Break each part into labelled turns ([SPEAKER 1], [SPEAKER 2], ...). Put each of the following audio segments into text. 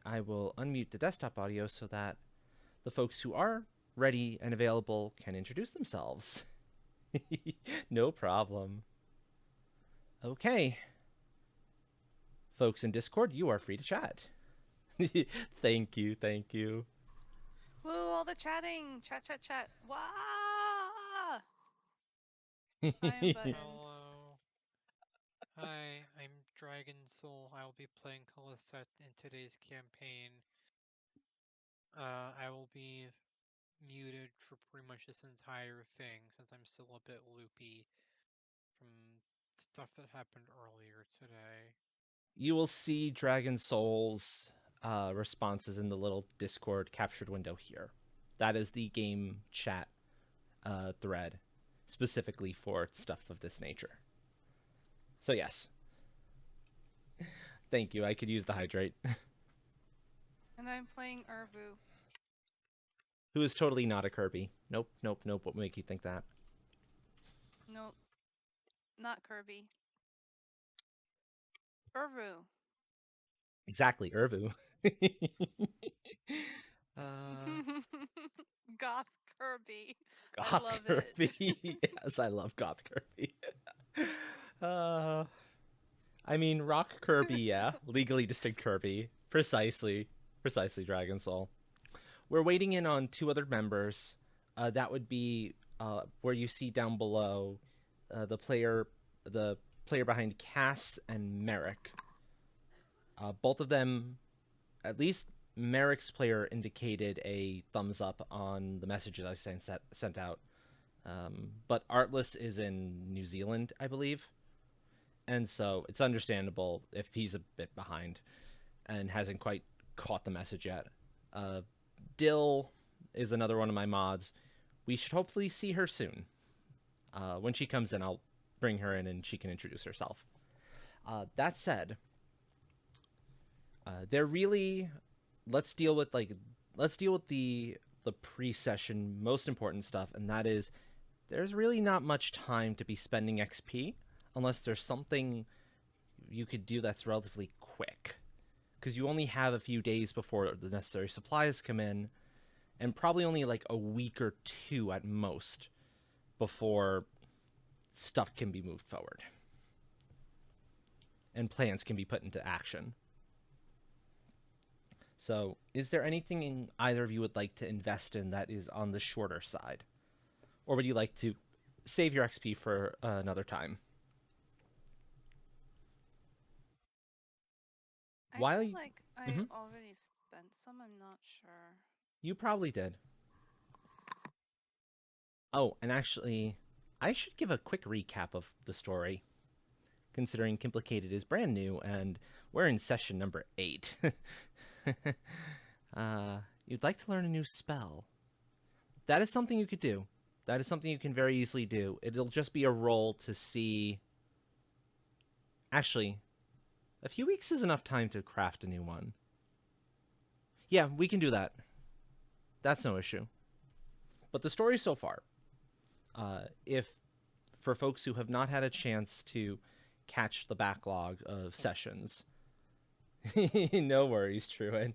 [SPEAKER 1] I will unmute the desktop audio so that the folks who are ready and available can introduce themselves. No problem. Okay. Folks in Discord, you are free to chat. Thank you, thank you.
[SPEAKER 2] Woo, all the chatting. Chat, chat, chat. Wah! I am Buttons.
[SPEAKER 3] Hello. Hi, I'm Dragon Soul. I will be playing Khalisset in today's campaign. I will be muted for pretty much this entire thing since I'm still a bit loopy from stuff that happened earlier today.
[SPEAKER 1] You will see Dragon Soul's responses in the little Discord captured window here. That is the game chat thread specifically for stuff of this nature. So yes. Thank you. I could use the hydrate.
[SPEAKER 2] And I'm playing Urvu.
[SPEAKER 1] Who is totally not a Kirby. Nope, nope, nope. What would make you think that?
[SPEAKER 2] Nope. Not Kirby. Urvu.
[SPEAKER 1] Exactly, Urvu. uh,
[SPEAKER 2] Goth Kirby. I
[SPEAKER 1] Goth
[SPEAKER 2] love
[SPEAKER 1] Kirby.
[SPEAKER 2] it.
[SPEAKER 1] Yes, I love Goth Kirby. uh, I mean, Rock Kirby, yeah. Legally distinct Kirby. Precisely. Precisely, Dragon Soul. We're waiting in on two other members. That would be where you see down below the player behind Cass and Merrick. Both of them, at least Merrick's player, indicated a thumbs up on the messages I sent out. But Artless is in New Zealand, I believe. And so it's understandable if he's a bit behind and hasn't quite caught the message yet. Dill is another one of my mods. We should hopefully see her soon. When she comes in, I'll bring her in and she can introduce herself. That said, they're really let's deal with the pre-session most important stuff, and that is there's really not much time to be spending XP unless there's something you could do that's relatively quick, because you only have a few days before the necessary supplies come in, and probably only like a week or two at most before stuff can be moved forward and plans can be put into action. So, is there anything either of you would like to invest in that is on the shorter side? Or would you like to save your XP for another time?
[SPEAKER 2] I
[SPEAKER 1] While
[SPEAKER 2] feel
[SPEAKER 1] you,
[SPEAKER 2] like I
[SPEAKER 1] Mhm.
[SPEAKER 2] already spent some. I'm not sure.
[SPEAKER 1] You probably did. Oh, and actually, I should give a quick recap of the story, considering Complicated is brand new and we're in session number 8. You'd like to learn a new spell. That is something you could do. That is something you can very easily do. It'll just be a roll to see. Actually, a few weeks is enough time to craft a new one. Yeah, we can do that. That's no issue. But the story so far, if for folks who have not had a chance to catch the backlog of sessions, no worries, Truan.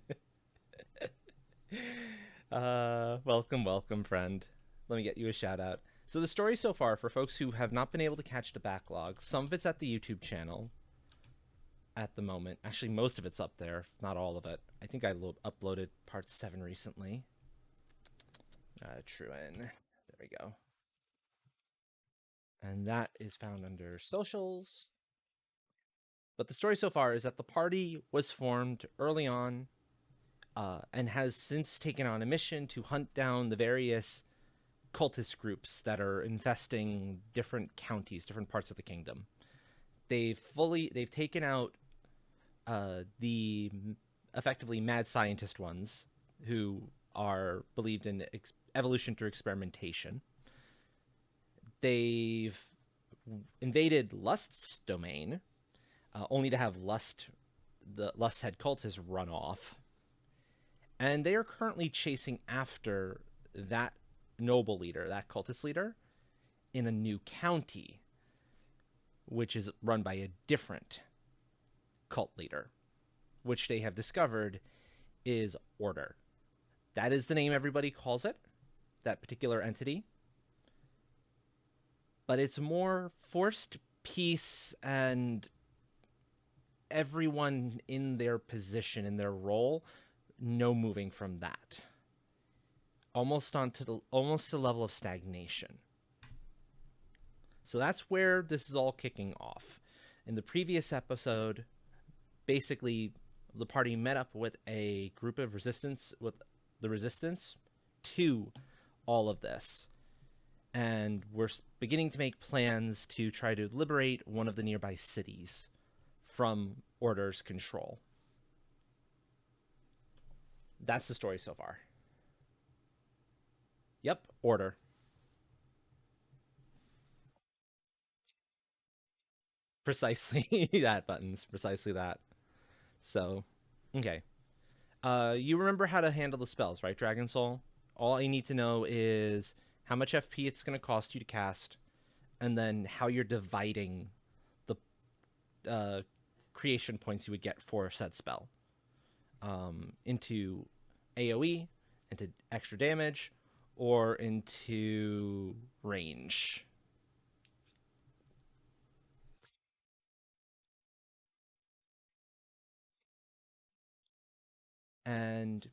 [SPEAKER 1] Welcome, welcome, friend. Let me get you a shout out. So the story so far, for folks who have not been able to catch the backlog, some of it's at the YouTube channel at the moment. Actually, most of it's up there, not all of it. I think I uploaded part 7 recently. Truan. There we go. And that is found under socials. But the story so far is that the party was formed early on and has since taken on a mission to hunt down the various cultist groups that are infesting different counties, different parts of the kingdom. They've taken out the effectively mad scientist ones who are believed in evolution through experimentation. They've invaded Lust's domain, only to have the Lust's head cultist run off. And they are currently chasing after that noble leader, that cultist leader, in a new county, which is run by a different cult leader, which they have discovered is order. That is the name everybody calls it, that particular entity. But it's more forced peace and everyone in their position, in their role, no moving from that. Almost to the level of stagnation. So that's where this is all kicking off. In the previous episode, basically the party met up with a group of resistance, with the resistance to all of this. And we're beginning to make plans to try to liberate one of the nearby cities from Order's control. That's the story so far. Yep, Order. Precisely that, Buttons. Precisely that. So, okay. You remember how to handle the spells, right, Dragon Soul? All you need to know is how much FP it's going to cost you to cast, and then how you're dividing the creation points you would get for said spell into AoE, into extra damage, or into range. And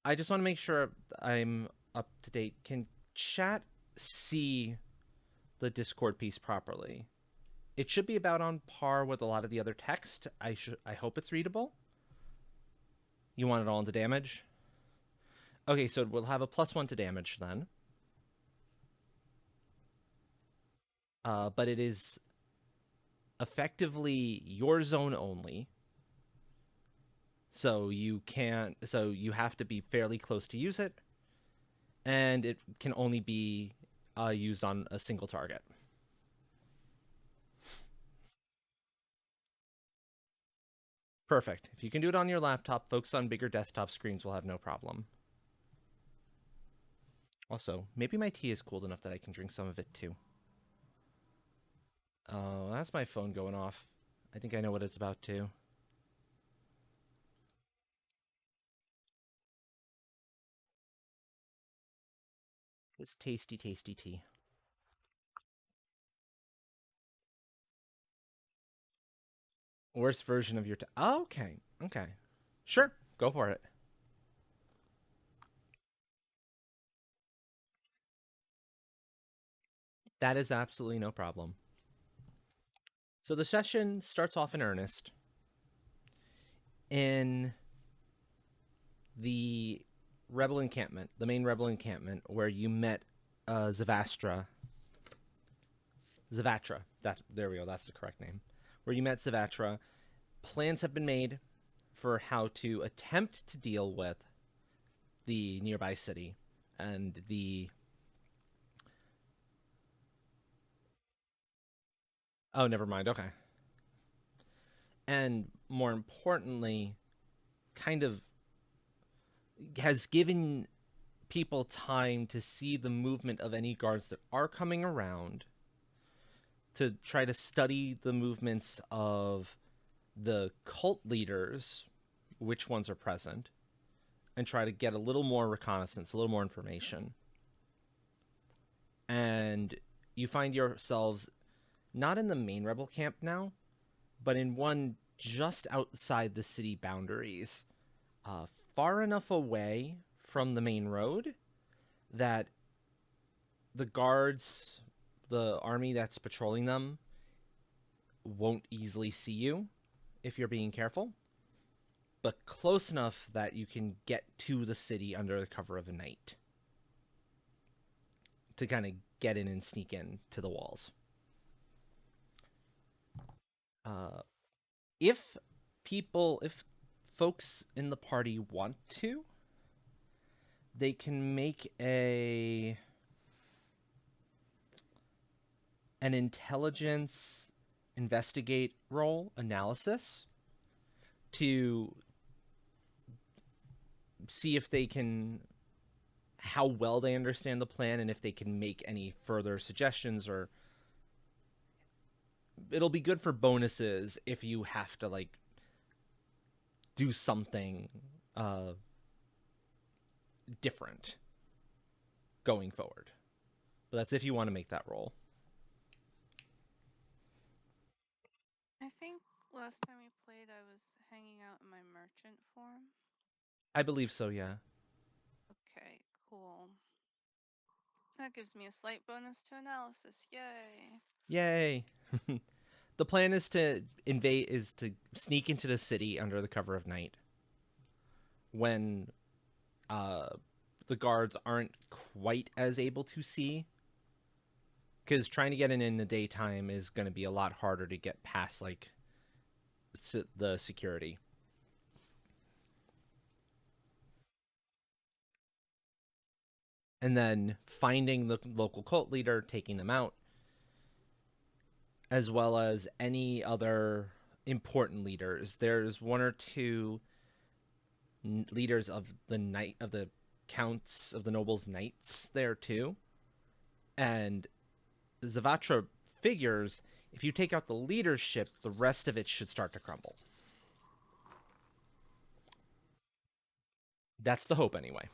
[SPEAKER 1] I just want to make sure I'm up to date. Can chat see the Discord piece properly? It should be about on par with a lot of the other text. I hope it's readable. You want it all into damage? Okay, so we'll have a +1 to damage then. But it is effectively your zone only. So you have to be fairly close to use it. And it can only be used on a single target. Perfect. If you can do it on your laptop, folks on bigger desktop screens will have no problem. Also, maybe my tea is cooled enough that I can drink some of it too. Oh, that's my phone going off. I think I know what it's about too. It's tasty, tasty tea. Worst version of your oh, okay. Okay. Sure. Go for it. That is absolutely no problem. So the session starts off in earnest in the rebel encampment, the main rebel encampment, where you met Zavatra. There we go. That's the correct name. Where you met Zavatra. Plans have been made for how to attempt to deal with the nearby city and the. Oh, never mind. Okay. And more importantly, kind of has given people time to see the movement of any guards that are coming around, to try to study the movements of the cult leaders, which ones are present, and try to get a little more reconnaissance, a little more information. And you find yourselves not in the main rebel camp now, but in one just outside the city boundaries, far enough away from the main road that the guards, the army that's patrolling them, won't easily see you if you're being careful, but close enough that you can get to the city under the cover of the night to kind of get in and sneak in to the walls. If folks in the party want to, they can make an intelligence investigate roll analysis to see if they can, how well they understand the plan, and if they can make any further suggestions. Or it'll be good for bonuses if you have to like do something uh, different going forward. But that's if you want to make that roll.
[SPEAKER 2] I think last time we played, I was hanging out in my merchant form.
[SPEAKER 1] I believe so, yeah.
[SPEAKER 2] Okay, cool. That gives me a slight bonus to analysis. Yay!
[SPEAKER 1] Yay! The plan is to sneak into the city under the cover of night when uh, the guards aren't quite as able to see. Because trying to get in the daytime is going to be a lot harder to get past, like, the security. And then finding the local cult leader, taking them out, as well as any other important leaders. There's one or two leaders of the counts of the nobles' knights there too, and Zavatra figures if you take out the leadership, the rest of it should start to crumble. That's the hope, anyway.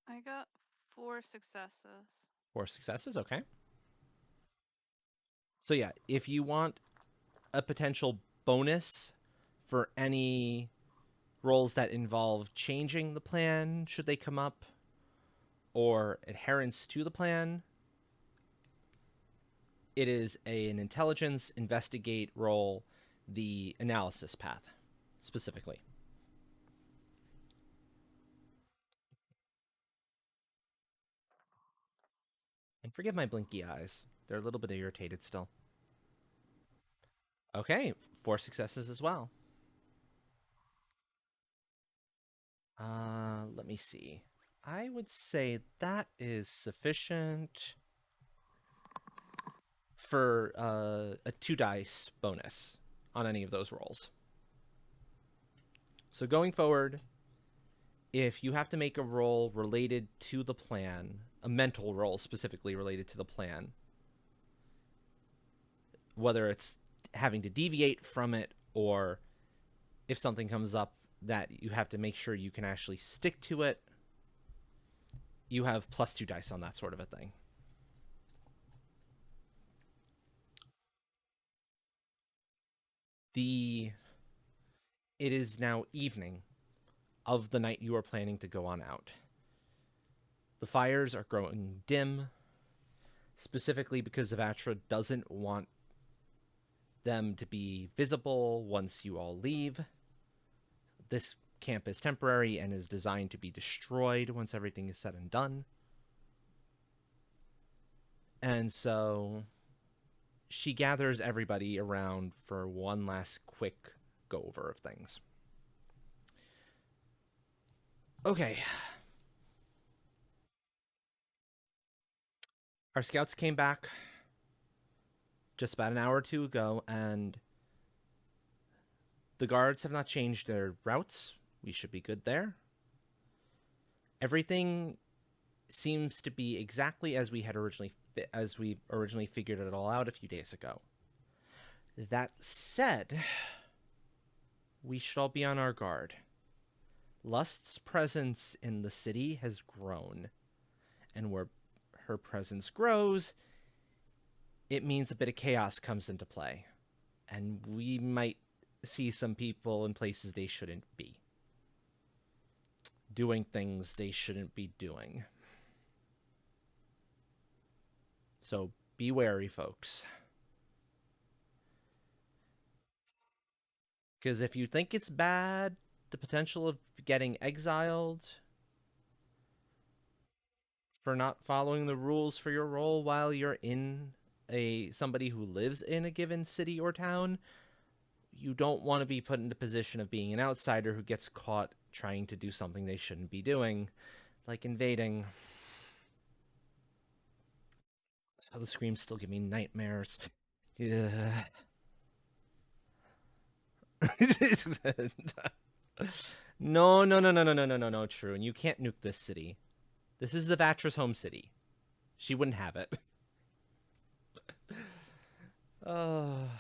[SPEAKER 2] I got 4 successes.
[SPEAKER 1] 4 successes, okay. So yeah, if you want a potential bonus for any rolls that involve changing the plan, should they come up, or adherence to the plan, it is an intelligence investigate roll, the analysis path specifically. And forgive my blinky eyes. They're a little bit irritated still. Okay, 4 successes as well. Let me see. I would say that is sufficient for a 2 dice bonus on any of those rolls. So going forward, if you have to make a roll related to the plan, a mental roll specifically related to the plan, whether it's having to deviate from it or if something comes up that you have to make sure you can actually stick to it, you have plus 2 dice on that sort of a thing. It is now evening of the night you are planning to go on out. The fires are growing dim, specifically because Zavatra doesn't want them to be visible once you all leave. This camp is temporary and is designed to be destroyed once everything is said and done. And so she gathers everybody around for one last quick go over of things. Okay. Our scouts came back just about an hour or two ago, and the guards have not changed their routes. We should be good there. Everything seems to be exactly as we originally figured it all out a few days ago. That said, we should all be on our guard. Lust's presence in the city has grown, and where her presence grows, it means a bit of chaos comes into play, and we might see some people in places they shouldn't be, doing things they shouldn't be doing. So be wary, folks. Because if you think it's bad, the potential of getting exiled for not following the rules for your role while you're in somebody who lives in a given city or town, you don't want to be put in the position of being an outsider who gets caught trying to do something they shouldn't be doing, like invading. Oh, the screams still give me nightmares. Yeah. No, no, no, no, no, no, no, no, no, True. And you can't nuke this city. This is Zavatra's home city. She wouldn't have it. Oh.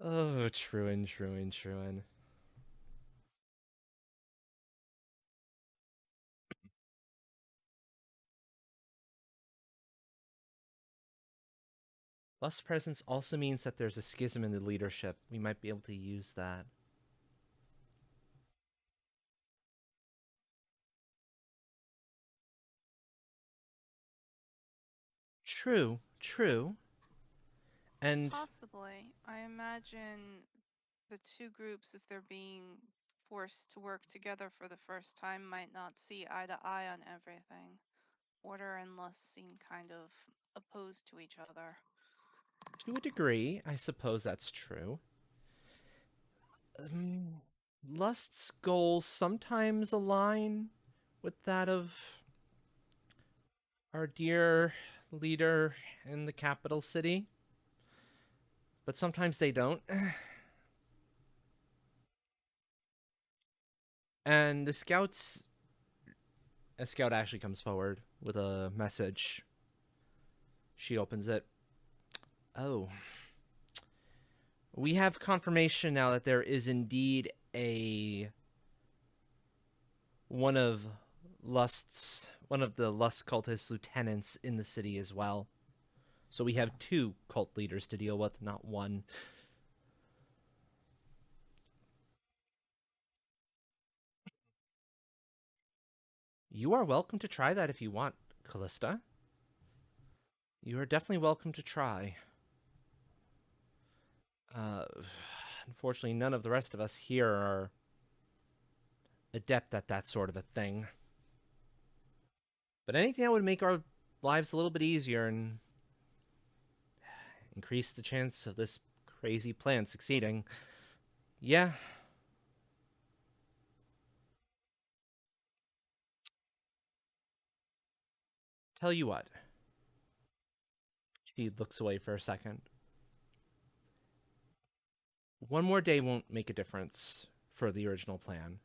[SPEAKER 1] Oh, Truan, Truan, Truan. Lust presence also means that there's a schism in the leadership. We might be able to use that. True, true. And
[SPEAKER 2] Possibly. I imagine the two groups, if they're being forced to work together for the first time, might not see eye to eye on everything. Order and lust seem kind of opposed to each other.
[SPEAKER 1] to a degree, I suppose that's true. Um, Lust's goals sometimes align with that of our dear leader in the capital city, but sometimes they don't. And a scout actually comes forward with a message. She opens it. Oh, we have confirmation now that there is indeed a one of one of the Lust cultist lieutenants in the city as well. So we have two cult leaders to deal with, not one. You are welcome to try that if you want, Callista. You are definitely welcome to try. Uh, Unfortunately, none of the rest of us here are adept at that sort of a thing. But anything that would make our lives a little bit easier and increase the chance of this crazy plan succeeding. Yeah. Tell you what. She looks away for a second. One more day won't make a difference for the original plan.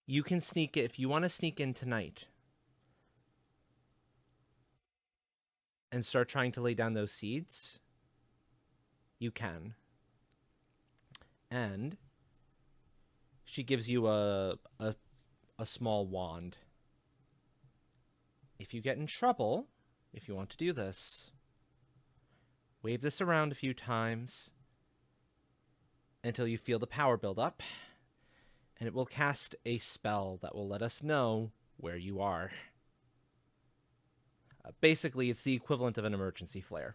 [SPEAKER 1] You can sneak if you want to sneak in tonight and start trying to lay down those seeds. You can. And she gives you a small wand. If you get in trouble, if you want to do this, wave this around a few times until you feel the power build up, and it will cast a spell that will let us know where you are. Basically, it's the equivalent of an emergency flare,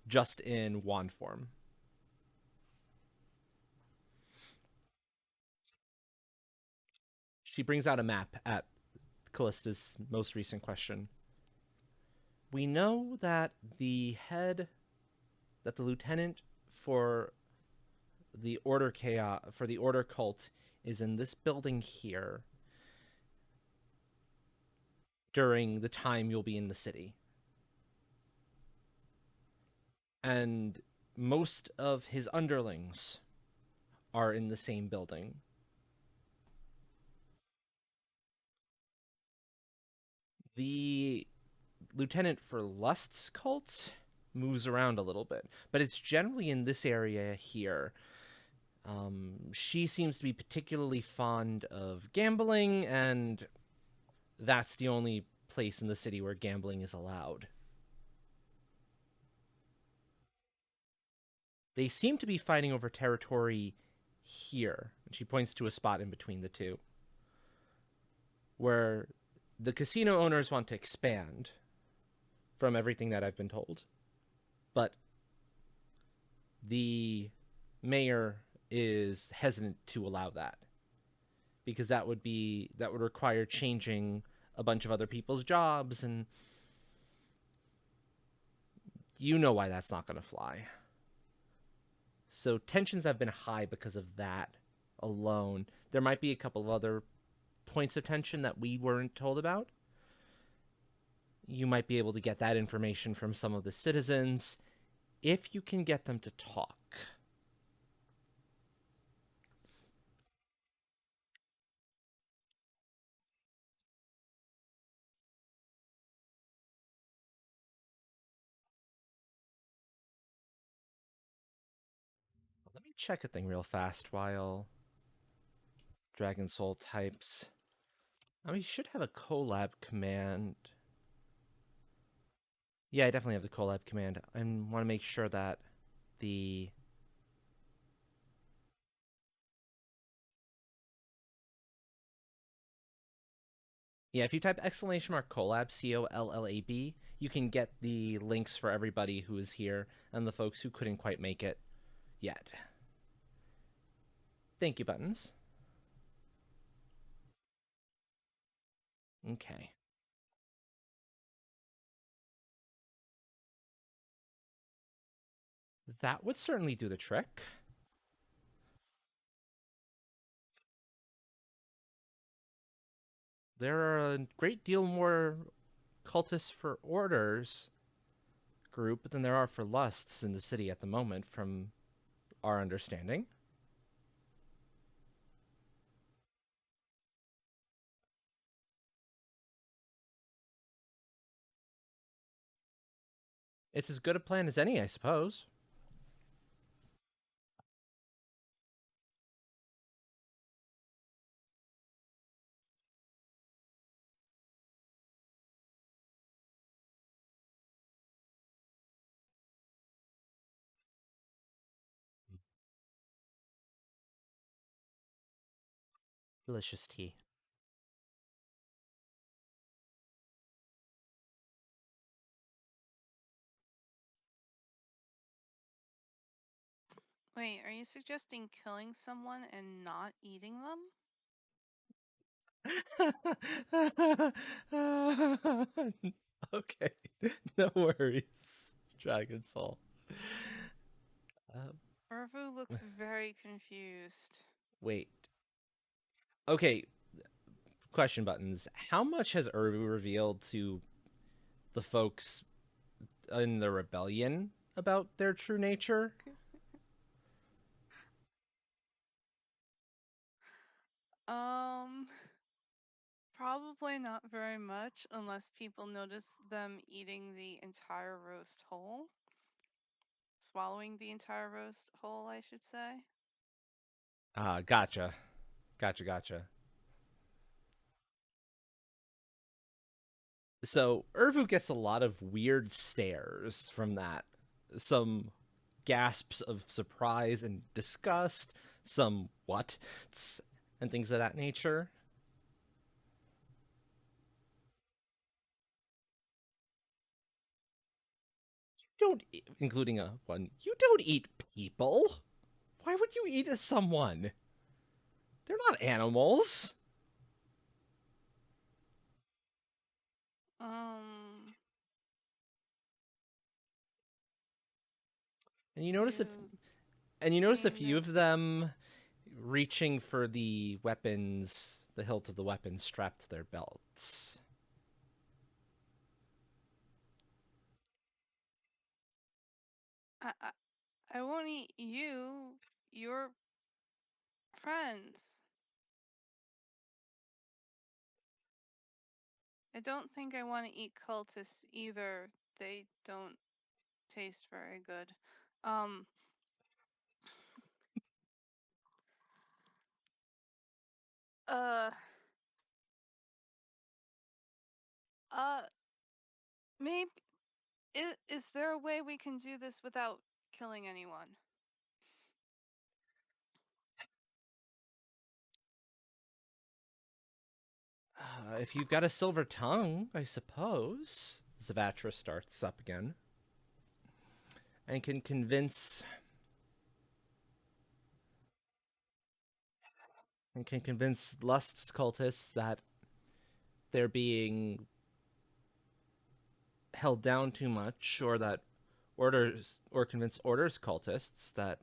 [SPEAKER 1] just in wand form. She brings out a map at Callista's most recent question. We know that that the lieutenant for the order chaos for the order cult is in this building here during the time you'll be in the city. And most of his underlings are in the same building. The lieutenant for Lust's cult moves around a little bit, but it's generally in this area here. She seems to be particularly fond of gambling, and that's the only place in the city where gambling is allowed. They seem to be fighting over territory here. And she points to a spot in between the two where the casino owners want to expand from everything that I've been told. But the mayor is hesitant to allow that because that would require changing a bunch of other people's jobs, and you know why that's not going to fly. So tensions have been high because of that alone. There might be a couple of other points of tension that we weren't told about. You might be able to get that information from some of the citizens if you can get them to talk. check a thing real fast while Dragon Soul types. I mean, you should have a collab command. Yeah, I definitely have the collab command. I want to make sure that the yeah, if you type exclamation mark collab COLLAB, you can get the links for everybody who is here and the folks who couldn't quite make it yet. Thank you, buttons. Okay. That would certainly do the trick. There are a great deal more cultists for orders group than there are for lusts in the city at the moment, from our understanding. It's as good a plan as any, I suppose. Delicious tea.
[SPEAKER 2] Wait, are you suggesting killing someone and not eating them?
[SPEAKER 1] Okay, no worries, Dragon Soul.
[SPEAKER 2] Urvu looks very confused.
[SPEAKER 1] Wait. Okay, question buttons. How much has Urvu revealed to the folks in the rebellion about their true nature?
[SPEAKER 2] Um, Probably not very much unless people notice them eating the entire roast whole. Swallowing the entire roast whole, I should say.
[SPEAKER 1] Gotcha. Gotcha. So Urvu gets a lot of weird stares from that. Some gasps of surprise and disgust, some what, and things of that nature. Don't, including a one, you don't eat people. Why would you eat someone? They're not animals.
[SPEAKER 2] Um,
[SPEAKER 1] And you
[SPEAKER 2] do
[SPEAKER 1] notice if
[SPEAKER 2] you
[SPEAKER 1] and you notice a
[SPEAKER 2] mean
[SPEAKER 1] few of them reaching for the weapons, the hilt of the weapon strapped to their belts.
[SPEAKER 2] I, I won't eat you, your friends. I don't think I want to eat cultists either. They don't taste very good. Um, uh, uh, maybe is there a way we can do this without killing anyone?
[SPEAKER 1] If you've got a silver tongue, I suppose. Zavatra starts up again and can convince Lust's cultists that they're being held down too much, or that orders, or convince orders cultists that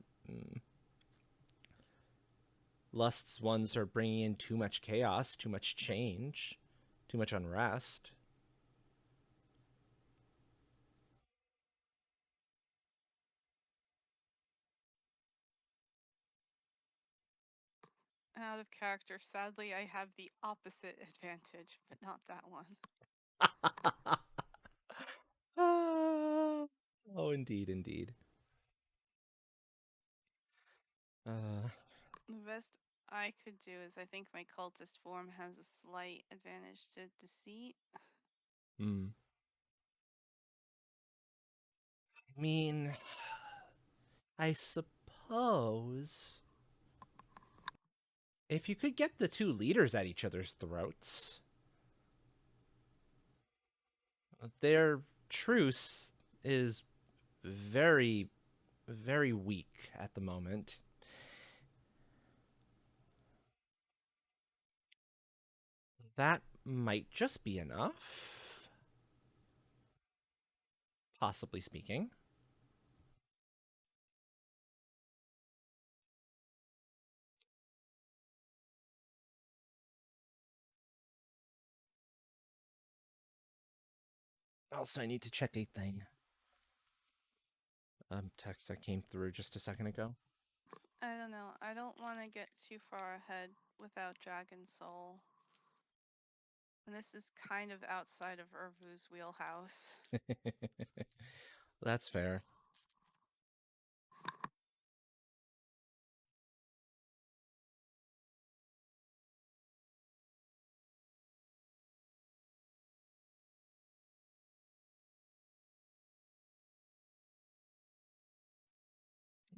[SPEAKER 1] Lust's ones are bringing in too much chaos, too much change, too much unrest.
[SPEAKER 2] Out of character, sadly, I have the opposite advantage, but not that one.
[SPEAKER 1] Oh, indeed. Uh,
[SPEAKER 2] The best I could do is I think my cultist form has a slight advantage to deceit.
[SPEAKER 1] hmm. I mean, I suppose if you could get the two leaders at each other's throats, their truce is very, very weak at the moment. That might just be enough, possibly speaking. Also, I need to check a thing. Text that came through just a second ago.
[SPEAKER 2] I don't know. I don't want to get too far ahead without Dragon Soul. And this is kind of outside of Urvu's wheelhouse.
[SPEAKER 1] That's fair.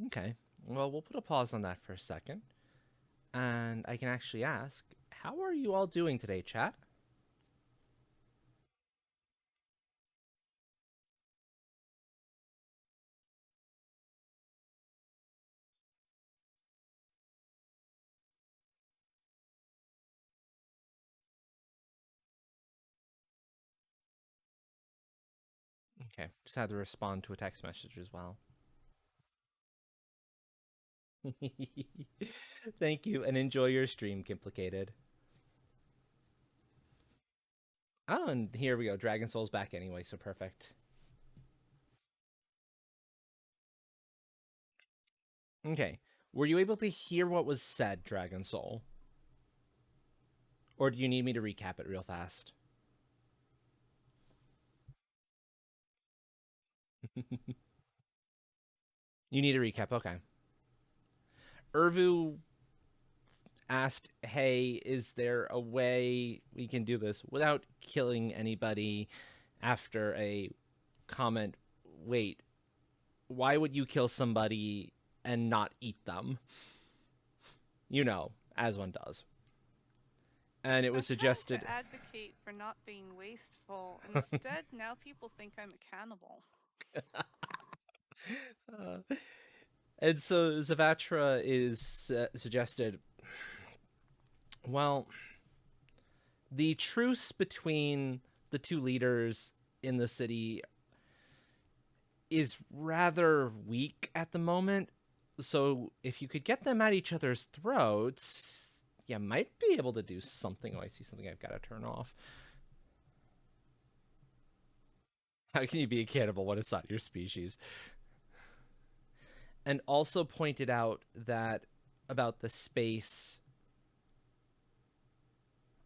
[SPEAKER 1] Okay. Well, we'll put a pause on that for a second. And I can actually ask, how are you all doing today, chat? Okay. Just had to respond to a text message as well. Thank you, and enjoy your stream, Complicated. Oh, and here we go. Dragon Soul's back anyway, so perfect. Okay. Were you able to hear what was said, Dragon Soul? Or do you need me to recap it real fast? You need a recap, okay. Urvu asked, hey, is there a way we can do this without killing anybody after a comment? Wait, why would you kill somebody and not eat them? You know, as one does. And it was
[SPEAKER 2] I'm
[SPEAKER 1] suggested.
[SPEAKER 2] trying to advocate for not being wasteful. Instead, now people think I'm a cannibal.
[SPEAKER 1] And so Zavatra is suggested, well, the truce between the two leaders in the city is rather weak at the moment. So if you could get them at each other's throats, you might be able to do something. Oh, I see something I've got to turn off. How can you be a cannibal when it's not your species? And also pointed out that about the space.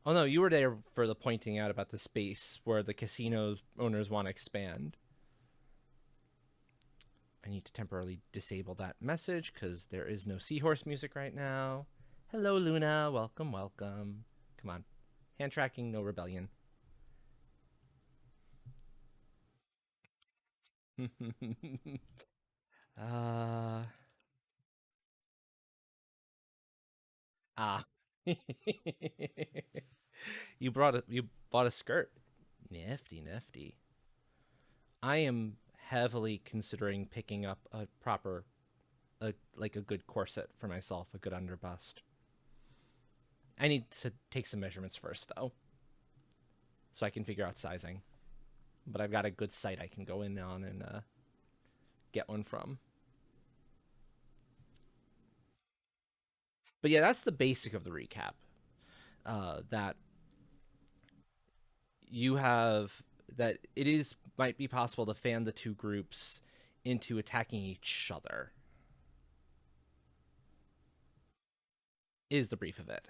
[SPEAKER 1] Oh no, you were there for the pointing out about the space where the casino owners want to expand. I need to temporarily disable that message because there is no seahorse music right now. Hello, Luna. Welcome, welcome. Come on. Hand tracking, no rebellion. uh, ah. You bought a skirt. Nifty, nifty. I am heavily considering picking up a proper like a good corset for myself, a good underbust. I need to take some measurements first though, so I can figure out sizing. But I've got a good site I can go in on and get one from. But yeah, that's the basic of the recap. That you have that it is might be possible to fan the two groups into attacking each other. Is the brief of it.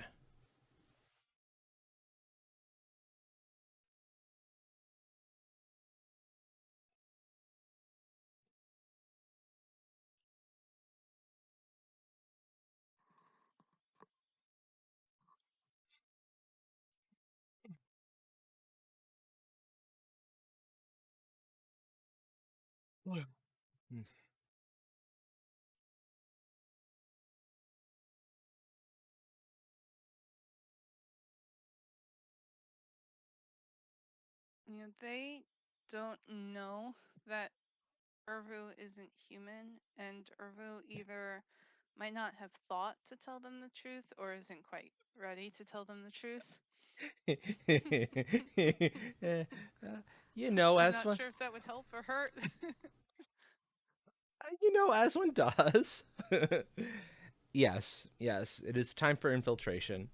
[SPEAKER 2] You know, they don't know that Urvu isn't human, and Urvu either might not have thought to tell them the truth or isn't quite ready to tell them the truth.
[SPEAKER 1] Uh, you know,
[SPEAKER 2] I'm
[SPEAKER 1] as
[SPEAKER 2] not
[SPEAKER 1] one,
[SPEAKER 2] sure if that would help or hurt.
[SPEAKER 1] as one does. Yes, yes, it is time for infiltration,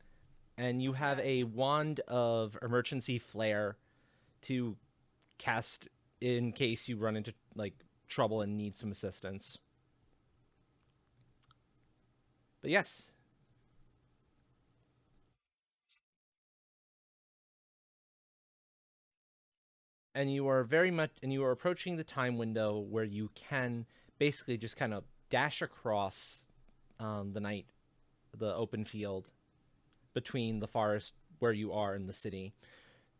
[SPEAKER 1] and you have a
[SPEAKER 2] Nice.
[SPEAKER 1] wand of emergency flare to cast in case you run into like trouble and need some assistance. But yes, and you are approaching the time window where you can basically just kind of dash across the night, the open field between the forest where you are in the city.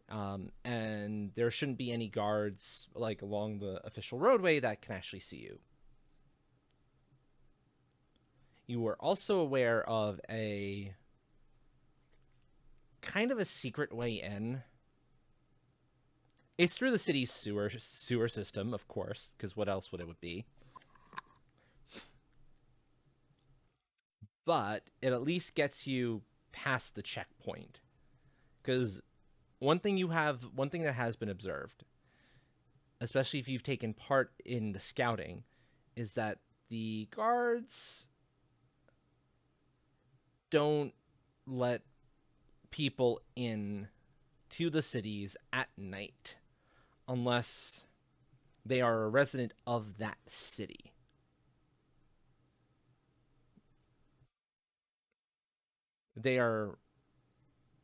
[SPEAKER 1] And there shouldn't be any guards like along the official roadway that can actually see you. You were also aware of a kind of a secret way in. It's through the city's sewer system, of course, because what else would it would be? But it at least gets you past the checkpoint. Because one thing that has been observed, especially if you've taken part in the scouting, is that the guards don't let people in to the cities at night unless they are a resident of that city. They are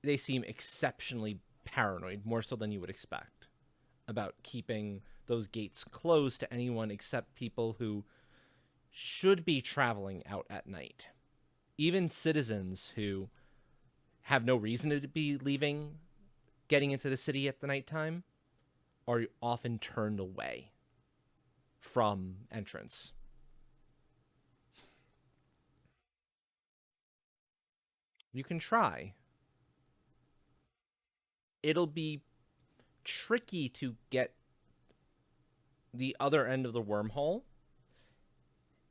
[SPEAKER 1] they seem exceptionally paranoid, more so than you would expect, about keeping those gates closed to anyone except people who should be traveling out at night. Even citizens who have no reason to be leaving, getting into the city at the nighttime, are often turned away from entrance. You can try. It'll be tricky to get the other end of the wormhole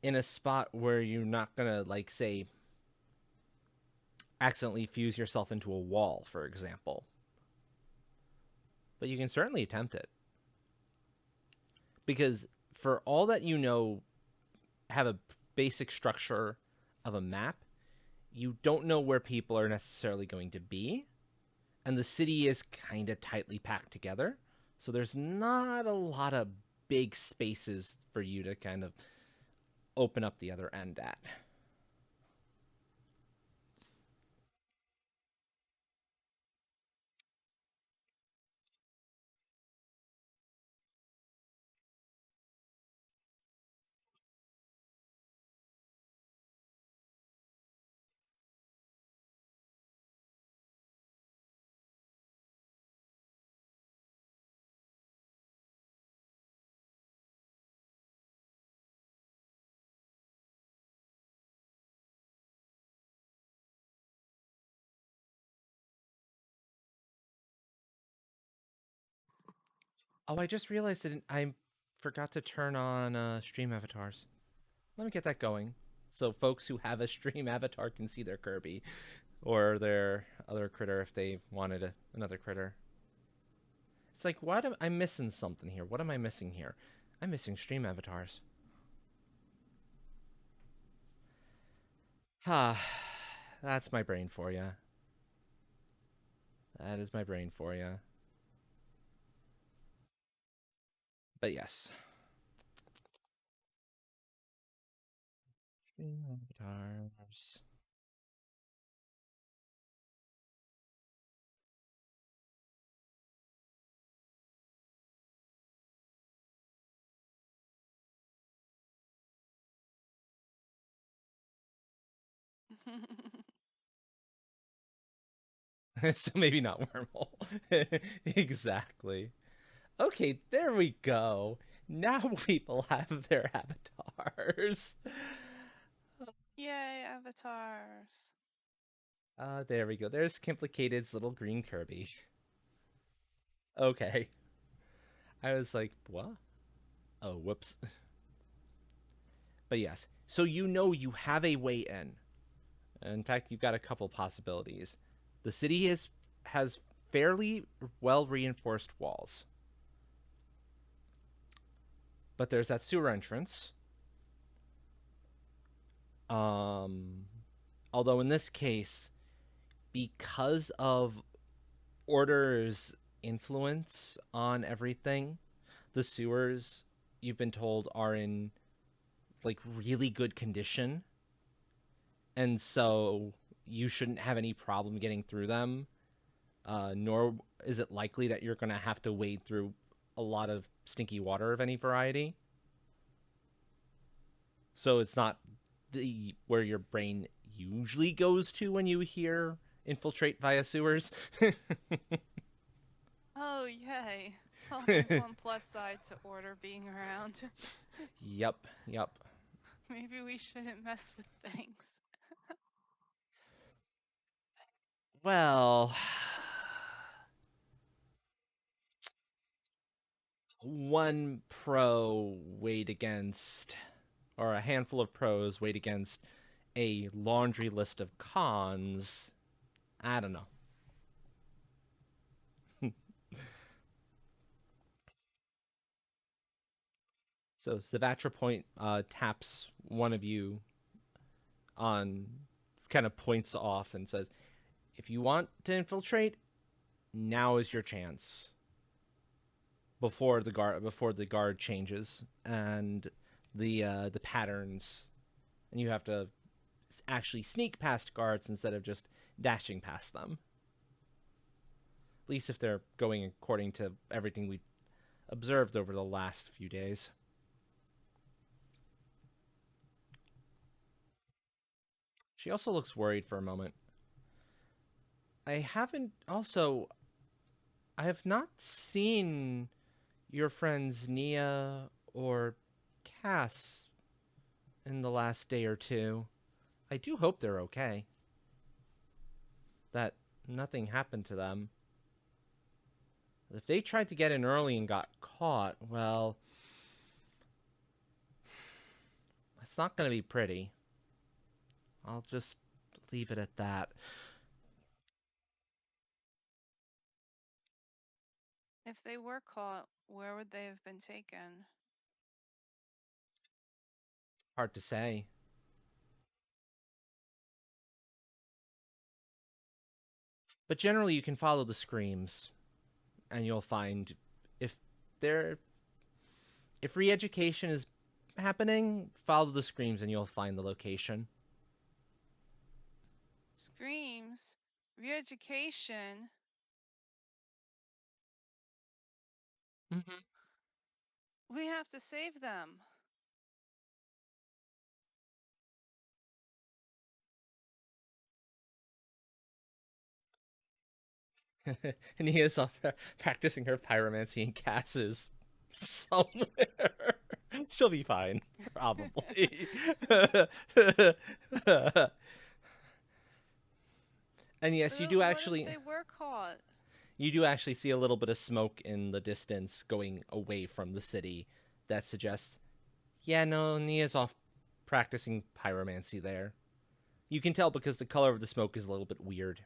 [SPEAKER 1] in a spot where you're not gonna, like, say, accidentally fuse yourself into a wall, for example. But you can certainly attempt it. Because for all that you know, have a basic structure of a map, you don't know where people are necessarily going to be. And the city is kind of tightly packed together. So there's not a lot of big spaces for you to kind of open up the other end at. Oh, I just realized that I forgot to turn on stream avatars. Let me get that going. So folks who have a stream avatar can see their Kirby or their other critter if they wanted another critter. It's like, what am I missing something here? What am I missing here? I'm missing stream avatars. Ah, that's my brain for you. That is my brain for you. But yes. Stream avatars. So maybe not wormhole. Exactly. Okay, there we go. Now people have their avatars.
[SPEAKER 2] Yay, avatars.
[SPEAKER 1] There we go. There's Complicated's little green Kirby. Okay. I was like, what? Oh, whoops. But yes. So you know you have a way in. In fact, you've got a couple possibilities. The city has fairly well reinforced walls. But there's that sewer entrance. Um Although in this case, because of Order's influence on everything, the sewers, you've been told, are in like really good condition, and so you shouldn't have any problem getting through them. Nor is it likely that you're going to have to wade through a lot of stinky water of any variety. So it's not the where your brain usually goes to when you hear infiltrate via sewers.
[SPEAKER 2] Oh, yay. Well, there's one plus side to Order being around.
[SPEAKER 1] Yep, yep.
[SPEAKER 2] Maybe we shouldn't mess with things.
[SPEAKER 1] Well, one pro weighed against, or a handful of pros weighed against a laundry list of cons. I don't know. So Zavatra Point taps one of you on, kind of points off and says, "If you want to infiltrate, now is your chance." Before the guard changes and the patterns, and you have to actually sneak past guards instead of just dashing past them. At least if they're going according to everything we've observed over the last few days. She also looks worried for a moment. I have not seen your friends Nia or Cass in the last day or two. I do hope they're okay. That nothing happened to them. If they tried to get in early and got caught, well, it's not going to be pretty. I'll just leave it at that.
[SPEAKER 2] If they were caught, where would they have been taken?
[SPEAKER 1] Hard to say. But generally, you can follow the screams, and you'll find if they're if re-education is happening, follow the screams, and you'll find the location.
[SPEAKER 2] Screams? Re-education?
[SPEAKER 1] Mm-hmm.
[SPEAKER 2] We have to save them.
[SPEAKER 1] And he is off practicing her pyromancy, and Cass is somewhere. She'll be fine, probably. And yes,
[SPEAKER 2] But what if they were caught?
[SPEAKER 1] you do actually see a little bit of smoke in the distance going away from the city that suggests, yeah, no, Nia's off practicing pyromancy there. You can tell because the color of the smoke is a little bit weird.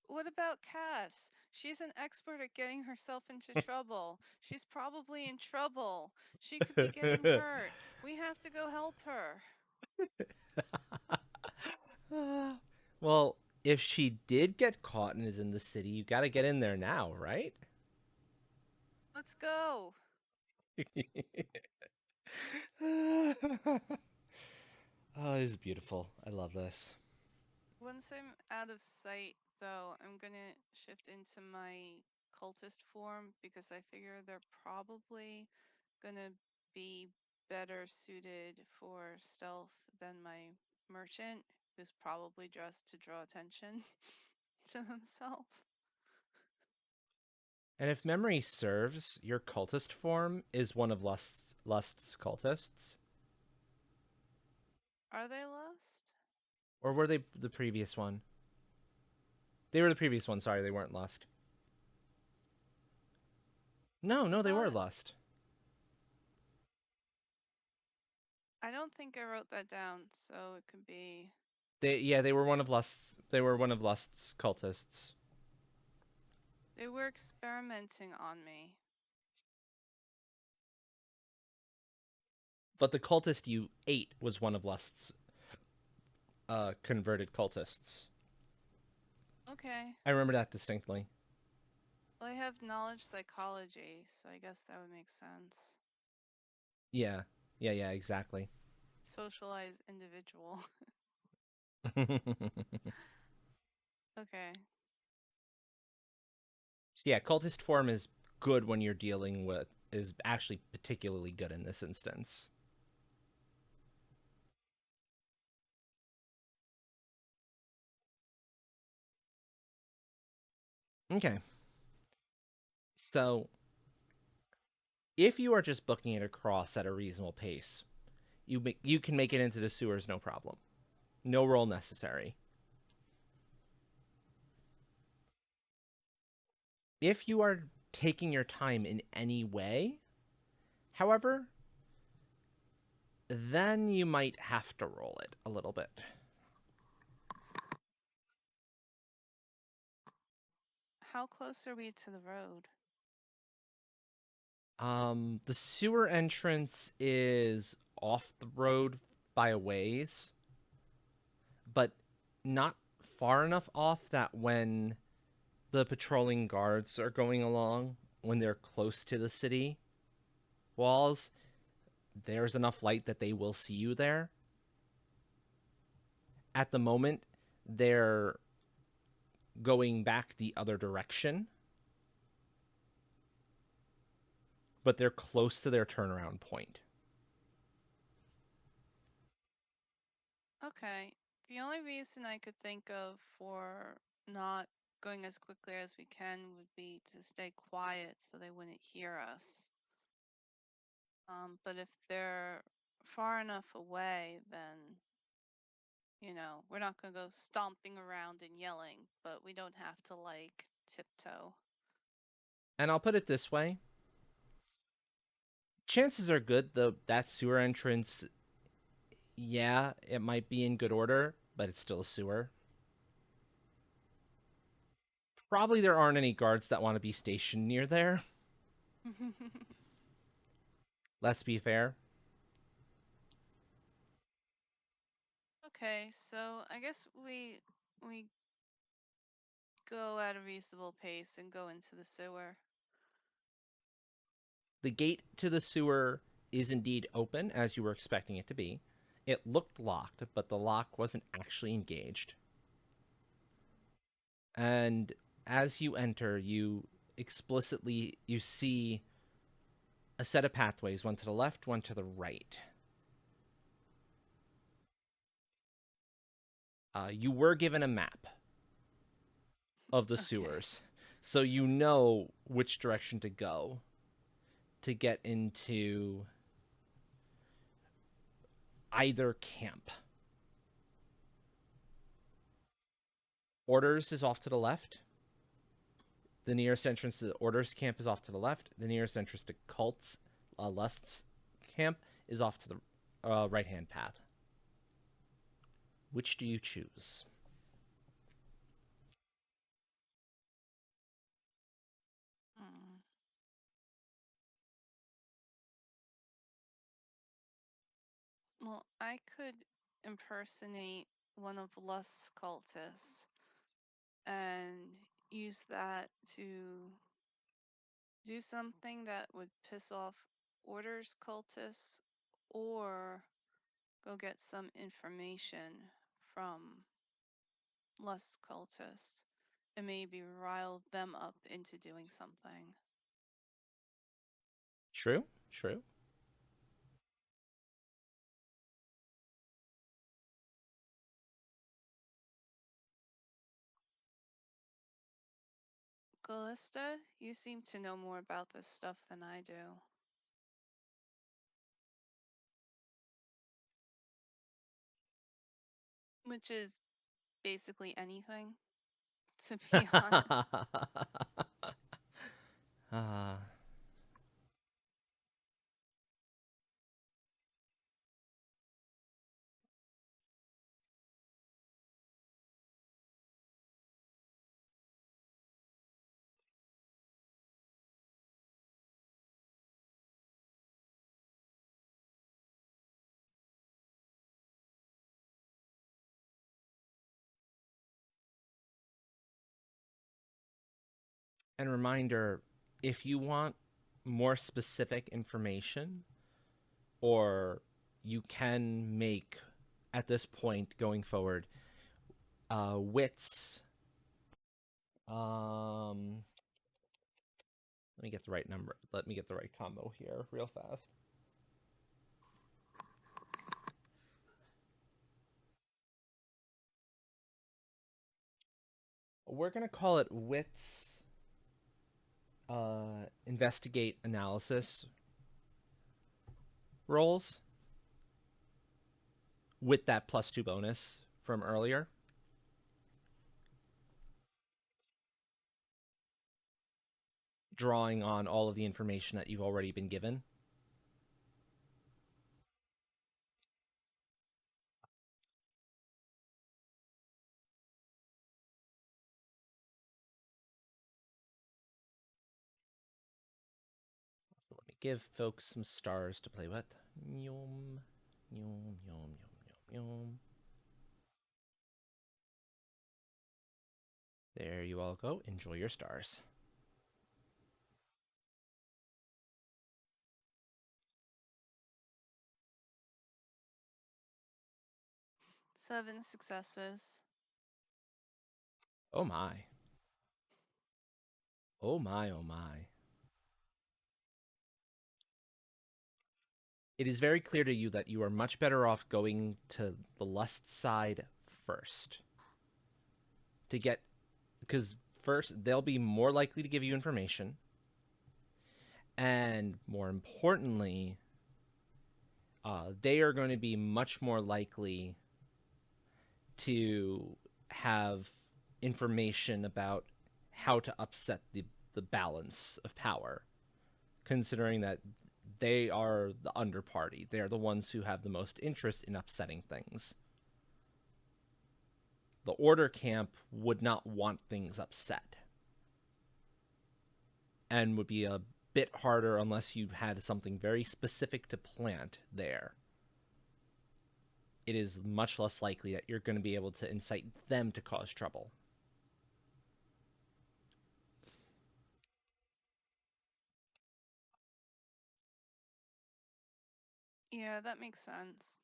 [SPEAKER 2] What about Cass? She's an expert at getting herself into trouble. She's probably in trouble. She could be getting hurt. We have to go help her.
[SPEAKER 1] Well, if she did get caught and is in the city, you gotta get in there now, right?
[SPEAKER 2] Let's go.
[SPEAKER 1] Oh, this is beautiful. I love this.
[SPEAKER 2] Once I'm out of sight, though, I'm gonna shift into my cultist form because I figure they're probably gonna be better suited for stealth than my merchant, who's probably dressed to draw attention to himself.
[SPEAKER 1] And if memory serves, your cultist form is one of Lust's cultists.
[SPEAKER 2] Are they Lust?
[SPEAKER 1] Or were they the previous one? They were the previous one, sorry, they weren't Lust. No, they were
[SPEAKER 2] Thought-
[SPEAKER 1] Lust.
[SPEAKER 2] I don't think I wrote that down, so it could be.
[SPEAKER 1] They were one of Lust's cultists.
[SPEAKER 2] They were experimenting on me.
[SPEAKER 1] But the cultist you ate was one of Lust's converted cultists.
[SPEAKER 2] Okay.
[SPEAKER 1] I remember that distinctly.
[SPEAKER 2] Well, I have knowledge psychology, so I guess that would make sense.
[SPEAKER 1] Yeah, exactly.
[SPEAKER 2] Socialized individual. Okay.
[SPEAKER 1] So yeah, cultist form is good when you're dealing with, is actually particularly good in this instance. Okay. So if you are just booking it across at a reasonable pace, you can make it into the sewers no problem. No roll necessary. If you are taking your time in any way, however, then you might have to roll it a little bit.
[SPEAKER 2] How close are we to the road?
[SPEAKER 1] The sewer entrance is off the road by a ways, but not far enough off that when the patrolling guards are going along, when they're close to the city walls, there's enough light that they will see you there. At the moment, they're going back the other direction, but they're close to their turnaround point.
[SPEAKER 2] Okay. The only reason I could think of for not going as quickly as we can would be to stay quiet so they wouldn't hear us. But if they're far enough away, then, we're not going to go stomping around and yelling, but we don't have to, like, tiptoe.
[SPEAKER 1] And I'll put it this way. Chances are good that sewer entrance, yeah, it might be in good order, but it's still a sewer. Probably there aren't any guards that want to be stationed near there. Let's be fair.
[SPEAKER 2] Okay, so I guess we go at a reasonable pace and go into the sewer.
[SPEAKER 1] The gate to the sewer is indeed open, as you were expecting it to be. It looked locked, but the lock wasn't actually engaged. And as you enter, you see a set of pathways, one to the left, one to the right. You were given a map of the
[SPEAKER 2] Okay.
[SPEAKER 1] sewers, so you know which direction to go to get into either camp. Orders is off to the left. The nearest entrance to the Orders camp is off to the left. The nearest entrance to Lust's camp is off to the right-hand path. Which do you choose?
[SPEAKER 2] Hmm. Well, I could impersonate one of Lust's cultists and use that to do something that would piss off Order's cultists or go get some information from Lust's cultists and maybe rile them up into doing something.
[SPEAKER 1] True.
[SPEAKER 2] Callista, you seem to know more about this stuff than I do. Which is basically anything, to be honest.
[SPEAKER 1] Ah. And reminder, if you want more specific information, or you can make, at this point going forward, wits. Let me get the right number. Let me get the right combo here real fast. We're going to call it wits investigate analysis rolls with that +2 bonus from earlier. Drawing on all of the information that you've already been given. So let me give folks some stars to play with. Yum, yum, yum, yum, yum, yum. There you all go. Enjoy your stars.
[SPEAKER 2] Seven successes.
[SPEAKER 1] Oh my. Oh my, oh my. It is very clear to you that you are much better off going to the lust side first. To get, because first, they'll be more likely to give you information. And more importantly, they are going to be much more likely to have information about how to upset the balance of power, considering that they are the underparty. They are the ones who have the most interest in upsetting things. The Order camp would not want things upset, and would be a bit harder unless you had something very specific to plant there. It is much less likely that you're going to be able to incite them to cause trouble.
[SPEAKER 2] Yeah, that makes sense.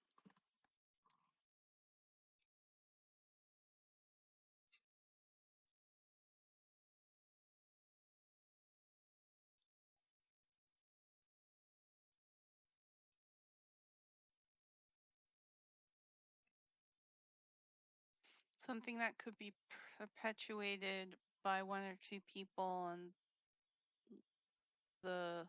[SPEAKER 2] Something that could be perpetuated by one or two people and the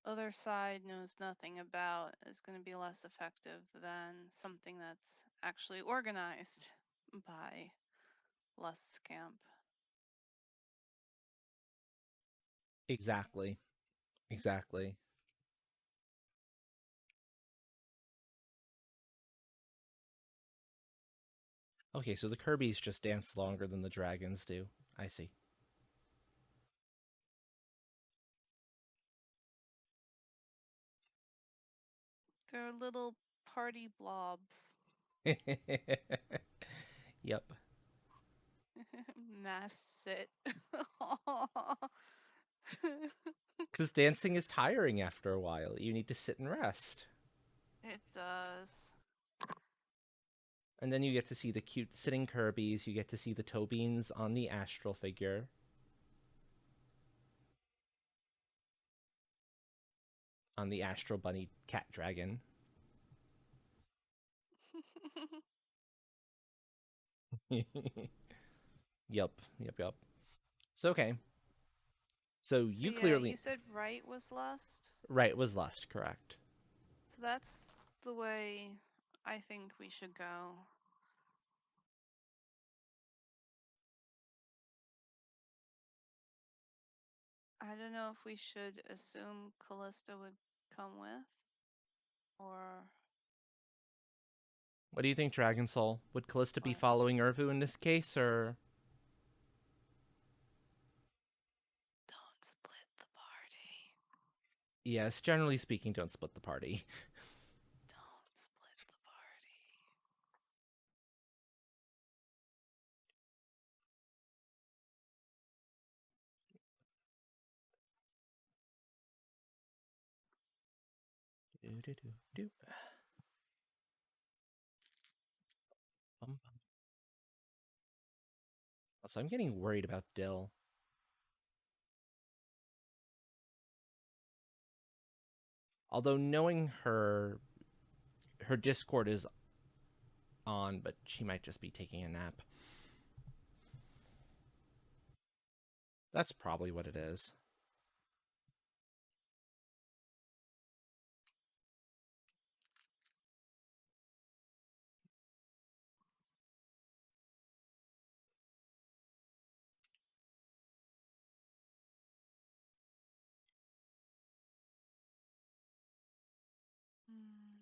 [SPEAKER 2] other side knows nothing about is going to be less effective than something that's actually organized by Lust's camp.
[SPEAKER 1] Exactly. Exactly. Okay, so the Kirby's just dance longer than the dragons do. I see.
[SPEAKER 2] They're little party blobs.
[SPEAKER 1] Yep.
[SPEAKER 2] Mass sit.
[SPEAKER 1] Because dancing is tiring after a while. You need to sit and rest.
[SPEAKER 2] It does.
[SPEAKER 1] And then you get to see the cute sitting Kirby's. You get to see the toe beans on the Astral figure. On the Astral Bunny Cat Dragon. Yup. Yup, yup. So, okay. So
[SPEAKER 2] So
[SPEAKER 1] you
[SPEAKER 2] yeah,
[SPEAKER 1] clearly
[SPEAKER 2] you said right was lust.
[SPEAKER 1] right was lust, correct?
[SPEAKER 2] So that's the way I think we should go. I don't know if we should assume Callista would come with, or
[SPEAKER 1] What do you think, Dragon Soul? Would Callista be
[SPEAKER 2] what?
[SPEAKER 1] following Urvu in this case, or
[SPEAKER 2] Don't split the party.
[SPEAKER 1] yes? Generally speaking, don't split the party.
[SPEAKER 2] Don't split the party.
[SPEAKER 1] Do-do-do-do. Bum, bum. Also, I'm getting worried about Dill. Although knowing her Discord is on, but she might just be taking a nap. That's probably what it is.
[SPEAKER 2] Hmm.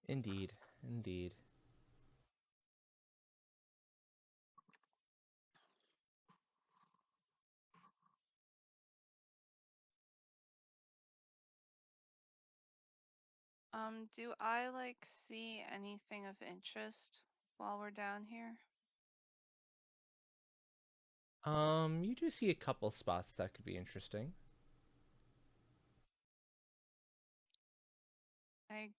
[SPEAKER 1] Indeed, indeed.
[SPEAKER 2] Do I like see anything of interest while we're down here?
[SPEAKER 1] You do see a couple spots that could be interesting.
[SPEAKER 2] I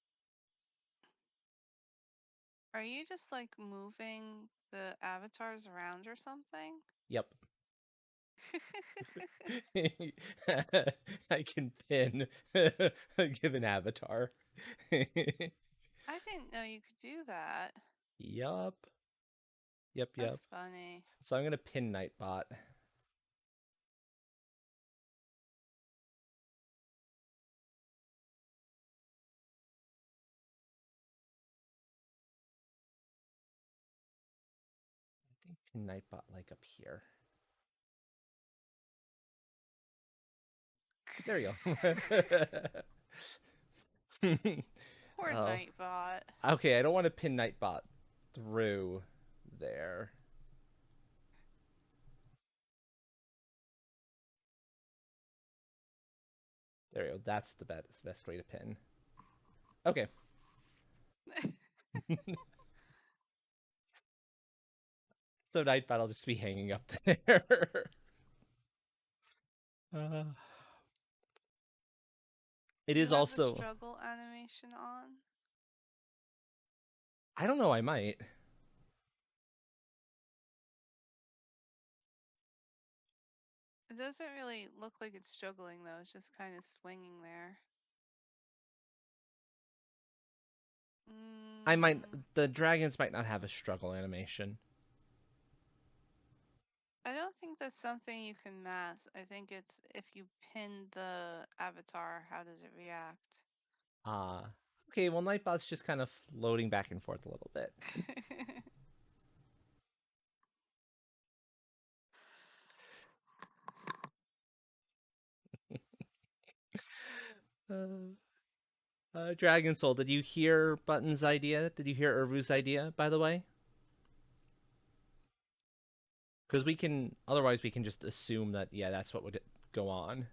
[SPEAKER 2] Are you just like moving the avatars around or something?
[SPEAKER 1] Yep. I can pin a given avatar.
[SPEAKER 2] I didn't know you could do that.
[SPEAKER 1] Yup. Yep, yep.
[SPEAKER 2] That's funny.
[SPEAKER 1] So I'm gonna pin Nightbot. I think pin Nightbot like up here. There you go.
[SPEAKER 2] Poor
[SPEAKER 1] Oh.
[SPEAKER 2] Nightbot.
[SPEAKER 1] Okay, I don't want to pin Nightbot through there. There you go. That's the best way to pin. Okay. So Nightbot will just be hanging up there. uh, it
[SPEAKER 2] Do you
[SPEAKER 1] is
[SPEAKER 2] have the
[SPEAKER 1] also.
[SPEAKER 2] struggle animation on?
[SPEAKER 1] I don't know. I might.
[SPEAKER 2] It doesn't really look like it's struggling though. It's just kind of swinging there.
[SPEAKER 1] I might.
[SPEAKER 2] Mm,
[SPEAKER 1] The dragons might not have a struggle animation.
[SPEAKER 2] I don't think that's something you can mask. I think it's if you pin the avatar, how does it react?
[SPEAKER 1] Okay. Well, Nightbot's just kind of floating back and forth a little bit. Dragon Soul, did you hear Button's idea? Did you hear Urvu's idea, by the way? Because we can, otherwise, we can just assume that, yeah, that's what would go on.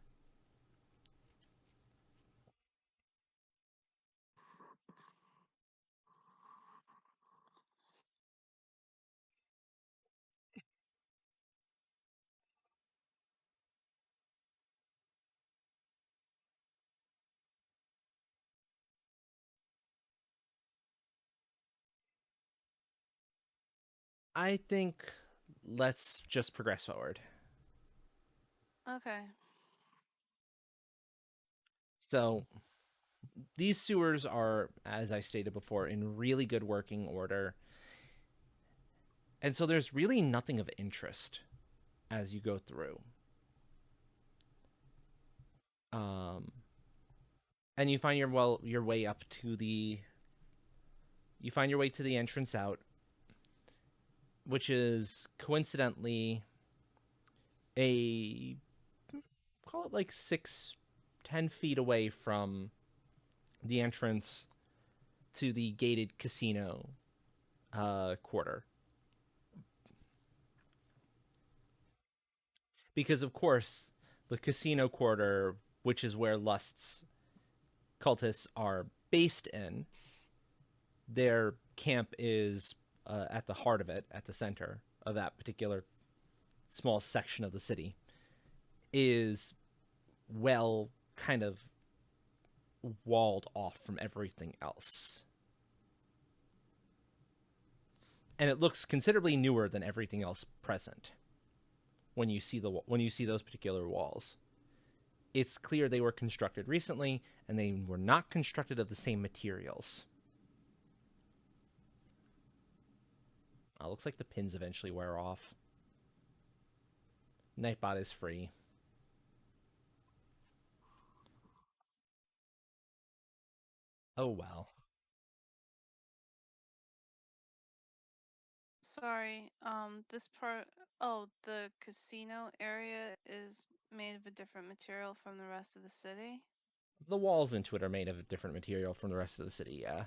[SPEAKER 1] I think let's just progress forward.
[SPEAKER 2] Okay.
[SPEAKER 1] So, these sewers are, as I stated before, in really good working order. And so there's really nothing of interest as you go through. Um, and you find your way up to the you find your way to the entrance out, which is coincidentally a call it like 6-10 feet away from the entrance to the gated casino quarter. Because of course the casino quarter, which is where Lust's cultists are based in, their camp is at the heart of it, at the center of that particular small section of the city, is well kind of walled off from everything else. And it looks considerably newer than everything else present when you see those particular walls. It's clear they were constructed recently and they were not constructed of the same materials. Looks like the pins eventually wear off. Nightbot is free. Oh well.
[SPEAKER 2] Sorry, this part, oh, the casino area is made of a different material from the rest of the city?
[SPEAKER 1] The walls into it are made of a different material from the rest of the city, yeah.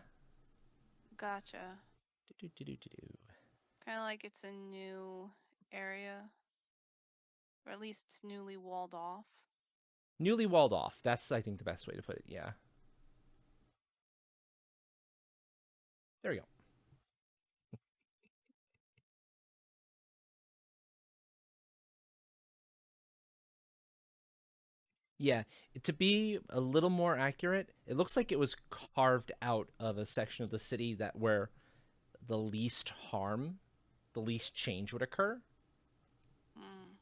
[SPEAKER 2] Gotcha.
[SPEAKER 1] Do-do-do-do-do.
[SPEAKER 2] Kind of like it's a new area, or at least it's newly walled off.
[SPEAKER 1] Newly walled off. That's, I think, the best way to put it, yeah. There we go. Yeah, to be a little more accurate, it looks like it was carved out of a section of the city that where the least harm, the least change would occur.
[SPEAKER 2] Hmm.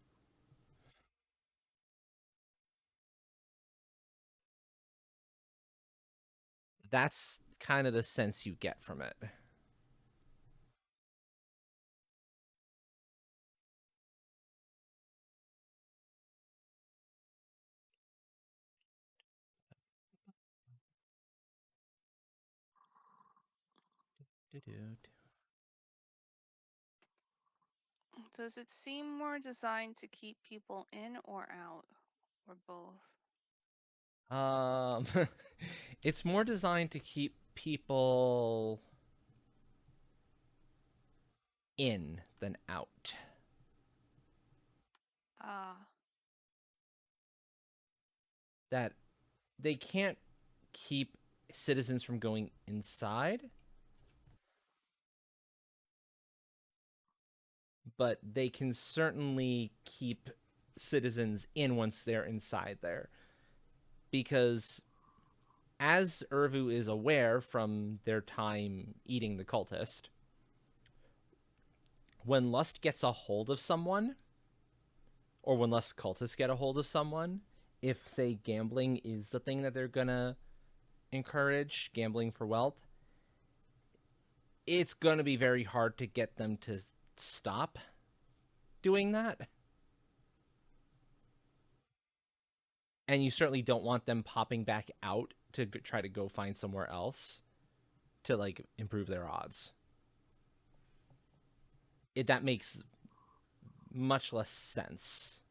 [SPEAKER 1] That's kind of the sense you get from it.
[SPEAKER 2] Does it seem more designed to keep people in or out, or both?
[SPEAKER 1] Um, it's more designed to keep people in than out.
[SPEAKER 2] Ah,
[SPEAKER 1] That they can't keep citizens from going inside, but they can certainly keep citizens in once they're inside there. Because as Urvu is aware from their time eating the cultist, when Lust gets a hold of someone, or when Lust cultists get a hold of someone, if, say, gambling is the thing that they're gonna encourage, gambling for wealth, it's gonna be very hard to get them to stop doing that. And you certainly don't want them popping back out to try to go find somewhere else to like improve their odds. That makes much less sense.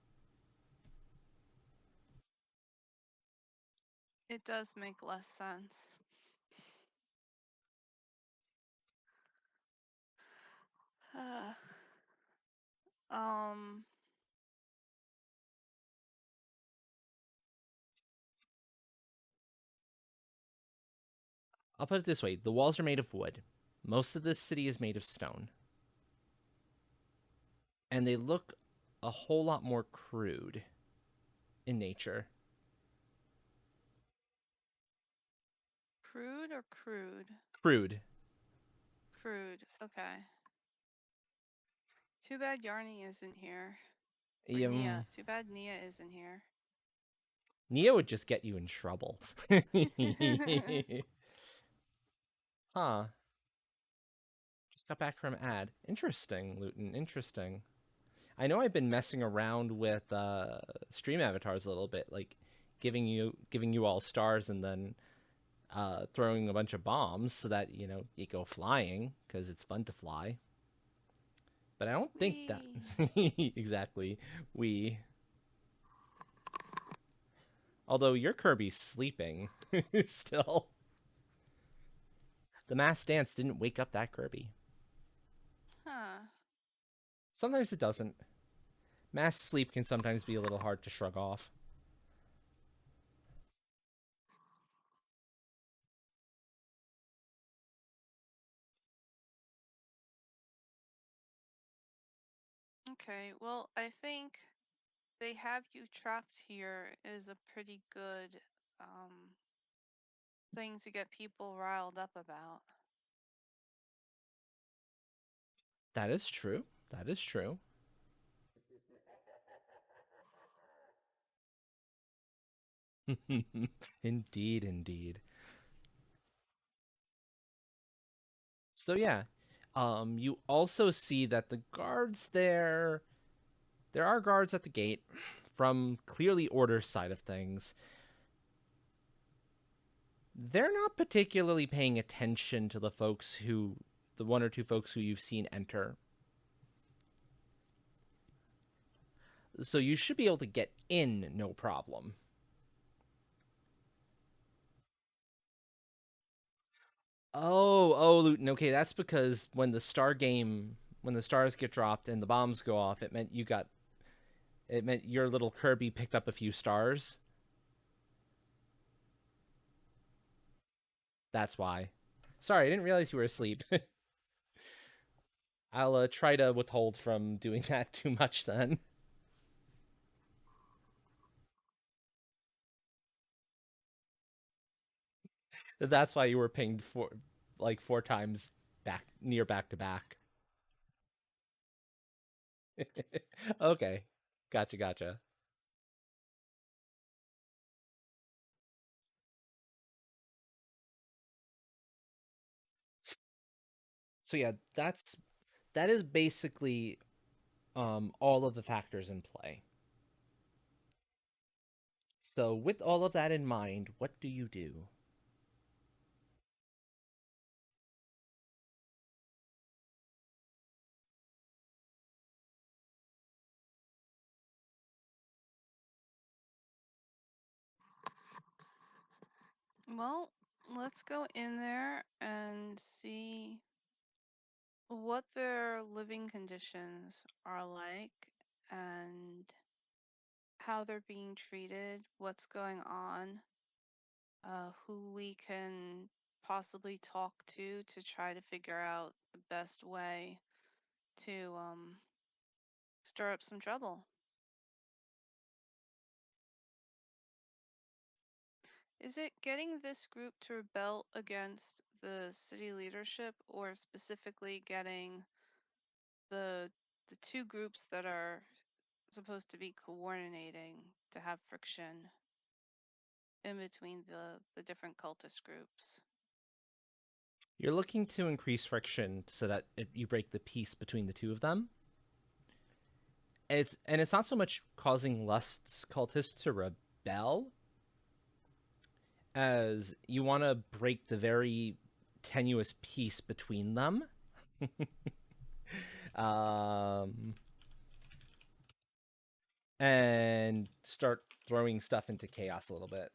[SPEAKER 2] it does make less sense. um,
[SPEAKER 1] I'll put it this way: the walls are made of wood. Most of this city is made of stone, and they look a whole lot more crude in nature.
[SPEAKER 2] crude or crude?
[SPEAKER 1] Crude.
[SPEAKER 2] Crude, okay. Too bad Yarny isn't here. Or
[SPEAKER 1] Yeah,
[SPEAKER 2] Nia. Too bad Nia isn't here.
[SPEAKER 1] Neo would just get you in trouble. Huh. Just got back from ad. Interesting, Luton. Interesting. I know I've been messing around with stream avatars a little bit, like giving you all stars and then throwing a bunch of bombs so that you go flying because it's fun to fly. But I don't think that exactly we. Although your Kirby's sleeping still. The mass dance didn't wake up that Kirby.
[SPEAKER 2] Huh.
[SPEAKER 1] Sometimes it doesn't. Mass sleep can sometimes be a little hard to shrug off.
[SPEAKER 2] Okay, well, I think they have you trapped here is a pretty good thing to get people riled up about.
[SPEAKER 1] That is true. That is true. Indeed, indeed. So yeah, you also see that the guards there are guards at the gate from clearly order side of things. They're not particularly paying attention to the one or two folks who you've seen enter. So you should be able to get in, no problem. Oh, Luton. Okay, that's because when the stars get dropped and the bombs go off, it meant your little Kirby picked up a few stars. That's why. Sorry, I didn't realize you were asleep. I'll try to withhold from doing that too much then. That's why you were pinged four times back to back. Okay. Gotcha. So yeah, that is basically all of the factors in play. So with all of that in mind, what do you do?
[SPEAKER 2] Well, let's go in there and see what their living conditions are like and how they're being treated, what's going on, who we can possibly talk to try to figure out the best way to stir up some trouble. Is it getting this group to rebel against the city leadership, or specifically getting the two groups that are supposed to be coordinating to have friction in between the different cultist groups?
[SPEAKER 1] You're looking to increase friction so that you break the peace between the two of them. It's not so much causing Lust's cultists to rebel as you want to break the very tenuous peace between them. um, and start throwing stuff into chaos a little bit.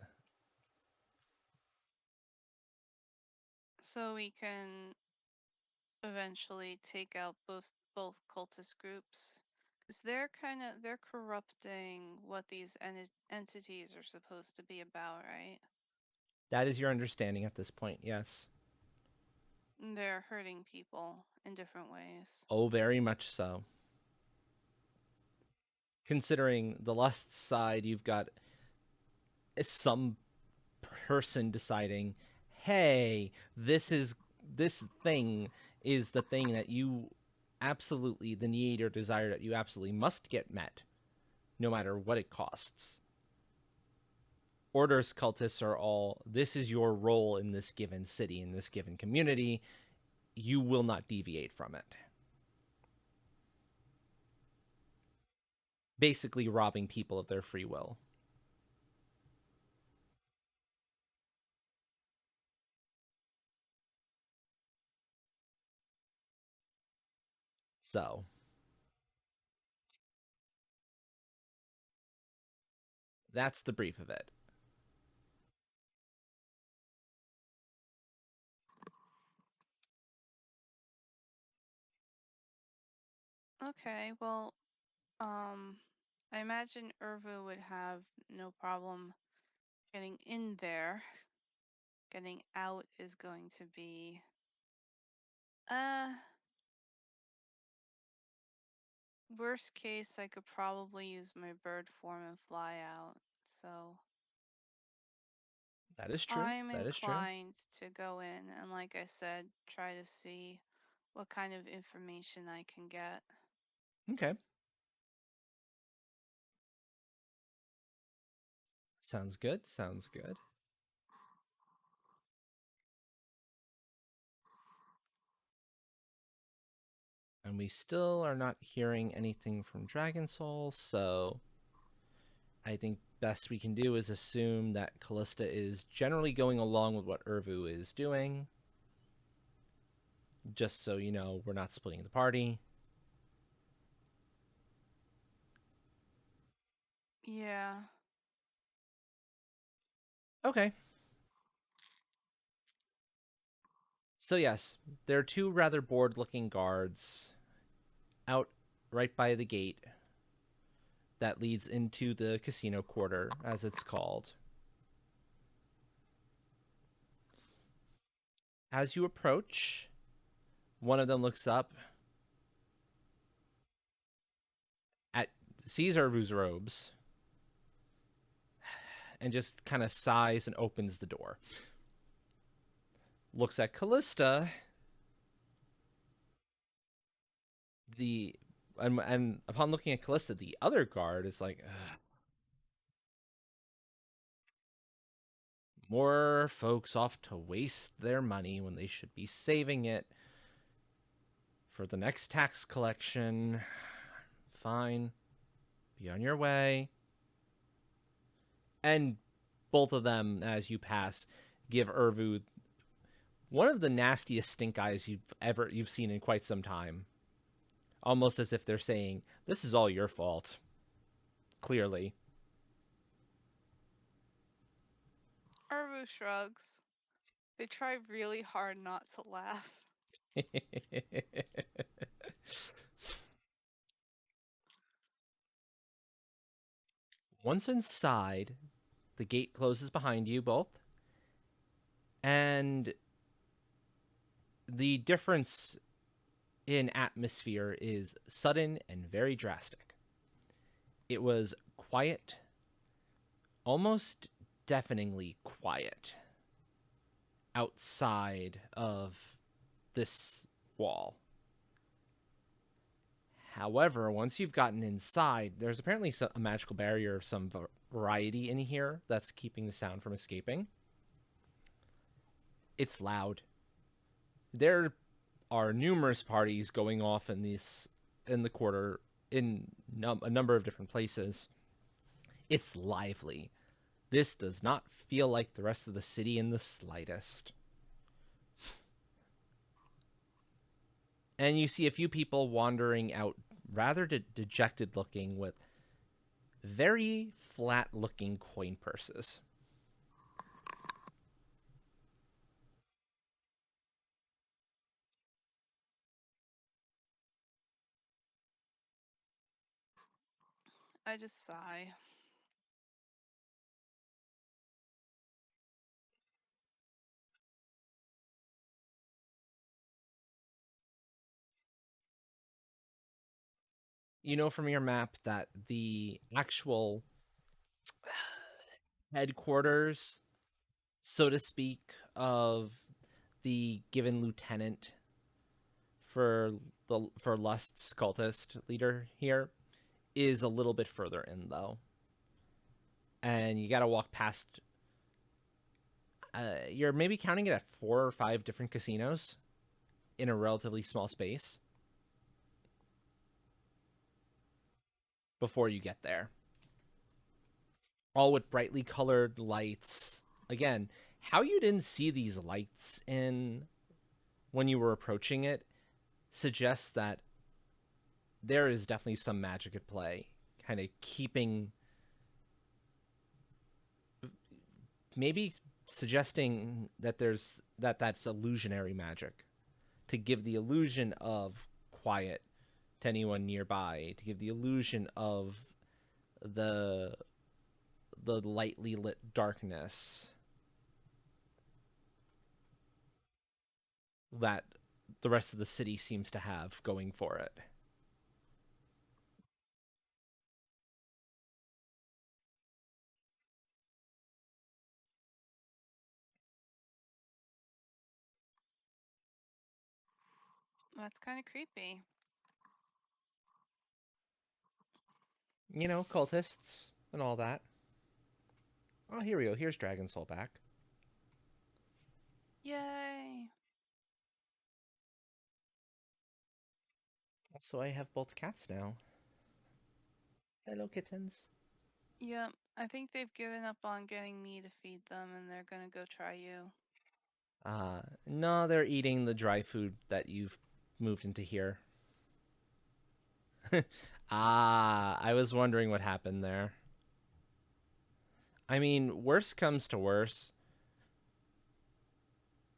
[SPEAKER 2] So we can eventually take out both cultist groups, because they're corrupting what these entities are supposed to be about, right?
[SPEAKER 1] That is your understanding at this point, yes.
[SPEAKER 2] They're hurting people in different ways.
[SPEAKER 1] Oh, very much so. Considering the lust side, you've got some person deciding, hey, this thing is the thing that you absolutely, the need or desire that you absolutely must get met, no matter what it costs. Order's cultists are all, this is your role in this given city, in this given community. You will not deviate from it. Basically robbing people of their free will. So that's the brief of it.
[SPEAKER 2] Okay, well, I imagine Irvu would have no problem getting in there. Getting out is going to be worst case. I could probably use my bird form and fly out. So
[SPEAKER 1] That is true.
[SPEAKER 2] I'm
[SPEAKER 1] That is true.
[SPEAKER 2] inclined to go in and, like I said, try to see what kind of information I can get.
[SPEAKER 1] Okay. Sounds good. Sounds good. And we still are not hearing anything from Dragon Soul, so I think best we can do is assume that Callista is generally going along with what Irvu is doing. Just so you know, we're not splitting the party.
[SPEAKER 2] Yeah.
[SPEAKER 1] Okay. So yes, there are two rather bored-looking guards out right by the gate that leads into the casino quarter, as it's called. As you approach, one of them looks up at Caesar's robes and just kind of sighs and opens the door. Looks at Callista. And upon looking at Callista, the other guard is like, ugh. More folks off to waste their money when they should be saving it for the next tax collection. Fine. Be on your way. And both of them, as you pass, give Irvu one of the nastiest stink eyes you've seen in quite some time. Almost as if they're saying, "This is all your fault." Clearly.
[SPEAKER 2] Irvu shrugs. They try really hard not to laugh.
[SPEAKER 1] Once inside, the gate closes behind you both. And the difference in atmosphere is sudden and very drastic. It was quiet, almost deafeningly quiet, outside of this wall. However, once you've gotten inside, there's apparently a magical barrier of some variety in here that's keeping the sound from escaping. It's loud. There are numerous parties going off in the quarter in a number of different places. It's lively. This does not feel like the rest of the city in the slightest. And you see a few people wandering out, rather dejected looking, with very flat looking coin purses.
[SPEAKER 2] I just sigh.
[SPEAKER 1] You know from your map that the actual headquarters, so to speak, of the given lieutenant for Lust's cultist leader here is a little bit further in though. And you got to walk past You're maybe counting it at 4 or 5 different casinos in a relatively small space before you get there. All with brightly colored lights. Again, how you didn't see these lights in when you were approaching it suggests that there is definitely some magic at play, kind of keeping, maybe suggesting that that's illusionary magic to give the illusion of quiet to anyone nearby, to give the illusion of the the lightly lit darkness that the rest of the city seems to have going for it.
[SPEAKER 2] That's kind of creepy.
[SPEAKER 1] You know, cultists and all that. Oh, here we go. Here's Dragon Soul back.
[SPEAKER 2] Yay!
[SPEAKER 1] Also, I have both cats now. Hello, kittens.
[SPEAKER 2] Yep, I think they've given up on getting me to feed them and they're gonna go try you.
[SPEAKER 1] No, they're eating the dry food that you've moved into here. I was wondering what happened there. I mean, worse comes to worse.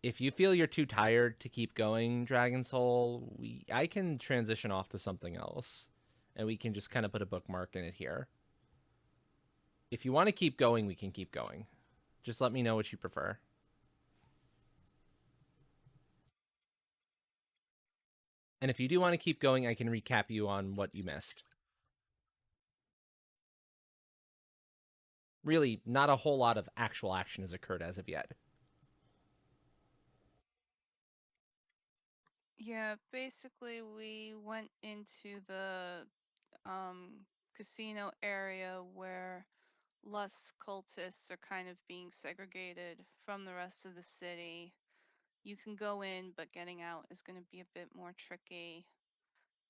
[SPEAKER 1] If you feel you're too tired to keep going, Dragon Soul, I can transition off to something else, and we can just kind of put a bookmark in it here. If you want to keep going, we can keep going. Just let me know what you prefer. And if you do want to keep going, I can recap you on what you missed. Really, not a whole lot of actual action has occurred as of yet.
[SPEAKER 2] Yeah, basically we went into the casino area where less cultists are kind of being segregated from the rest of the city. You can go in, but getting out is going to be a bit more tricky.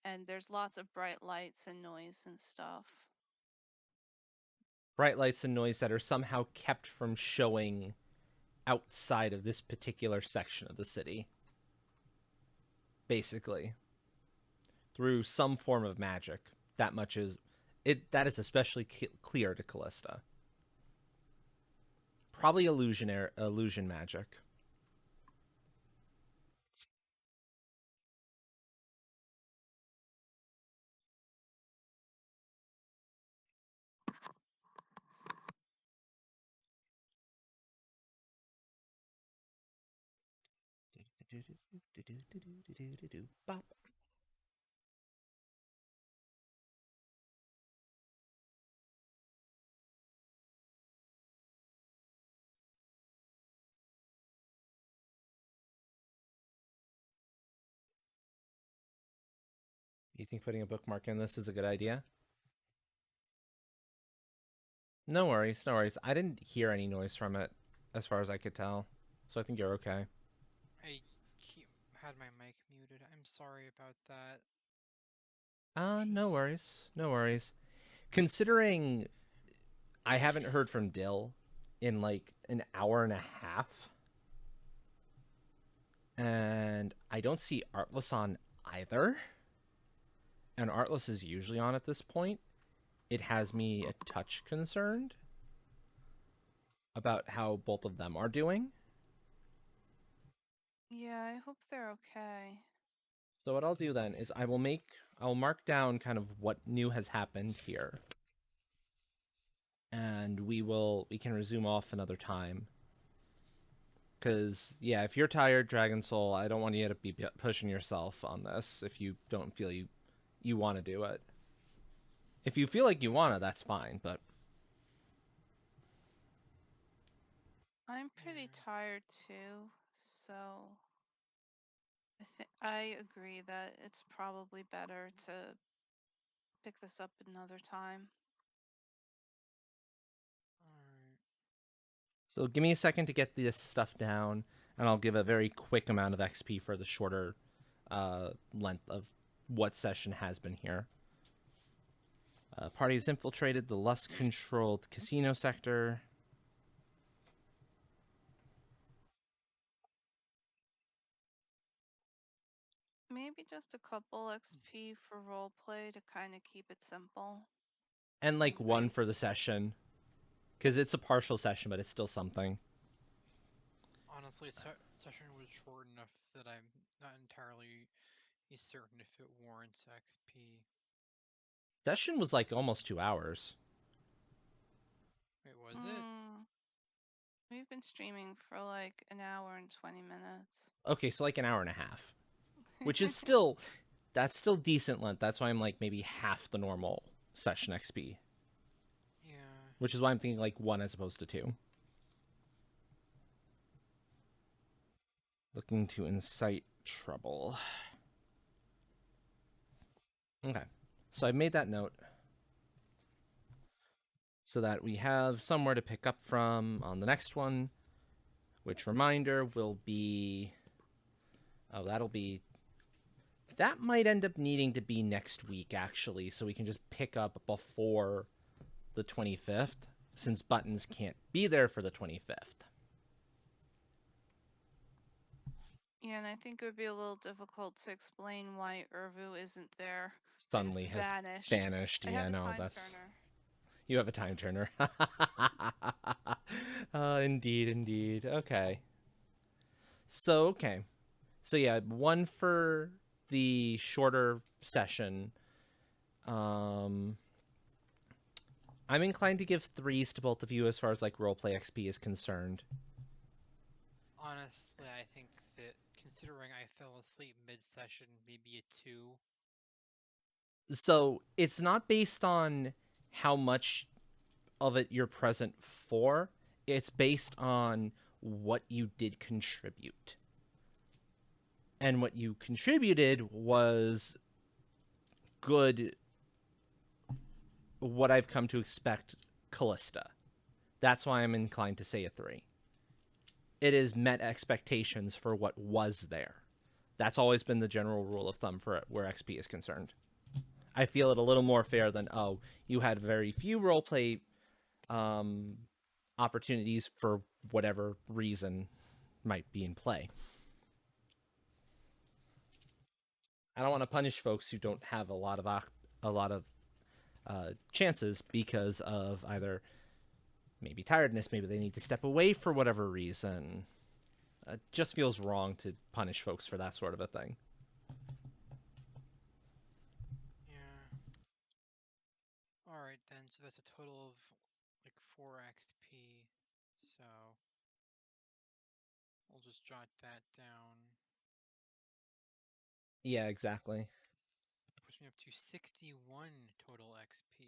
[SPEAKER 2] And there's lots of bright lights and noise and stuff.
[SPEAKER 1] Bright lights and noise that are somehow kept from showing outside of this particular section of the city. Basically, through some form of magic. That much is it. That is especially clear to Callista. Probably illusion magic. Bop. You think putting a bookmark in this is a good idea? No worries, no worries. I didn't hear any noise from it, as far as I could tell, so I think you're okay.
[SPEAKER 3] I had my mic muted. I'm sorry about that.
[SPEAKER 1] No
[SPEAKER 3] Just
[SPEAKER 1] worries, no worries. Considering I haven't heard from Dill in like an hour and a half, and I don't see Artless on either, and Artless is usually on at this point, it has me a touch concerned about how both of them are doing.
[SPEAKER 2] Yeah, I hope they're okay.
[SPEAKER 1] So what I'll do then is I'll mark down kind of what new has happened here. And we can resume off another time. Cause yeah, if you're tired, Dragon Soul, I don't want you to be pushing yourself on this if you don't feel you want to do it. If you feel like you wanna, that's fine, but
[SPEAKER 2] I'm pretty
[SPEAKER 3] yeah.
[SPEAKER 2] tired too, so I agree that it's probably better to pick this up another time.
[SPEAKER 3] Alright.
[SPEAKER 1] So give me a second to get this stuff down, and I'll give a very quick amount of XP for the shorter length of what session has been here. Party has infiltrated the Lust-controlled casino sector.
[SPEAKER 2] Maybe just a couple XP for roleplay to kind of keep it simple.
[SPEAKER 1] And like
[SPEAKER 2] Like,
[SPEAKER 1] one for the session. Because it's a partial session, but it's still something.
[SPEAKER 3] Honestly, session was short enough that I'm not entirely certain if it warrants XP.
[SPEAKER 1] Session was like almost 2 hours.
[SPEAKER 3] Wait, was it?
[SPEAKER 2] We've been streaming for like an hour and 20 minutes.
[SPEAKER 1] Okay, so like an hour and a half. Which is still, that's still decent length. That's why I'm like maybe half the normal session XP.
[SPEAKER 3] Yeah.
[SPEAKER 1] Which is why I'm thinking like 1 as opposed to 2. Looking to incite trouble. Okay. So I've made that note so that we have somewhere to pick up from on the next one, which reminder will be... Oh, that might end up needing to be next week, actually, so we can just pick up before the 25th, since Buttons can't be there for the 25th.
[SPEAKER 2] Yeah, and I think it would be a little difficult to explain why Urvu isn't there.
[SPEAKER 1] Suddenly
[SPEAKER 2] Just
[SPEAKER 1] has vanished.
[SPEAKER 2] I
[SPEAKER 1] Yeah,
[SPEAKER 2] have a
[SPEAKER 1] no,
[SPEAKER 2] time
[SPEAKER 1] that's...
[SPEAKER 2] turner.
[SPEAKER 1] You have a time turner. Indeed, indeed. Okay. So, okay. So, yeah, 1 for the shorter session. I'm inclined to give 3s to both of you as far as, like, roleplay XP is concerned.
[SPEAKER 3] Honestly, I think that considering I fell asleep mid-session, maybe a 2.
[SPEAKER 1] So, it's not based on how much of it you're present for. It's based on what you did contribute. And what you contributed was good, what I've come to expect Callista. That's why I'm inclined to say a 3. It is met expectations for what was there. That's always been the general rule of thumb for where XP is concerned. I feel it a little more fair than, oh, you had very few roleplay opportunities for whatever reason might be in play. I don't want to punish folks who don't have a lot of chances because of either maybe tiredness, maybe they need to step away for whatever reason. It just feels wrong to punish folks for that sort of a thing.
[SPEAKER 3] Yeah. Alright then, so that's a total of like 4 XP. So we'll just jot that down.
[SPEAKER 1] Yeah, exactly.
[SPEAKER 3] Puts me up to 61 total XP.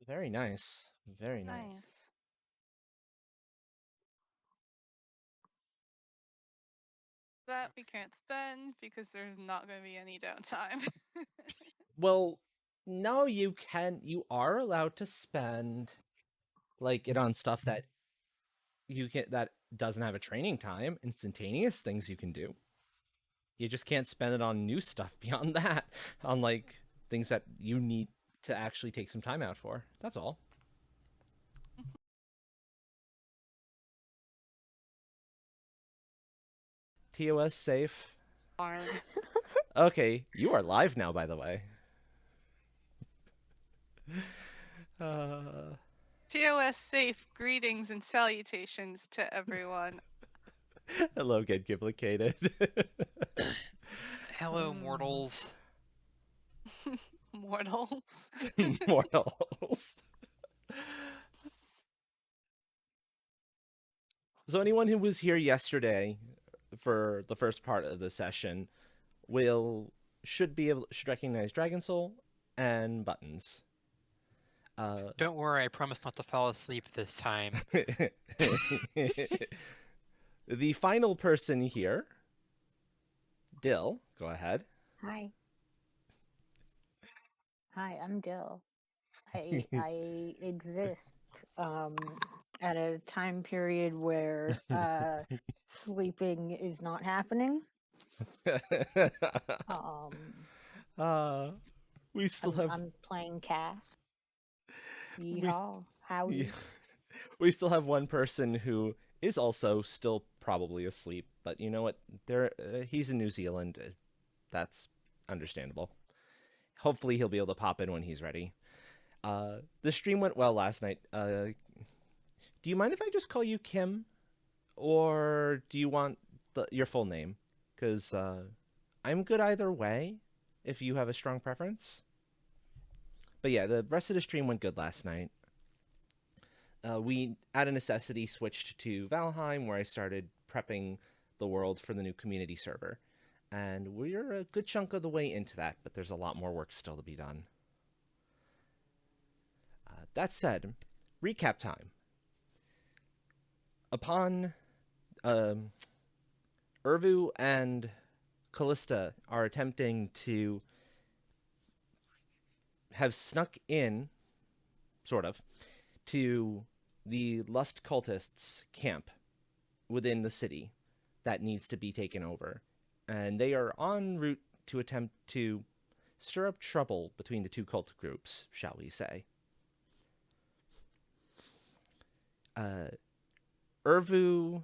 [SPEAKER 1] Very nice. Very nice.
[SPEAKER 2] Nice. That we can't spend because there's not going to be any downtime.
[SPEAKER 1] Well, no, you can. You are allowed to spend like it on stuff that you can that doesn't have a training time, instantaneous things you can do. You just can't spend it on new stuff beyond that, on like things that you need to actually take some time out for. That's all. TOS safe.
[SPEAKER 2] Darn.
[SPEAKER 1] Okay, you are live now, by the way. Uh,
[SPEAKER 2] TOS safe greetings and salutations to everyone.
[SPEAKER 1] hello, Get Giblicated.
[SPEAKER 3] Hello, mortals.
[SPEAKER 2] Mortals.
[SPEAKER 1] Mortals. So anyone who was here yesterday for the first part of the session should recognize Dragon Soul and Buttons.
[SPEAKER 3] Don't worry, I promise not to fall asleep this time.
[SPEAKER 1] The final person here, Dill, go ahead.
[SPEAKER 4] Hi. Hi, I'm Dill. I exist. at a time period where sleeping is not happening.
[SPEAKER 1] uh, we still have
[SPEAKER 4] I'm playing Cass.
[SPEAKER 1] we,
[SPEAKER 4] Yeehaw. Howdy.
[SPEAKER 1] we still have one person who is also still probably asleep, but you know what? He's in New Zealand. That's understandable. Hopefully, he'll be able to pop in when he's ready. The stream went well last night. Do you mind if I just call you Kim, or do you want your full name? Because I'm good either way. If you have a strong preference. But yeah, the rest of the stream went good last night. We, out of necessity, switched to Valheim, where I started prepping the world for the new community server. And we're a good chunk of the way into that, but there's a lot more work still to be done. That said, recap time. Upon Urvu and Callista are attempting to have snuck in, sort of, to the Lust cultists' camp within the city that needs to be taken over. And they are en route to attempt to stir up trouble between the two cult groups, shall we say. Urvu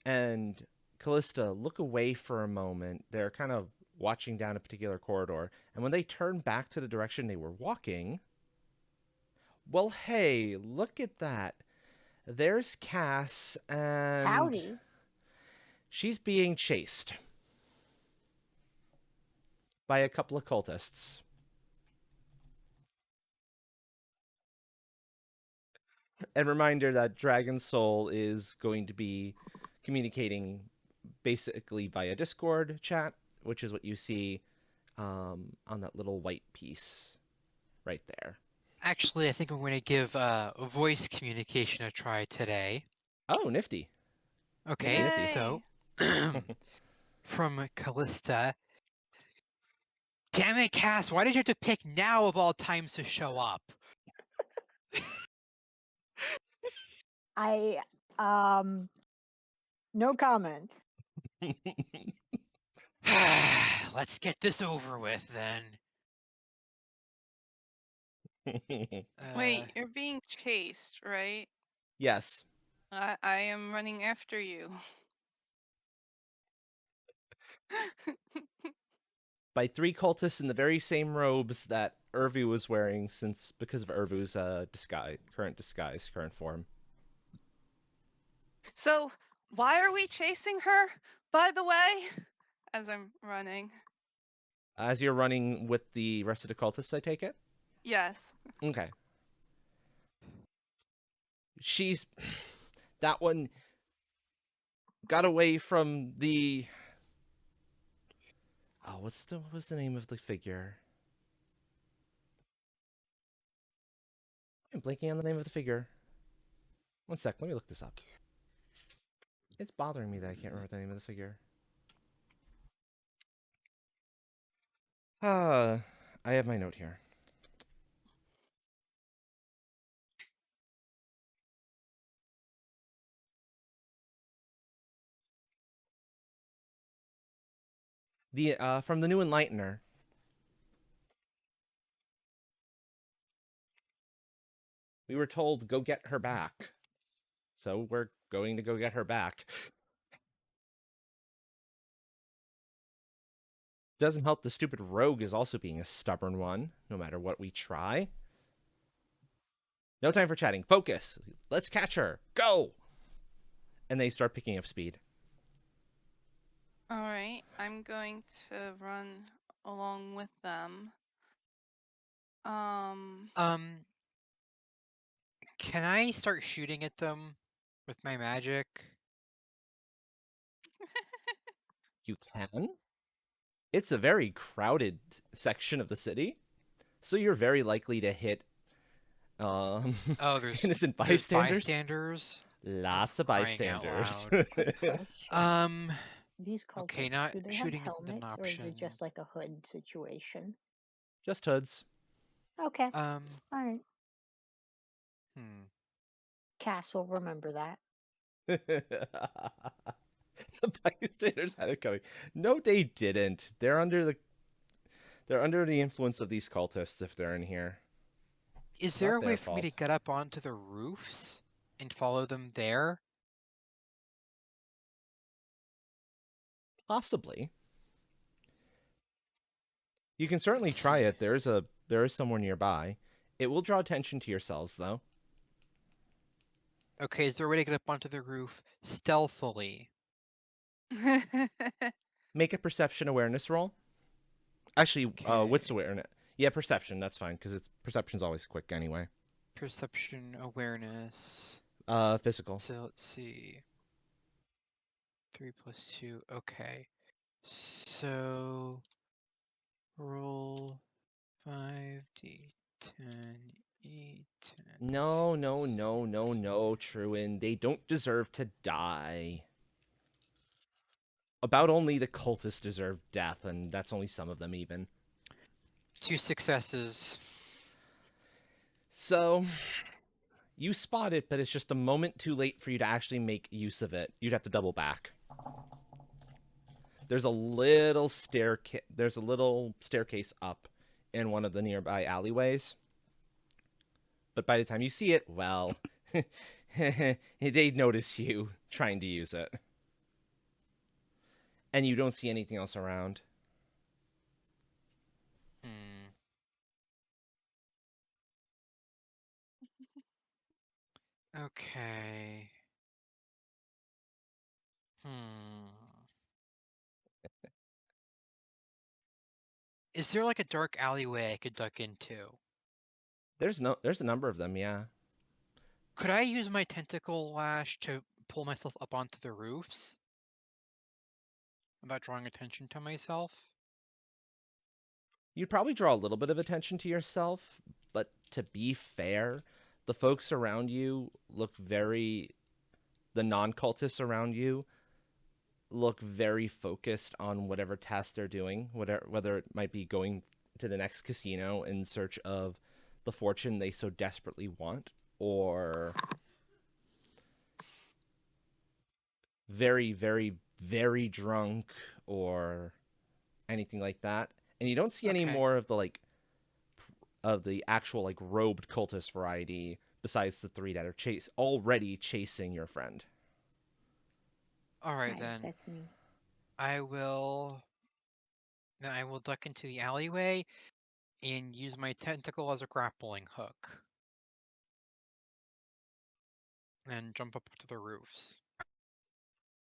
[SPEAKER 1] and Callista look away for a moment. They're kind of watching down a particular corridor. And when they turn back to the direction they were walking, well, hey, look at that. There's Cass, and
[SPEAKER 4] Howdy.
[SPEAKER 1] she's being chased by a couple of cultists. And reminder that Dragon Soul is going to be communicating basically via Discord chat, which is what you see on that little white piece right there.
[SPEAKER 3] Actually, I think I'm going to give voice communication a try today.
[SPEAKER 1] Oh, nifty.
[SPEAKER 3] Okay,
[SPEAKER 1] Nifty.
[SPEAKER 3] so from Callista. Damn it, Cass, why did you have to pick now of all times to show up?
[SPEAKER 4] No comment.
[SPEAKER 3] Let's get this over with then.
[SPEAKER 2] Wait, you're being chased, right?
[SPEAKER 1] Yes.
[SPEAKER 2] I am running after you.
[SPEAKER 1] By 3 cultists in the very same robes that Urvu was wearing, because of Urvu's current form.
[SPEAKER 2] So, why are we chasing her, by the way? As I'm running.
[SPEAKER 1] As you're running with the rest of the cultists, I take it?
[SPEAKER 2] Yes.
[SPEAKER 1] Okay. That one got away from the... Oh, what was the name of the figure? I'm blanking on the name of the figure. One sec, let me look this up. It's bothering me that I can't remember the name of the figure. I have my note here. From the New Enlightener. We were told, go get her back. So we're going to go get her back. Doesn't help the stupid rogue is also being a stubborn one, no matter what we try. No time for chatting. Focus. Let's catch her. Go! And they start picking up speed.
[SPEAKER 2] All right, I'm going to run along with them.
[SPEAKER 3] Can I start shooting at them with my magic?
[SPEAKER 1] You can? It's a very crowded section of the city, so you're very likely to hit
[SPEAKER 3] there's
[SPEAKER 1] innocent
[SPEAKER 3] there's
[SPEAKER 1] bystanders. Lots of
[SPEAKER 3] crying out
[SPEAKER 1] bystanders.
[SPEAKER 4] These cultists,
[SPEAKER 3] Okay, not
[SPEAKER 4] do they have
[SPEAKER 3] shooting isn't an
[SPEAKER 4] helmets, or is
[SPEAKER 3] option.
[SPEAKER 4] it just like a hood situation?
[SPEAKER 1] Just hoods.
[SPEAKER 4] Okay. All right. Cass will remember that.
[SPEAKER 1] The bystanders had it coming. No, they didn't. They're under the influence of these cultists if they're in here.
[SPEAKER 3] Is
[SPEAKER 1] It's
[SPEAKER 3] there
[SPEAKER 1] not
[SPEAKER 3] a way
[SPEAKER 1] their
[SPEAKER 3] for me
[SPEAKER 1] fault.
[SPEAKER 3] to get up onto the roofs and follow them there?
[SPEAKER 1] Possibly. You can certainly
[SPEAKER 3] Let's
[SPEAKER 1] try
[SPEAKER 3] see.
[SPEAKER 1] it. There is somewhere nearby. It will draw attention to yourselves though.
[SPEAKER 3] Okay, is there a way to get up onto the roof stealthily?
[SPEAKER 1] Make a perception awareness roll. Actually, wits
[SPEAKER 3] Okay.
[SPEAKER 1] awareness. Yeah, perception. That's fine because perception's always quick anyway.
[SPEAKER 3] Perception, awareness.
[SPEAKER 1] Physical.
[SPEAKER 3] So let's see. 3 plus 2. Okay. So roll 5d10 e10.
[SPEAKER 1] No, no, no, no, no, Truin. They don't deserve to die. About only the cultists deserve death, and that's only some of them even.
[SPEAKER 3] 2 successes.
[SPEAKER 1] So, you spot it, but it's just a moment too late for you to actually make use of it. You'd have to double back. There's a little staircase up in one of the nearby alleyways. But by the time you see it, well, they'd notice you trying to use it. And you don't see anything else around.
[SPEAKER 3] Hmm. Okay. Hmm. Is there like a dark alleyway I could duck into?
[SPEAKER 1] There's a number of them, yeah.
[SPEAKER 3] Could I use my tentacle lash to pull myself up onto the roofs without drawing attention to myself?
[SPEAKER 1] You'd probably draw a little bit of attention to yourself, but to be fair, the folks around you the non-cultists around you look very focused on whatever task they're doing, whether it might be going to the next casino in search of the fortune they so desperately want, or very, very, very drunk, or anything like that. And you don't see any
[SPEAKER 3] Okay.
[SPEAKER 1] more of the actual robed cultist variety besides the three that are already chasing your friend.
[SPEAKER 3] Alright
[SPEAKER 4] Hi,
[SPEAKER 3] then.
[SPEAKER 4] that's me.
[SPEAKER 3] I will duck into the alleyway and use my tentacle as a grappling hook. And jump up to the roofs.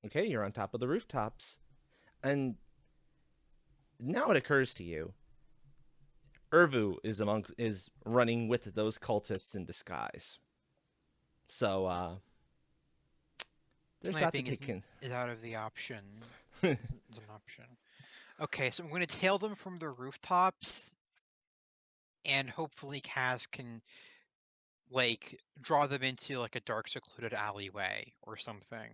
[SPEAKER 1] Okay, you're on top of the rooftops. And now it occurs to you, Urvu is running with those cultists in disguise. So there's that to
[SPEAKER 3] Sniping
[SPEAKER 1] take in.
[SPEAKER 3] is out of the option. It's an option. Okay, so I'm going to tail them from the rooftops, and hopefully Cass can draw them into a dark secluded alleyway or something.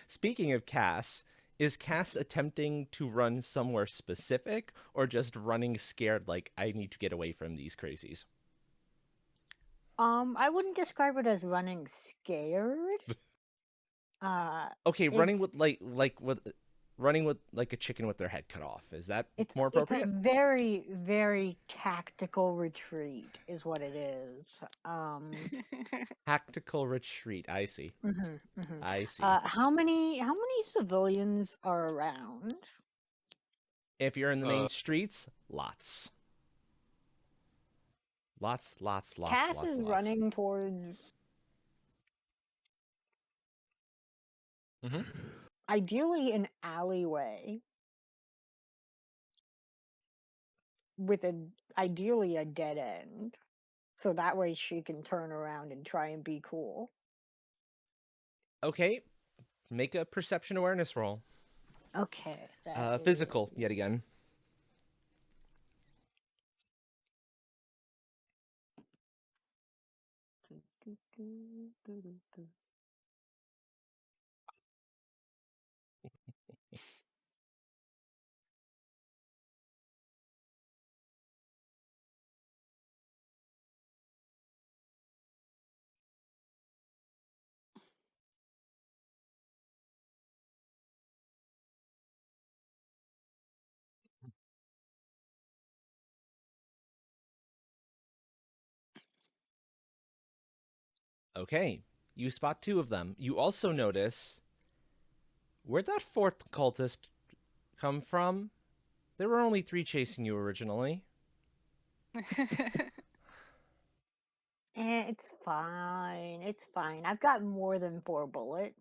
[SPEAKER 1] Speaking of Cass, is Cass attempting to run somewhere specific or just running scared like I need to get away from these crazies?
[SPEAKER 4] I wouldn't describe it as running scared.
[SPEAKER 1] Okay,
[SPEAKER 4] It's
[SPEAKER 1] running with like a chicken with their head cut off. Is that
[SPEAKER 4] it's
[SPEAKER 1] more
[SPEAKER 4] it's a
[SPEAKER 1] appropriate?
[SPEAKER 4] very, very tactical retreat, is what it is.
[SPEAKER 1] Tactical retreat. I see.
[SPEAKER 4] Mhm, mhm.
[SPEAKER 1] I see.
[SPEAKER 4] How many civilians are around?
[SPEAKER 1] If you're in the main streets, lots. Lots, lots, lots,
[SPEAKER 4] Cass
[SPEAKER 1] lots,
[SPEAKER 4] is
[SPEAKER 1] lots.
[SPEAKER 4] running towards
[SPEAKER 1] Mm-hmm.
[SPEAKER 4] ideally an alleyway with ideally a dead end, so that way she can turn around and try and be cool.
[SPEAKER 1] Okay, make a perception awareness roll.
[SPEAKER 4] Okay, that
[SPEAKER 1] Physical,
[SPEAKER 4] is
[SPEAKER 1] yet again. Okay, you spot 2 of them. You also notice, where'd that 4th cultist come from? There were only 3 chasing you originally.
[SPEAKER 4] It's fine. It's fine. I've got more than 4 bullets.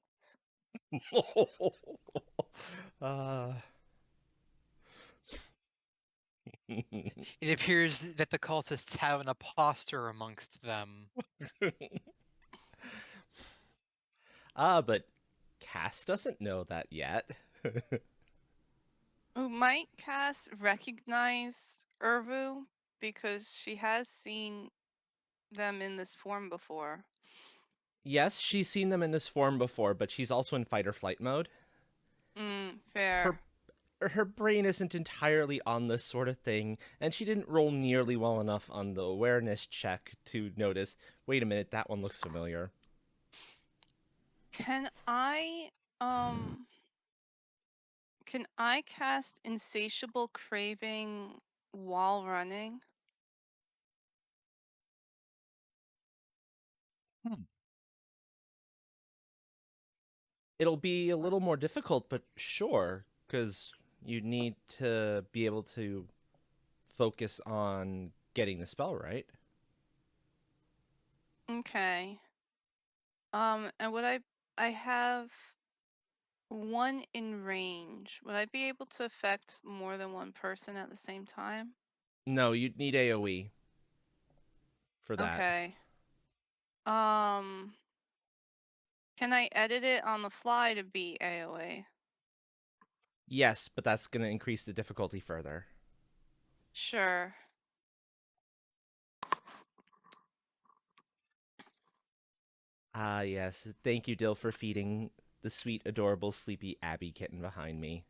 [SPEAKER 1] uh...
[SPEAKER 3] It appears that the cultists have an imposter amongst them.
[SPEAKER 1] But Cass doesn't know that yet.
[SPEAKER 2] Might Cass recognize Urvu because she has seen them in this form before?
[SPEAKER 1] Yes, she's seen them in this form before, but she's also in fight or flight mode.
[SPEAKER 2] Fair.
[SPEAKER 1] Her brain isn't entirely on this sort of thing, and she didn't roll nearly well enough on the awareness check to notice, wait a minute, that one looks familiar.
[SPEAKER 2] Can I cast Insatiable Craving while running?
[SPEAKER 1] It'll be a little more difficult, but sure, because you need to be able to focus on getting the spell right.
[SPEAKER 2] Okay. And would I have 1 in range. Would I be able to affect more than 1 person at the same time?
[SPEAKER 1] No, you'd need AoE for that.
[SPEAKER 2] Okay. Can I edit it on the fly to be AoE?
[SPEAKER 1] Yes, but that's going to increase the difficulty further.
[SPEAKER 2] Sure.
[SPEAKER 1] Ah, yes. Thank you, Dill, for feeding the sweet, adorable, sleepy Abby kitten behind me.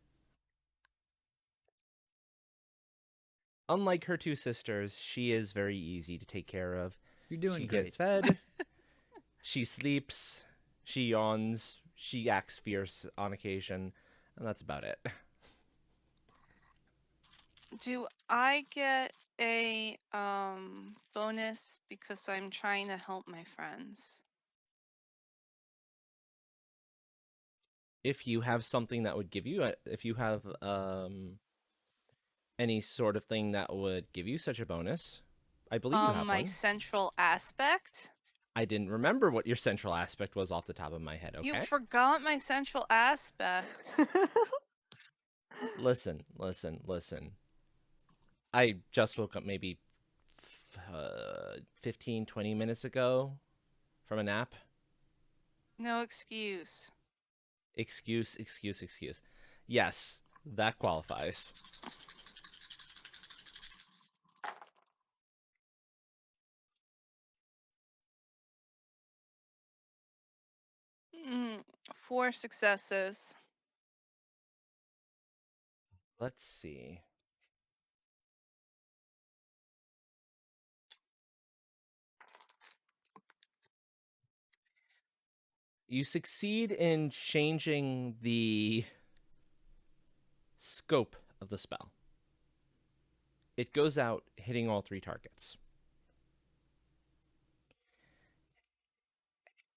[SPEAKER 1] Unlike her 2 sisters, she is very easy to take care of.
[SPEAKER 5] You're doing
[SPEAKER 1] She
[SPEAKER 5] great.
[SPEAKER 1] gets fed, she sleeps, she yawns, she acts fierce on occasion, and that's about it.
[SPEAKER 2] Do I get a bonus because I'm trying to help my friends?
[SPEAKER 1] If you have something that would give you, if you have any sort of thing that would give you such a bonus, I believe you have
[SPEAKER 2] My
[SPEAKER 1] one.
[SPEAKER 2] central aspect?
[SPEAKER 1] I didn't remember what your central aspect was off the top of my head, okay?
[SPEAKER 2] You forgot my central aspect.
[SPEAKER 1] Listen. I just woke up maybe 15, 20 minutes ago from a nap.
[SPEAKER 2] No excuse.
[SPEAKER 1] Excuse. Yes, that qualifies.
[SPEAKER 2] Mm, 4 successes.
[SPEAKER 1] Let's see. You succeed in changing the scope of the spell. It goes out, hitting all 3 targets.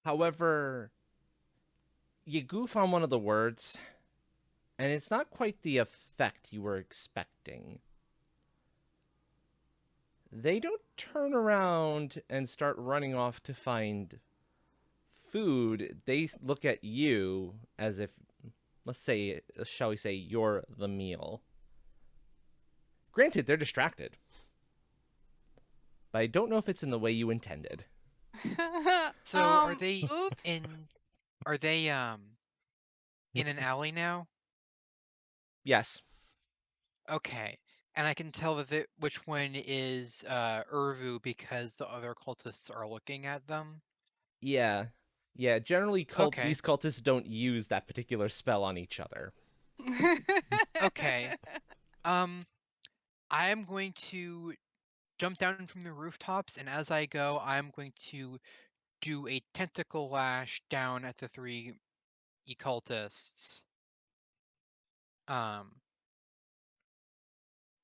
[SPEAKER 1] However, you goof on one of the words, and it's not quite the effect you were expecting. They don't turn around and start running off to find food. They look at you as if, shall we say, you're the meal. Granted, they're distracted, but I don't know if it's in the way you intended.
[SPEAKER 3] So are they
[SPEAKER 2] Oops.
[SPEAKER 3] Are they in an alley now?
[SPEAKER 1] Yes.
[SPEAKER 3] Okay. And I can tell that which one is Urvu because the other cultists are looking at them.
[SPEAKER 1] Yeah. Generally,
[SPEAKER 3] Okay.
[SPEAKER 1] these cultists don't use that particular spell on each other.
[SPEAKER 3] Okay. I am going to jump down from the rooftops, and as I go, I'm going to do a tentacle lash down at the 3 cultists. To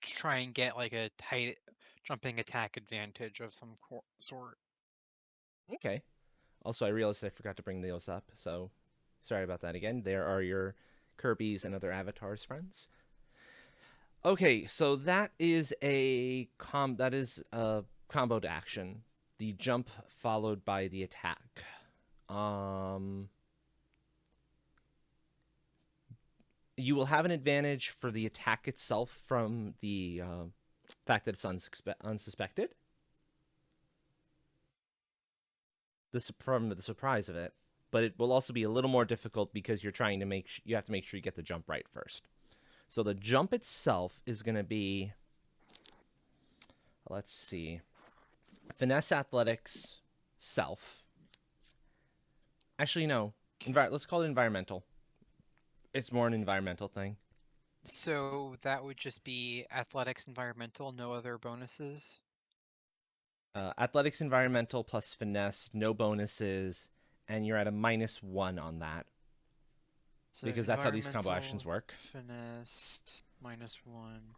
[SPEAKER 3] try and get like a tight jumping attack advantage of some sort.
[SPEAKER 1] Okay. Also, I realized I forgot to bring those up, so sorry about that again. There are your Kirby's and other avatars friends. Okay, so that is a comboed action. The jump followed by the attack. Um, you will have an advantage for the attack itself from the fact that it's unsuspected. From the surprise of it, but it will also be a little more difficult because you're trying to you have to make sure you get the jump right first. So the jump itself is going to be, let's see, finesse athletics self. Actually, no. Let's call it environmental. It's more an environmental thing.
[SPEAKER 3] So that would just be athletics environmental, no other bonuses?
[SPEAKER 1] Athletics environmental plus finesse, no bonuses, and you're at a -1 on that.
[SPEAKER 3] So
[SPEAKER 1] Because that's how these combo actions work.
[SPEAKER 3] Finesse, -1.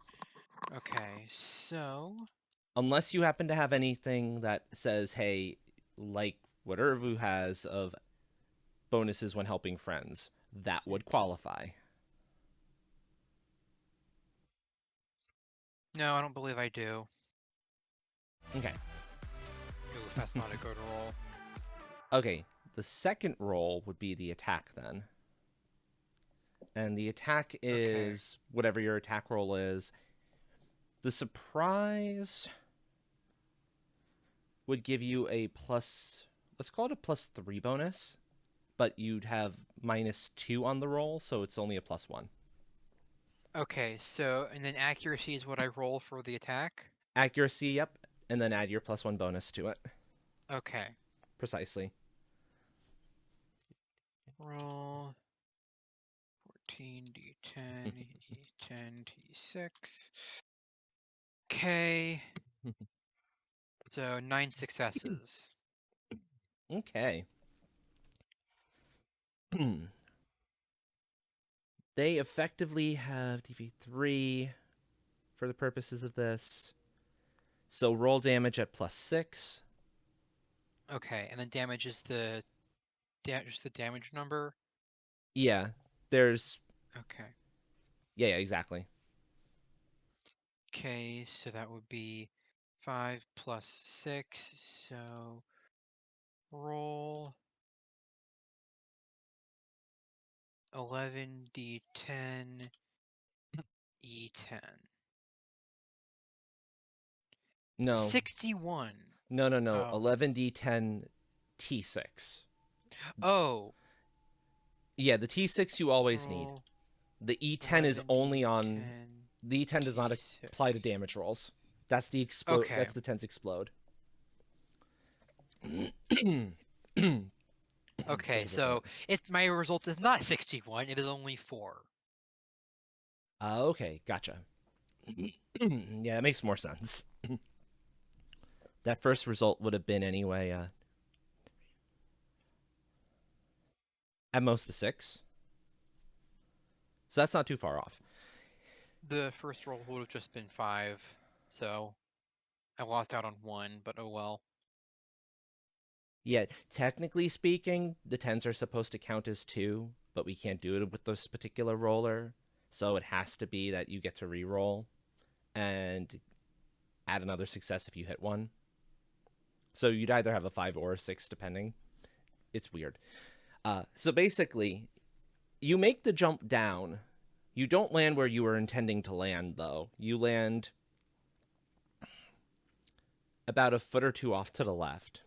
[SPEAKER 3] Okay, so...
[SPEAKER 1] Unless you happen to have anything that says, hey, like what Urvu has of bonuses when helping friends, that would qualify.
[SPEAKER 3] No, I don't believe I do.
[SPEAKER 1] Okay.
[SPEAKER 3] Oof, that's not a good roll.
[SPEAKER 1] Okay, the second roll would be the attack then. And the attack is whatever your attack roll is. The surprise would give you a let's call it a +3 bonus, but you'd have -2 on the roll, so it's only a +1.
[SPEAKER 3] Okay, so, and then accuracy is what I roll for the attack?
[SPEAKER 1] Accuracy, yep, and then add your +1 bonus to it.
[SPEAKER 3] Okay.
[SPEAKER 1] Precisely.
[SPEAKER 3] Roll 14, D10, E10, D6. Okay. So 9 successes.
[SPEAKER 1] Okay. They effectively have DV3 for the purposes of this. So roll damage at +6.
[SPEAKER 3] Okay, and then damage is just the damage number?
[SPEAKER 1] Yeah, there's...
[SPEAKER 3] Okay.
[SPEAKER 1] Yeah, exactly.
[SPEAKER 3] Okay, so that would be 5 plus 6, so roll 11 D10 E10.
[SPEAKER 1] No.
[SPEAKER 3] 61.
[SPEAKER 1] No.
[SPEAKER 3] Oh.
[SPEAKER 1] 11d10 T6.
[SPEAKER 3] Oh.
[SPEAKER 1] Yeah, the T6 you always need.
[SPEAKER 3] Roll
[SPEAKER 1] The E10 is only on...
[SPEAKER 3] 11d10
[SPEAKER 1] The E10 does not apply to
[SPEAKER 3] T6.
[SPEAKER 1] damage rolls. That's the
[SPEAKER 3] Okay.
[SPEAKER 1] That's the 10's explode.
[SPEAKER 3] Okay, so my result is not 61, it is only 4.
[SPEAKER 1] Okay, gotcha. Yeah, that makes more sense. That first result would have been anyway, at most a 6. So that's not too far off.
[SPEAKER 3] The first roll would have just been 5, so I lost out on 1, but oh well.
[SPEAKER 1] Yeah, technically speaking, the 10s are supposed to count as 2, but we can't do it with this particular roller. So it has to be that you get to re-roll and add another success if you hit one. So you'd either have a 5 or a 6, depending. It's weird. So basically, you make the jump down. You don't land where you were intending to land, though. You land about a foot or two off to the left.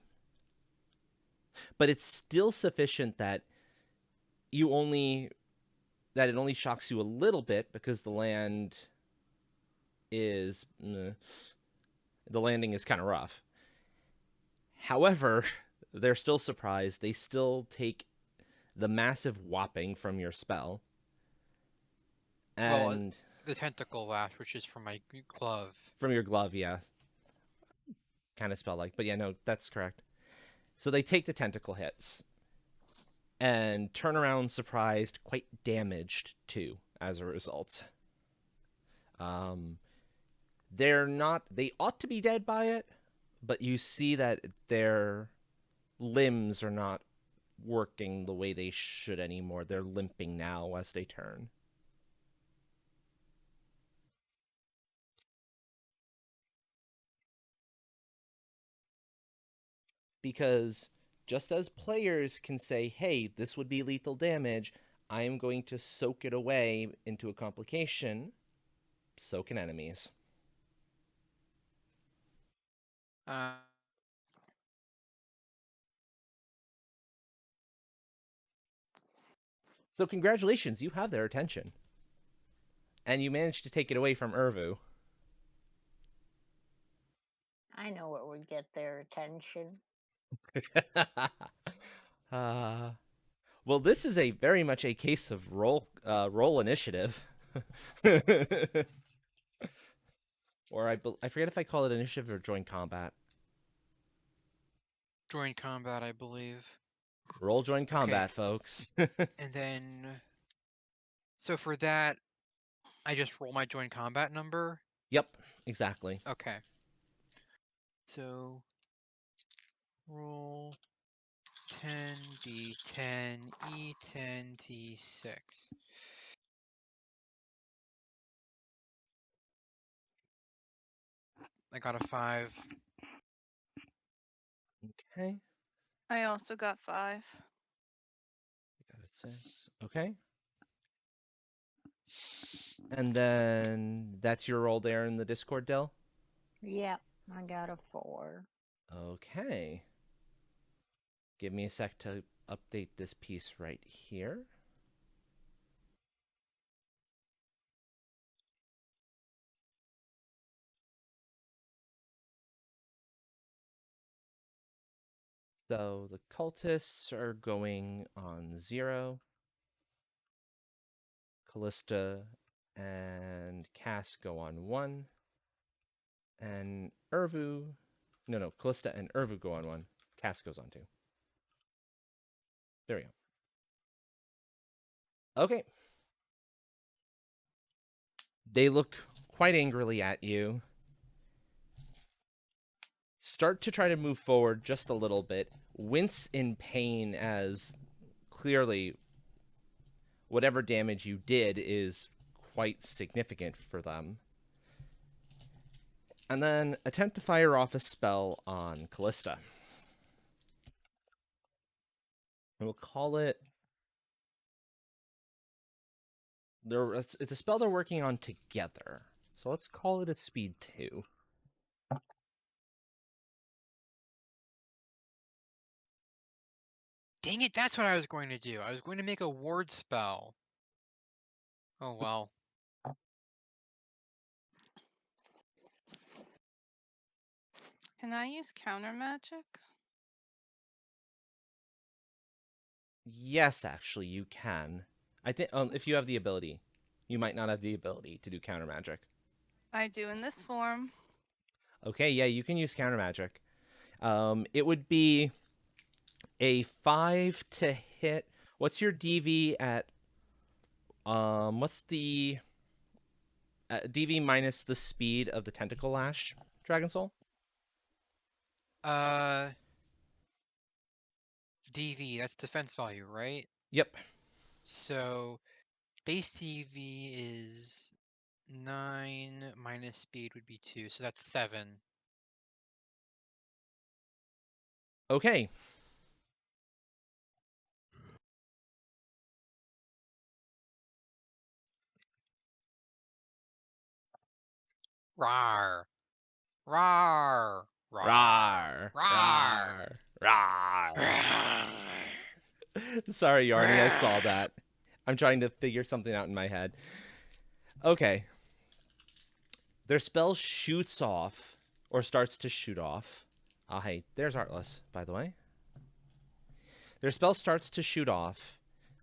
[SPEAKER 1] But it's still sufficient that it only shocks you a little bit because the landing is kind of rough. However, they're still surprised. They still take the massive whopping from your spell. And
[SPEAKER 3] the tentacle lash, which is from my glove.
[SPEAKER 1] From your glove, yeah. Kind of spell-like. But yeah, no, that's correct. So they take the tentacle hits and turn around surprised, quite damaged too, as a result. They ought to be dead by it, but you see that they're limbs are not working the way they should anymore. They're limping now as they turn. Because just as players can say, hey, this would be lethal damage, I am going to soak it away into a complication, so can enemies. So congratulations, you have their attention. And you managed to take it away from Urvu.
[SPEAKER 4] I know what would get their attention.
[SPEAKER 1] Well, this is a very much a case of roll initiative. Or I forget if I call it initiative or join combat.
[SPEAKER 3] Join combat, I believe.
[SPEAKER 1] Roll join combat, folks.
[SPEAKER 3] And then, so for that, I just roll my join combat number.
[SPEAKER 1] Yep, exactly.
[SPEAKER 3] Okay. So roll 10d10 e10t6. I got a 5.
[SPEAKER 1] Okay.
[SPEAKER 2] I also got 5.
[SPEAKER 1] Got a 6. Okay. And then that's your roll there in the Discord, Dell?
[SPEAKER 4] Yep, I got a 4.
[SPEAKER 1] Okay. Give me a sec to update this piece right here. So the cultists are going on 0. Callista and Cass go on 1. And Urvu... No, Callista and Urvu go on 1. Cass goes on 2. There we go. Okay. They look quite angrily at you. Start to try to move forward just a little bit. Wince in pain as clearly whatever damage you did is quite significant for them. And then attempt to fire off a spell on Callista. We'll call it... It's a spell they're working on together. So let's call it a speed 2.
[SPEAKER 3] Dang it, that's what I was going to do. I was going to make a ward spell. Oh well.
[SPEAKER 2] Can I use counter magic?
[SPEAKER 1] Yes, actually, you can. I think if you have the ability. You might not have the ability to do counter magic.
[SPEAKER 2] I do in this form.
[SPEAKER 1] Okay, yeah, you can use counter magic. It would be a 5 to hit. What's your DV at? What's the DV minus the speed of the tentacle lash, Dragon Soul?
[SPEAKER 3] DV, that's defense value, right?
[SPEAKER 1] Yep.
[SPEAKER 3] So base DV is 9 minus speed would be 2, so that's 7.
[SPEAKER 1] Okay.
[SPEAKER 3] Rawr. Rawr.
[SPEAKER 1] Rawr.
[SPEAKER 3] Rawr.
[SPEAKER 1] Rawr.
[SPEAKER 3] Rawr.
[SPEAKER 1] Sorry, Yarny, I saw that. I'm trying to figure something out in my head. Okay. Their spell shoots off, or starts to shoot off. Oh, hey, there's Artless, by the way. Their spell starts to shoot off.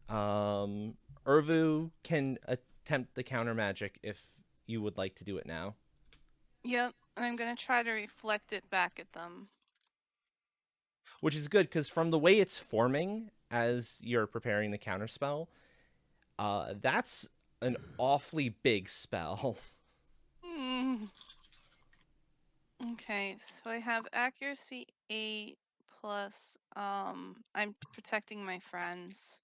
[SPEAKER 1] Urvu can attempt the counter magic if you would like to do it now.
[SPEAKER 2] Yep, and I'm gonna try to reflect it back at them.
[SPEAKER 1] Which is good, because from the way it's forming as you're preparing the counter spell, that's an awfully big spell.
[SPEAKER 2] Okay, so I have accuracy 8 plus I'm protecting my friends.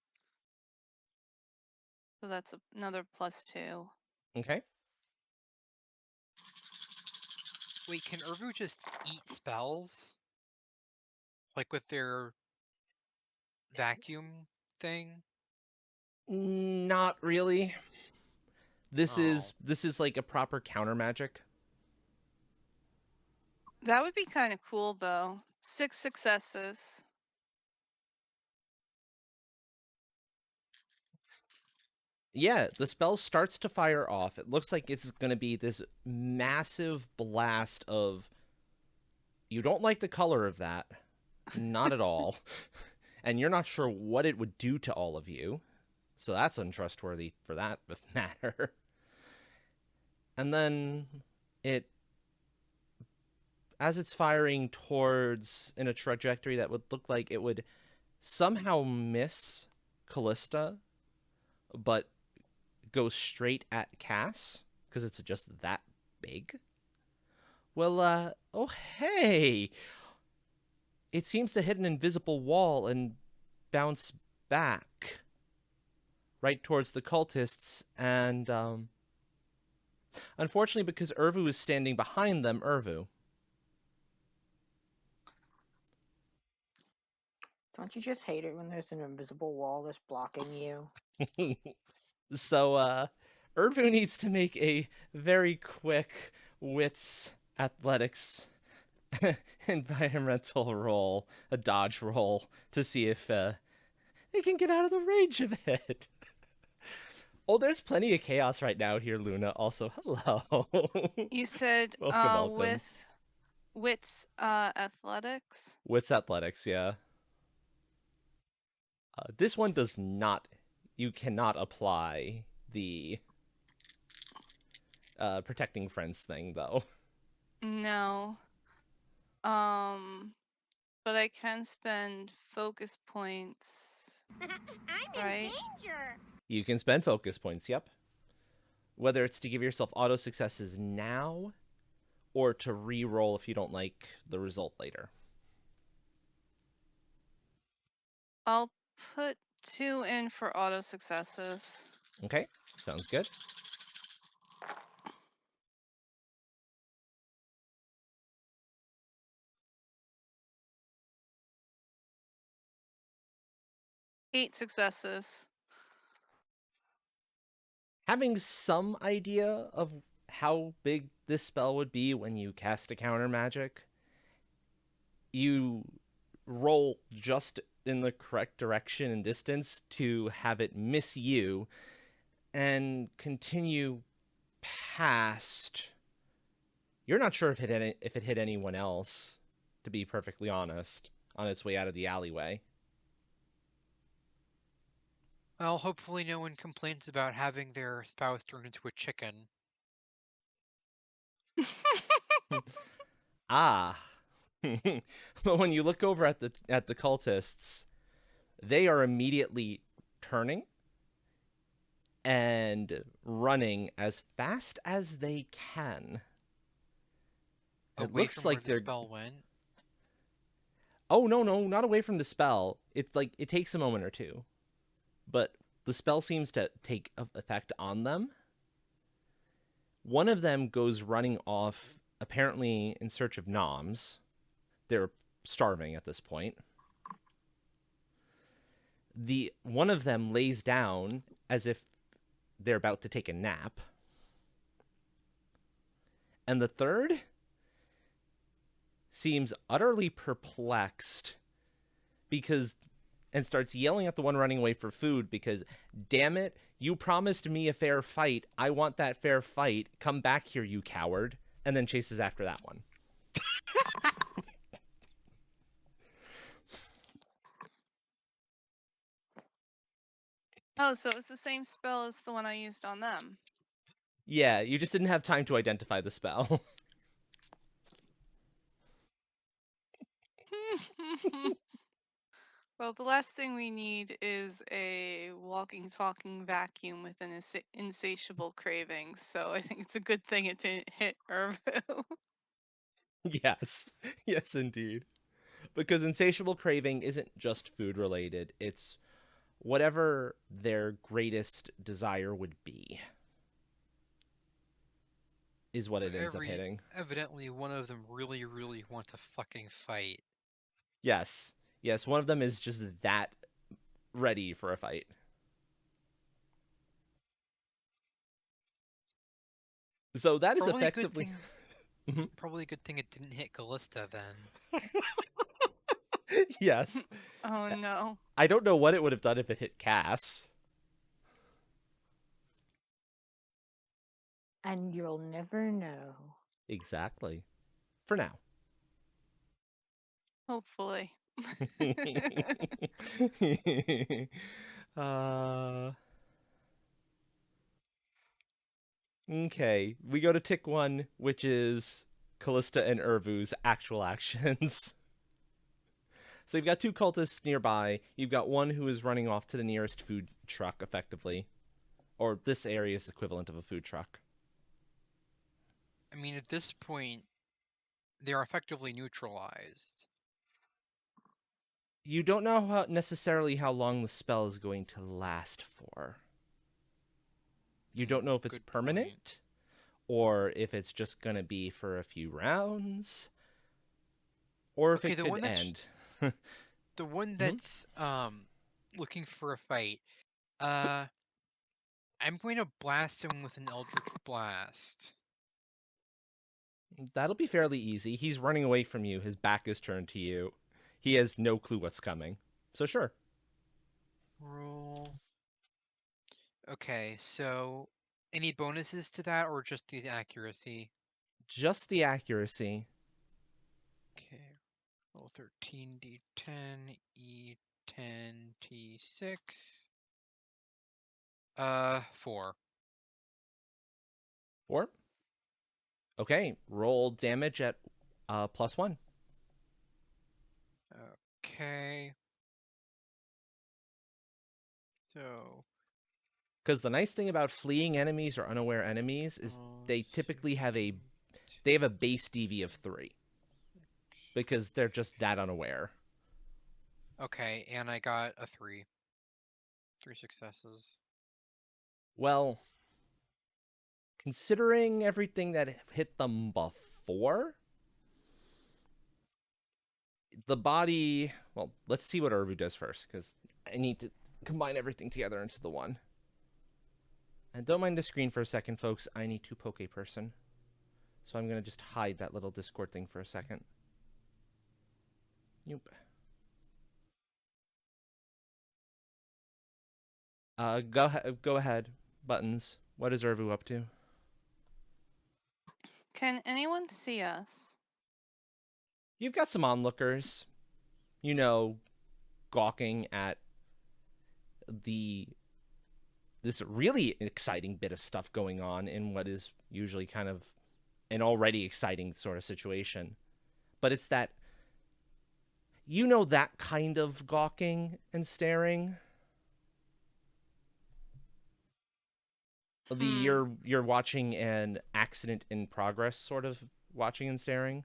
[SPEAKER 2] So that's another +2.
[SPEAKER 1] Okay.
[SPEAKER 3] Wait, can Urvu just eat spells? Like with their vacuum thing?
[SPEAKER 1] Not really. This
[SPEAKER 3] Oh.
[SPEAKER 1] is like a proper counter magic.
[SPEAKER 2] That would be kind of cool though. 6 successes.
[SPEAKER 1] Yeah, the spell starts to fire off. It looks like it's going to be this massive blast of. You don't like the color of that. Not at all. And you're not sure what it would do to all of you. So that's untrustworthy for that matter. And then it. As it's firing towards in a trajectory that would look like it would somehow miss Callista, but go straight at Cass because it's just that big. Well, oh hey, it seems to hit an invisible wall and bounce back right towards the cultists, and unfortunately, because Urvu is standing behind them, Urvu.
[SPEAKER 4] Don't you just hate it when there's an invisible wall that's blocking you?
[SPEAKER 1] So, Urvu needs to make a very quick wits athletics environmental roll, a dodge roll, to see if they can get out of the range of it. Oh, there's plenty of chaos right now here, Luna. Also, hello.
[SPEAKER 2] You said
[SPEAKER 1] welcome.
[SPEAKER 2] with wits athletics.
[SPEAKER 1] Wits athletics, yeah. This one does not. You cannot apply the protecting friends thing, though.
[SPEAKER 2] No. But I can spend focus points.
[SPEAKER 5] I'm
[SPEAKER 2] right?
[SPEAKER 5] in danger.
[SPEAKER 1] You can spend focus points, yep. Whether it's to give yourself auto successes now or to re-roll if you don't like the result later.
[SPEAKER 2] I'll put 2 in for auto successes.
[SPEAKER 1] Okay, sounds good.
[SPEAKER 2] Eight successes.
[SPEAKER 1] Having some idea of how big this spell would be when you cast a counter magic, you roll just in the correct direction and distance to have it miss you and continue past. You're not sure if it hit anyone else, to be perfectly honest, on its way out of the alleyway.
[SPEAKER 3] Well, hopefully no one complains about having their spouse turned into a chicken.
[SPEAKER 1] Ah. But when you look over at the cultists, they are immediately turning and running as fast as they can. It
[SPEAKER 3] Away
[SPEAKER 1] looks
[SPEAKER 3] from
[SPEAKER 1] like
[SPEAKER 3] where the
[SPEAKER 1] they're
[SPEAKER 3] spell went.
[SPEAKER 1] Oh, no, not away from the spell. It's like it takes a moment or two. But the spell seems to take effect on them. One of them goes running off, apparently in search of noms. They're starving at this point. One of them lays down as if they're about to take a nap. And the third seems utterly perplexed and starts yelling at the one running away for food because, damn it, you promised me a fair fight. I want that fair fight. Come back here, you coward. And then chases after that one.
[SPEAKER 2] Oh, so it was the same spell as the one I used on them.
[SPEAKER 1] Yeah, you just didn't have time to identify the spell.
[SPEAKER 2] Well, the last thing we need is a walking, talking vacuum with an insatiable cravings. So I think it's a good thing it didn't hit Irvo.
[SPEAKER 1] Yes. Yes, indeed. Because insatiable craving isn't just food related, it's whatever their greatest desire would be, is what it ends up hitting.
[SPEAKER 3] Evidently, one of them really, really wants to fucking fight.
[SPEAKER 1] Yes. Yes, one of them is just that ready for a fight. So that is
[SPEAKER 3] Probably a good
[SPEAKER 1] effectively.
[SPEAKER 3] thing. Probably a good thing it didn't hit Callista then.
[SPEAKER 1] Yes.
[SPEAKER 2] Oh no.
[SPEAKER 1] I don't know what it would have done if it hit Cass.
[SPEAKER 4] And you'll never know.
[SPEAKER 1] Exactly. For now.
[SPEAKER 2] Hopefully.
[SPEAKER 1] uh. Okay, we go to tick 1, which is Callista and Urvu's actual actions. So you've got 2 cultists nearby. You've got one who is running off to the nearest food truck, effectively. Or this area is equivalent of a food truck.
[SPEAKER 3] I mean, at this point, they're effectively neutralized.
[SPEAKER 1] You don't know necessarily how long the spell is going to last for. You don't know if it's
[SPEAKER 3] Good
[SPEAKER 1] permanent,
[SPEAKER 3] point.
[SPEAKER 1] or if it's just going to be for a few rounds, or if
[SPEAKER 3] Okay,
[SPEAKER 1] it
[SPEAKER 3] the
[SPEAKER 1] could
[SPEAKER 3] one that's
[SPEAKER 1] end.
[SPEAKER 3] the one
[SPEAKER 1] Mhm.
[SPEAKER 3] that's looking for a fight. I'm going to blast him with an Eldritch Blast.
[SPEAKER 1] That'll be fairly easy. He's running away from you. His back is turned to you. He has no clue what's coming. So sure.
[SPEAKER 3] Roll. Okay, so any bonuses to that or just the accuracy?
[SPEAKER 1] Just the accuracy.
[SPEAKER 3] Okay, roll 13d10, e10, t6. 4.
[SPEAKER 1] 4. Okay, roll damage at +1.
[SPEAKER 3] Okay. So,
[SPEAKER 1] Because the nice thing about fleeing enemies or unaware enemies is they typically have a base DV of 3. Because they're just that unaware.
[SPEAKER 3] okay, and I got a 3. 3 successes.
[SPEAKER 1] Well, considering everything that hit them before, the body. Well, let's see what Urvu does first, because I need to combine everything together into the one. And don't mind the screen for a second, folks. I need to poke a person. So I'm going to just hide that little Discord thing for a second. Nope. Go ahead. Buttons. What is Urvu up to?
[SPEAKER 2] Can anyone see us?
[SPEAKER 1] You've got some onlookers. You know, gawking at this really exciting bit of stuff going on in what is usually kind of an already exciting sort of situation. But it's that, that kind of gawking and staring. You're watching an accident in progress sort of watching and staring.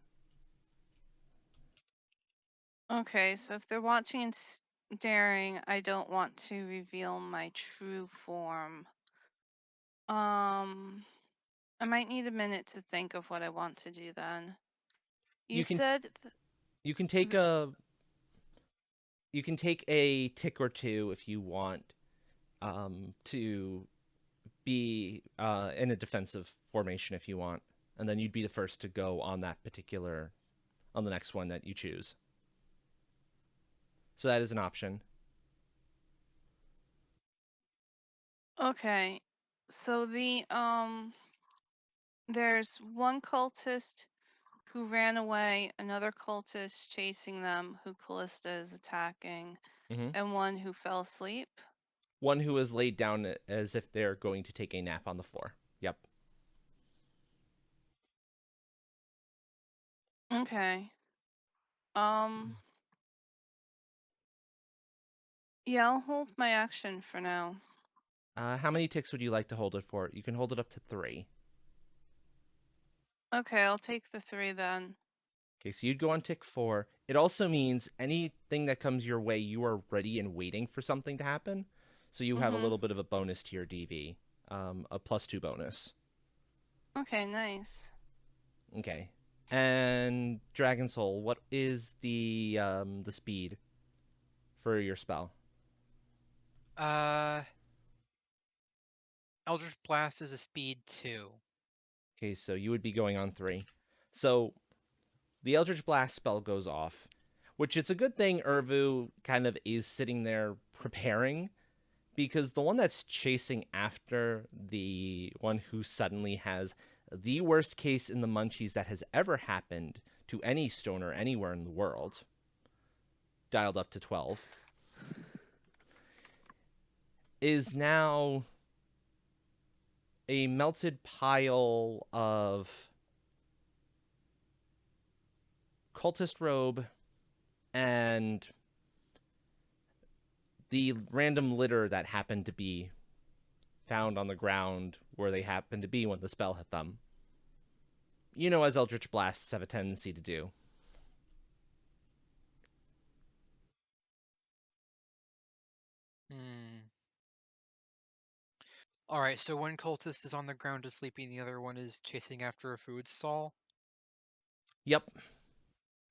[SPEAKER 2] Okay, so if they're watching and staring, I don't want to reveal my true form. I might need a minute to think of what I want to do then. You
[SPEAKER 1] You can
[SPEAKER 2] said
[SPEAKER 1] you can take a tick or two if you want to be in a defensive formation if you want, and then you'd be the first to go on the next one that you choose. So that is an option.
[SPEAKER 2] okay. So there's one cultist who ran away, another cultist chasing them who Callista is attacking,
[SPEAKER 1] Mm-hmm.
[SPEAKER 2] and one who fell asleep.
[SPEAKER 1] One who is laid down as if they're going to take a nap on the floor. Yep.
[SPEAKER 2] Okay. Yeah, I'll hold my action for now.
[SPEAKER 1] How many ticks would you like to hold it for? You can hold it up to 3.
[SPEAKER 2] Okay, I'll take the 3 then.
[SPEAKER 1] Okay, so you'd go on tick 4. It also means anything that comes your way, you are ready and waiting for something to happen. So you have a little bit of a bonus to your DV, a +2 bonus.
[SPEAKER 2] Okay, nice.
[SPEAKER 1] Okay. And Dragon Soul, what is the speed for your spell?
[SPEAKER 3] Eldritch Blast is a speed 2.
[SPEAKER 1] Okay, so you would be going on 3. So the Eldritch Blast spell goes off, which it's a good thing Urvu kind of is sitting there preparing, because the one that's chasing after the one who suddenly has the worst case in the munchies that has ever happened to any stoner anywhere in the world, dialed up to 12, is now a melted pile of cultist robe and the random litter that happened to be found on the ground where they happened to be when the spell hit them. You know, as Eldritch Blasts have a tendency to do.
[SPEAKER 3] Alright, so one cultist is on the ground asleep and the other one is chasing after a food stall.
[SPEAKER 1] Yep.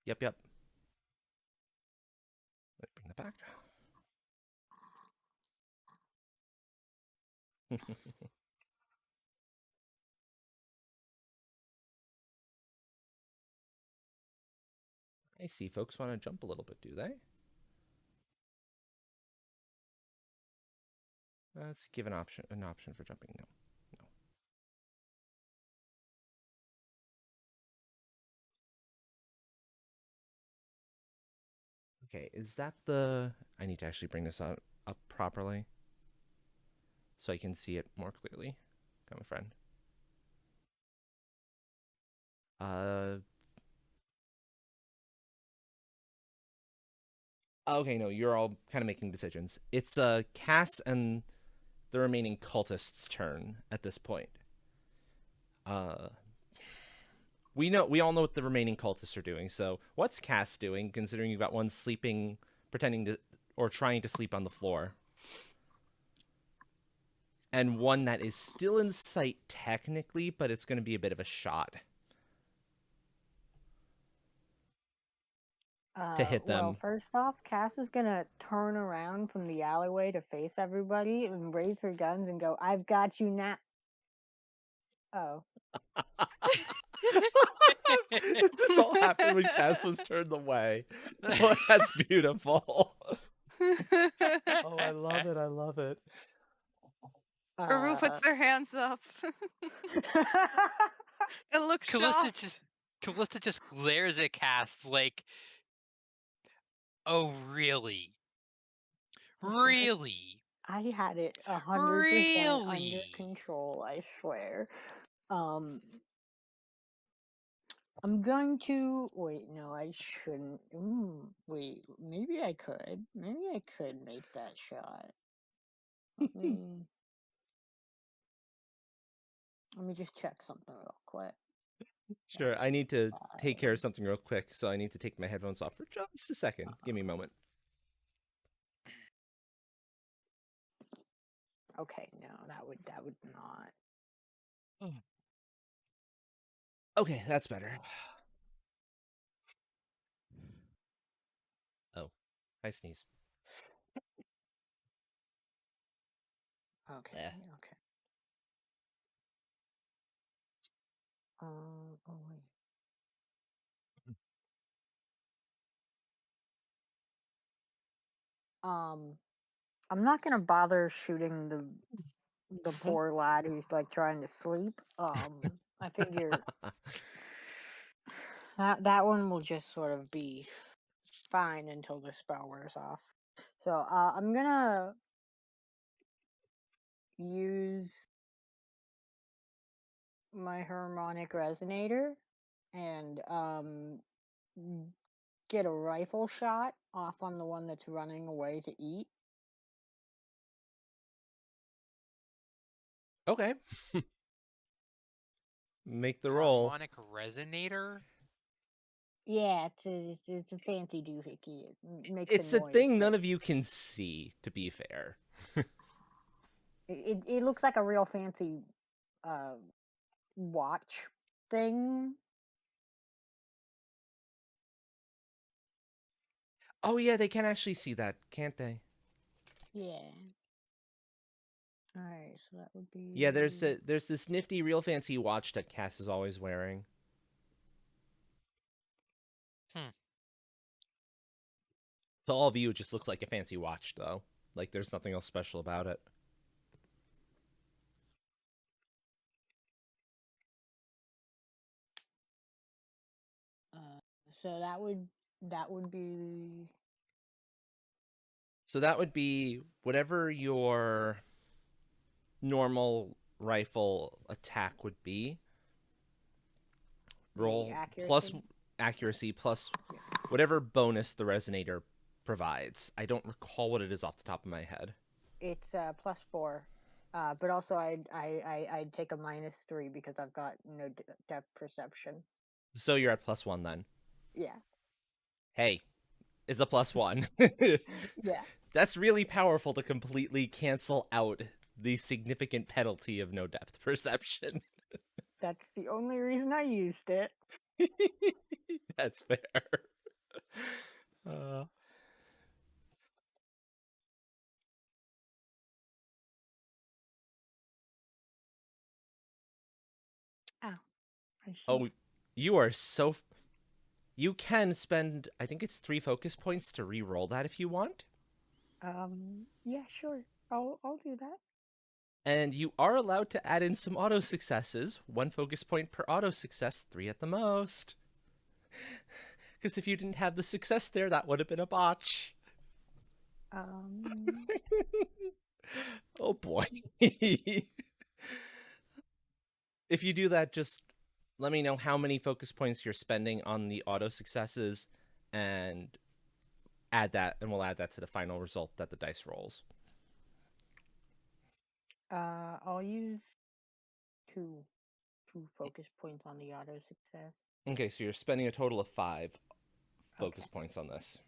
[SPEAKER 1] Yep. Let me bring that back. I see folks want to jump a little bit, do they? Let's give an option for jumping. No. Okay, is that the... I need to actually bring this up properly so I can see it more clearly. Come, friend. Okay, no, you're all kind of making decisions. It's Cass and the remaining cultists' turn at this point. We all know what the remaining cultists are doing. So what's Cass doing, considering you've got one sleeping, pretending to, or trying to sleep on the floor, and one that is still in sight technically, but it's going to be a bit of a shot to hit them.
[SPEAKER 4] Well, first off, Cass is gonna turn around from the alleyway to face everybody and raise her guns and go, "I've got you now." Oh.
[SPEAKER 1] This all happened when Cass was turned away. Oh, that's beautiful. Oh, I love it.
[SPEAKER 2] Aru puts their hands up. It looks shocked.
[SPEAKER 3] Callista just glares at Cass like, oh really? Really?
[SPEAKER 4] I had it 100% under
[SPEAKER 3] Really?
[SPEAKER 4] control, I swear. I'm going to wait. No, I shouldn't. Wait, maybe I could. Maybe I could make that shot. Let me just check something real quick.
[SPEAKER 1] Sure, I need to take care of something real quick, so I need to take my headphones off for just a second. Give me a moment.
[SPEAKER 4] Okay, no, that would not.
[SPEAKER 1] Okay, that's better. Oh, I sneeze.
[SPEAKER 4] Okay,
[SPEAKER 1] Eh.
[SPEAKER 4] okay. Oh wait. I'm not gonna bother shooting the poor lad who's like trying to sleep. I figure that one will just sort of be fine until the spell wears off. So I'm gonna use my harmonic resonator and get a rifle shot off on the one that's running away to eat.
[SPEAKER 1] Okay. Make the roll.
[SPEAKER 3] Harmonic resonator?
[SPEAKER 4] Yeah, it's a fancy doohickey. It makes
[SPEAKER 1] It's
[SPEAKER 4] a
[SPEAKER 1] a
[SPEAKER 4] noise.
[SPEAKER 1] thing none
[SPEAKER 4] but
[SPEAKER 1] of you can see, to be fair.
[SPEAKER 4] it looks like a real fancy watch thing.
[SPEAKER 1] Oh yeah, they can actually see that, can't they?
[SPEAKER 4] Yeah. All right, so that would be.
[SPEAKER 1] Yeah, there's this nifty, real fancy watch that Cass is always wearing. To all of you, it just looks like a fancy watch, though. Like there's nothing else special about it.
[SPEAKER 4] So that would be.
[SPEAKER 1] So that would be whatever your normal rifle attack would be.
[SPEAKER 4] The
[SPEAKER 1] Roll plus
[SPEAKER 4] accuracy?
[SPEAKER 1] accuracy plus
[SPEAKER 4] Yeah.
[SPEAKER 1] whatever bonus the resonator provides. I don't recall what it is off the top of my head.
[SPEAKER 4] It's +4, but also I'd take a -3 because I've got no depth perception.
[SPEAKER 1] So you're at +1 then.
[SPEAKER 4] Yeah.
[SPEAKER 1] Hey, it's a +1.
[SPEAKER 4] Yeah.
[SPEAKER 1] That's really powerful to completely cancel out the significant penalty of no depth perception.
[SPEAKER 4] That's the only reason I used it.
[SPEAKER 1] That's fair. Uh,
[SPEAKER 4] Oh, I see.
[SPEAKER 1] oh, you are so. You can spend, I think it's 3 focus points to re-roll that if you want.
[SPEAKER 4] Yeah, sure. I'll do that.
[SPEAKER 1] And you are allowed to add in some auto successes. 1 focus point per auto success, 3 at the most. Because if you didn't have the success there, that would have been a botch. Oh boy. If you do that, just let me know how many focus points you're spending on the auto successes and add that, and we'll add that to the final result that the dice rolls.
[SPEAKER 4] I'll use two focus points on the auto success.
[SPEAKER 1] Okay, so you're spending a total of 5 focus
[SPEAKER 4] Okay.
[SPEAKER 1] points on this.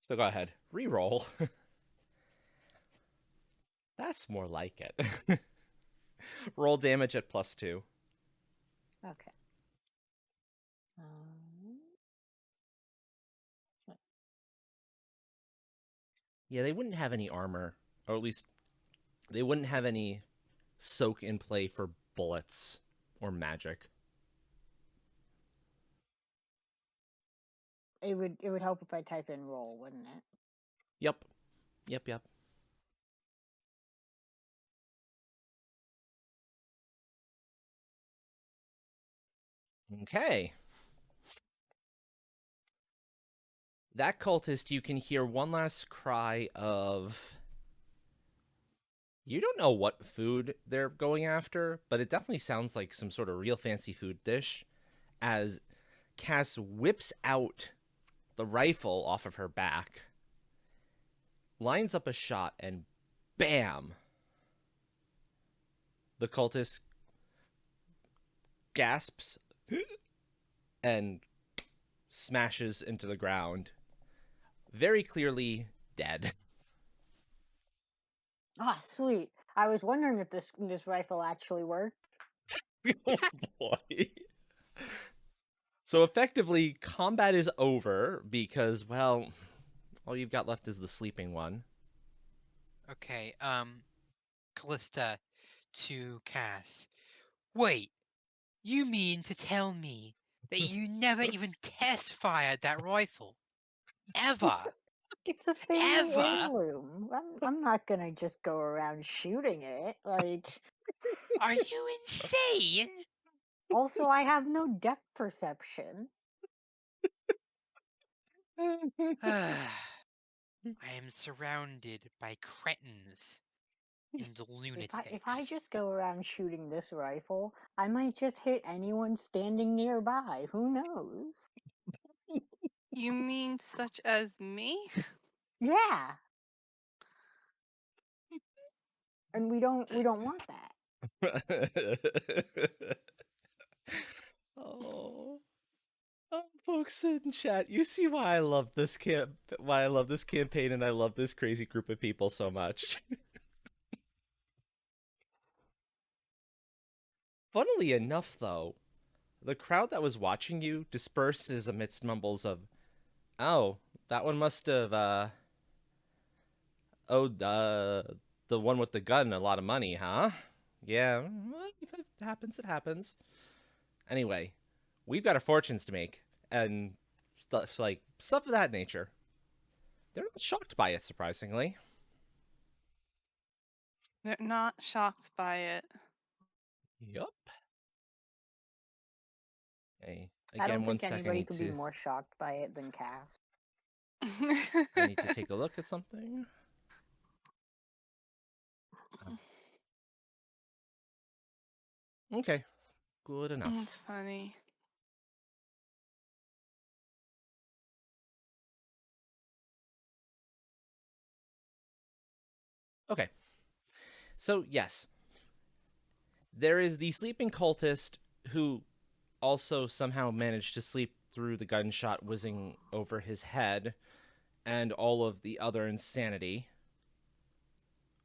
[SPEAKER 1] So go ahead, re-roll. That's more like it. Roll damage at +2.
[SPEAKER 4] Okay.
[SPEAKER 1] Yeah, they wouldn't have any armor, or at least they wouldn't have any soak in play for bullets or magic.
[SPEAKER 4] It would help if I type in roll, wouldn't it?
[SPEAKER 1] Yep. Yep. Okay. That cultist, you can hear one last cry of. You don't know what food they're going after, but it definitely sounds like some sort of real fancy food dish as Cass whips out the rifle off of her back, lines up a shot, and bam! The cultist gasps and smashes into the ground, very clearly dead.
[SPEAKER 4] Oh, sweet. I was wondering if this rifle actually worked.
[SPEAKER 1] Oh boy. So effectively, combat is over because, well, all you've got left is the sleeping one.
[SPEAKER 3] Okay, Callista to Cass. Wait, you mean to tell me that you never even test fired that rifle? Ever?
[SPEAKER 4] It's a family
[SPEAKER 3] Ever?
[SPEAKER 4] heirloom. I'm not gonna just go around shooting it. Like,
[SPEAKER 3] Are you insane?
[SPEAKER 4] also, I have no depth perception.
[SPEAKER 3] I am surrounded by cretins and
[SPEAKER 4] If I
[SPEAKER 3] lunatics.
[SPEAKER 4] just go around shooting this rifle, I might just hit anyone standing nearby. Who knows?
[SPEAKER 2] You mean such as me?
[SPEAKER 4] Yeah, and we don't want that.
[SPEAKER 1] folks in chat, you see why I love this campaign, and I love this crazy group of people so much. Funnily enough, though, the crowd that was watching you disperses amidst mumbles of, "Oh, that one must have owed the one with the gun a lot of money, huh?" Yeah, well, if it happens, it happens. Anyway, we've got our fortunes to make, and stuff of that nature. They're not shocked by it, surprisingly.
[SPEAKER 2] They're not shocked by it.
[SPEAKER 1] Yup. Hey,
[SPEAKER 4] I don't
[SPEAKER 1] again, one
[SPEAKER 4] think
[SPEAKER 1] second.
[SPEAKER 4] anybody could be more shocked by it than Cass.
[SPEAKER 1] I need to take a look at something. Okay, good enough.
[SPEAKER 2] It's funny.
[SPEAKER 1] Okay. So, yes, there is the sleeping cultist who also somehow managed to sleep through the gunshot whizzing over his head and all of the other insanity.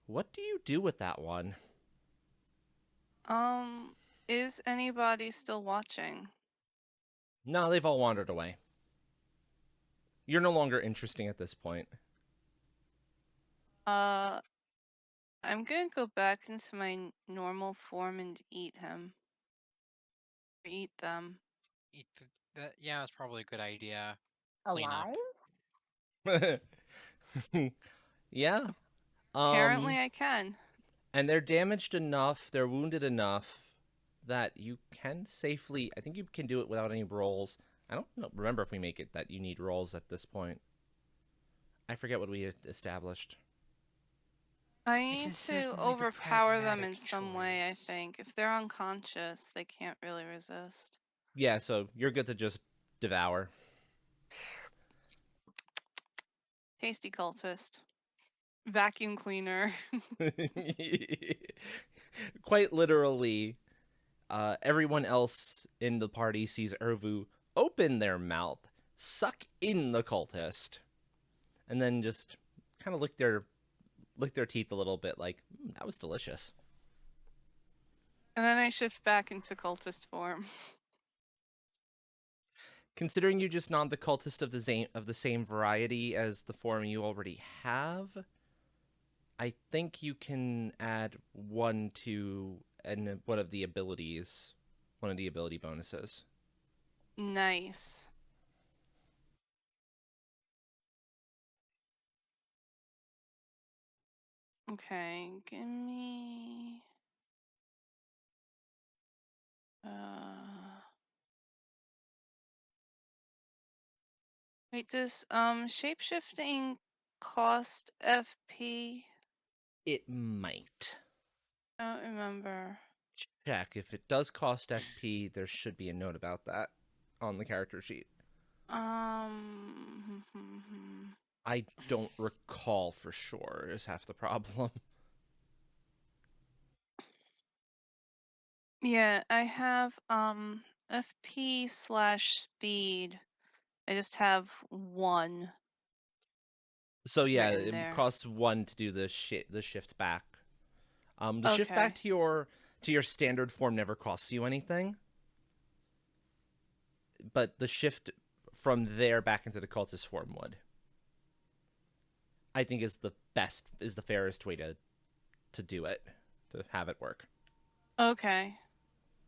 [SPEAKER 1] What do you do with that one?
[SPEAKER 2] Is anybody still watching?
[SPEAKER 1] No, they've all wandered away. You're no longer interesting at this point.
[SPEAKER 2] I'm gonna go back into my normal form and eat him. Or eat them.
[SPEAKER 3] Yeah, it's probably a good idea. Clean up.
[SPEAKER 4] Alive?
[SPEAKER 1] Yeah.
[SPEAKER 2] Apparently I can.
[SPEAKER 1] And they're damaged enough, they're wounded enough that you can safely. I think you can do it without any rolls. I don't remember if we make it that you need rolls at this point. I forget what we established.
[SPEAKER 2] I
[SPEAKER 3] It
[SPEAKER 2] need
[SPEAKER 3] is
[SPEAKER 2] to
[SPEAKER 3] certainly the
[SPEAKER 2] overpower them in
[SPEAKER 3] pragmatic
[SPEAKER 2] some way, I
[SPEAKER 3] choice.
[SPEAKER 2] think. If they're unconscious, they can't really resist.
[SPEAKER 1] Yeah, so you're good to just devour.
[SPEAKER 2] Tasty cultist. Vacuum cleaner.
[SPEAKER 1] Quite literally, everyone else in the party sees Ervu open their mouth, suck in the cultist, and then just kind of lick their teeth a little bit, like that was delicious.
[SPEAKER 2] And then I shift back into cultist form.
[SPEAKER 1] Considering you just not the cultist of the same variety as the form you already have, I think you can add one to one of the ability bonuses.
[SPEAKER 2] Nice. Okay, give me... Wait, does shapeshifting cost FP?
[SPEAKER 1] It might.
[SPEAKER 2] I don't remember.
[SPEAKER 1] Check. If it does cost FP, there should be a note about that on the character sheet. I don't recall for sure, is half the problem.
[SPEAKER 2] Yeah, I have FP/speed. I just have 1
[SPEAKER 1] So yeah,
[SPEAKER 2] written
[SPEAKER 1] it
[SPEAKER 2] there.
[SPEAKER 1] costs 1 to do the shift back. The shift back
[SPEAKER 2] Okay.
[SPEAKER 1] to your standard form never costs you anything, but the shift from there back into the cultist form would. I think is the fairest way to do it, to have it work.
[SPEAKER 2] Okay.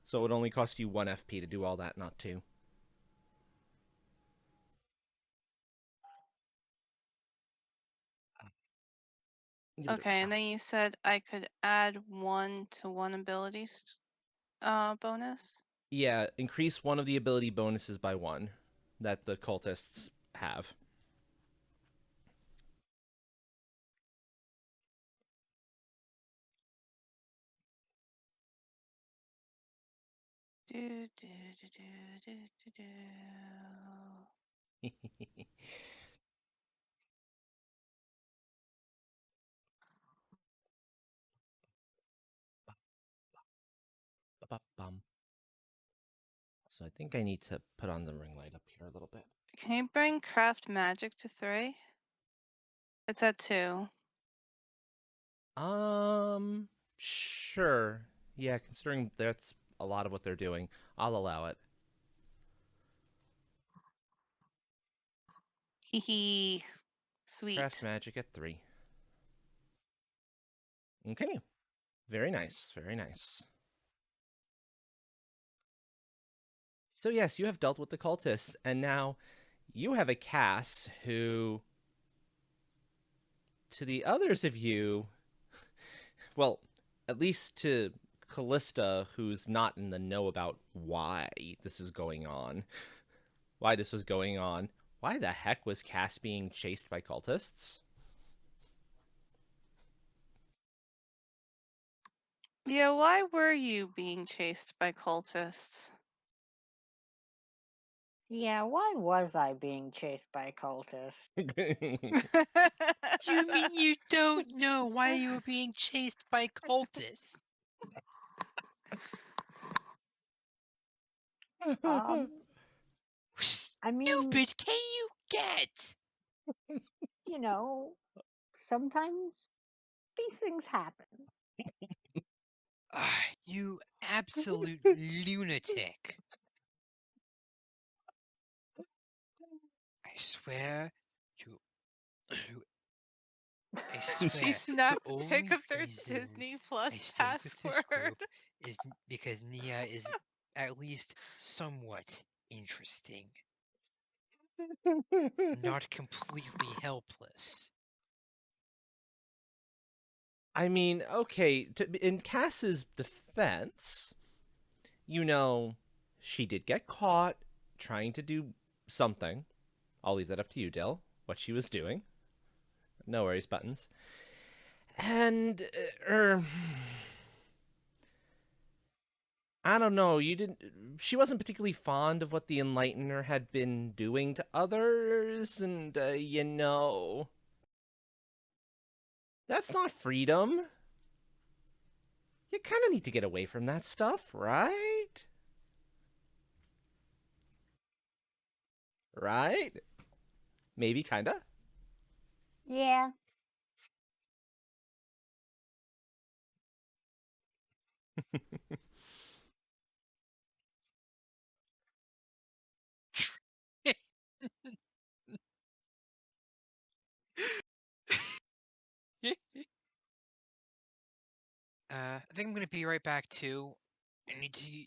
[SPEAKER 1] So it would only cost you 1 FP to do all that, not 2.
[SPEAKER 2] Okay, and then you said I could add 1 to 1 ability bonus?
[SPEAKER 1] Yeah, increase one of the ability bonuses by 1 that the cultists have.
[SPEAKER 2] Do, do, do, do, do, do, do.
[SPEAKER 1] So I think I need to put on the ring light up here a little bit.
[SPEAKER 2] Can you bring craft magic to 3? It's at 2.
[SPEAKER 1] Sure. Yeah, considering that's a lot of what they're doing, I'll allow it.
[SPEAKER 2] Hee hee.
[SPEAKER 1] Craft
[SPEAKER 2] Sweet.
[SPEAKER 1] magic at 3. Okay. Very nice. Very nice. So yes, you have dealt with the cultists, and now you have a Cass who, to the others of you, well, at least to Callista, who's not in the know about why this is going on, why this was going on, why the heck was Cass being chased by cultists?
[SPEAKER 2] Yeah, why were you being chased by cultists?
[SPEAKER 4] Yeah, why was I being chased by cultists?
[SPEAKER 3] You mean you don't know why you were being chased by cultists?
[SPEAKER 4] Um, I mean,
[SPEAKER 3] Stupid can you get?
[SPEAKER 4] you know, sometimes these things happen.
[SPEAKER 3] Ah, you absolute lunatic. I swear to I
[SPEAKER 2] She
[SPEAKER 3] swear the
[SPEAKER 2] snapped pick
[SPEAKER 3] only
[SPEAKER 2] up their
[SPEAKER 3] reason
[SPEAKER 2] Disney
[SPEAKER 3] I
[SPEAKER 2] Plus
[SPEAKER 3] stayed with this
[SPEAKER 2] password.
[SPEAKER 3] group is because Nia is at least somewhat interesting, not completely helpless.
[SPEAKER 1] I mean, okay, in Cass's defense, you know, she did get caught trying to do something. I'll leave that up to you, Dill, what she was doing. No worries, Buttons. And, I don't know, you didn't. She wasn't particularly fond of what the Enlightener had been doing to others, and, that's not freedom. You kind of need to get away from that stuff, right? Right? Maybe, kinda.
[SPEAKER 4] Yeah.
[SPEAKER 3] I think I'm gonna be right back too. I need to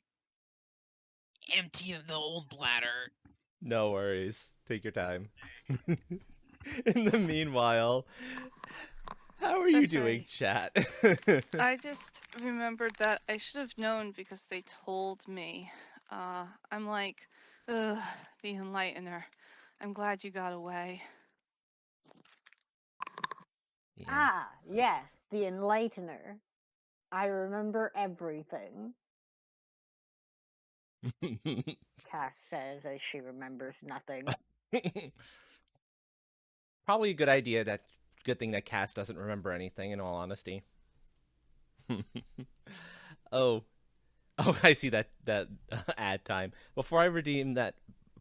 [SPEAKER 3] empty the old bladder.
[SPEAKER 1] No worries. Take your time. In the meanwhile, how are you
[SPEAKER 2] That's
[SPEAKER 1] doing,
[SPEAKER 2] right.
[SPEAKER 1] chat?
[SPEAKER 2] I just remembered that I should have known because they told me. I'm like, ugh, the Enlightener. I'm glad you got away.
[SPEAKER 1] Yeah.
[SPEAKER 4] Ah, yes, the Enlightener. I remember everything, Cass says as she remembers nothing.
[SPEAKER 1] Probably a good idea. Good thing that Cass doesn't remember anything. In all honesty. Oh, oh, I see that ad time. Before I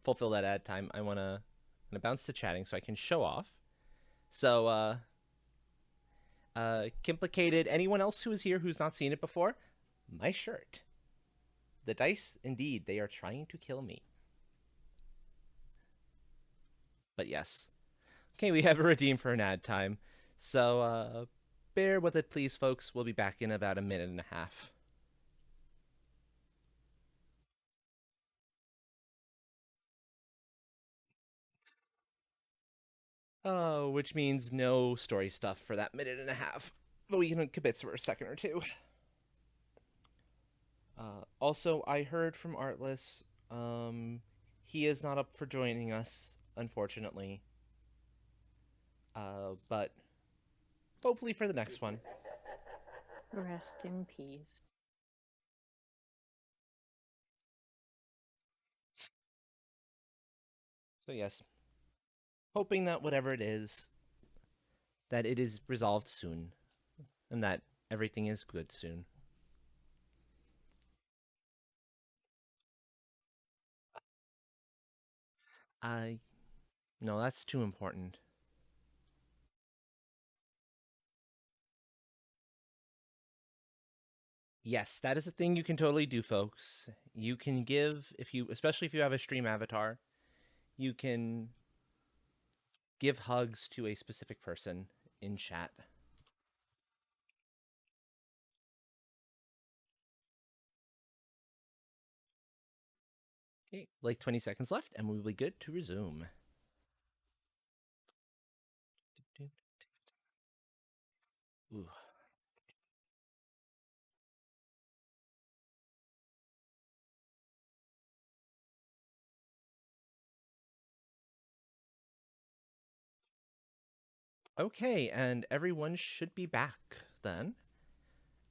[SPEAKER 1] fulfill that ad time, I'm gonna bounce to chatting so I can show off. So, Complicated. Anyone else who is here who's not seen it before? My shirt. The dice, indeed, they are trying to kill me. But yes. Okay, we have a redeem for an ad time. So, bear with it, please, folks. We'll be back in about a minute and a half. Oh, which means no story stuff for that minute and a half. But we can kibitz for a second or two. Also, I heard from Artless. He is not up for joining us, unfortunately. But hopefully for the next one.
[SPEAKER 4] Rest in peace.
[SPEAKER 1] So yes, hoping that whatever it is, that it is resolved soon, and that everything is good soon. No, that's too important. Yes, that is a thing you can totally do, folks. You can give, especially if you have a stream avatar, you can give hugs to a specific person in chat. Okay, like 20 seconds left, and we'll be good to resume. Ooh. Okay, and everyone should be back then.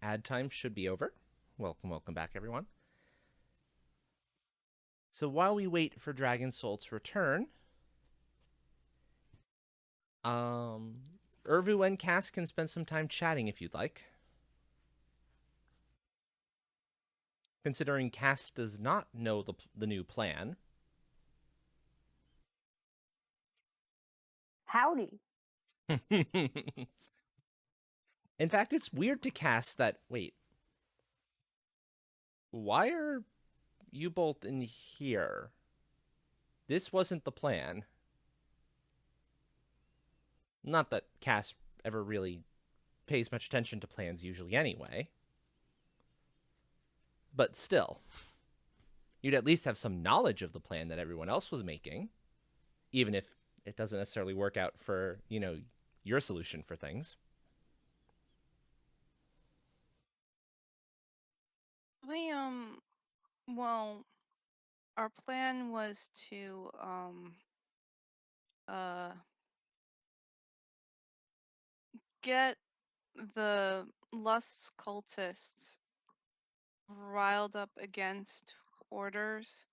[SPEAKER 1] Ad time should be over. Welcome back, everyone. So while we wait for Dragon Soul to return, Urvu and Cass can spend some time chatting if you'd like. Considering Cass does not know the new plan.
[SPEAKER 4] Howdy.
[SPEAKER 1] In fact, it's weird to Cass that, wait, why are you both in here? This wasn't the plan. Not that Cass ever really pays much attention to plans usually anyway. But still, you'd at least have some knowledge of the plan that everyone else was making, even if it doesn't necessarily work out for, your solution for things.
[SPEAKER 2] We well, our plan was to uh get the Lust's cultists riled up against Order's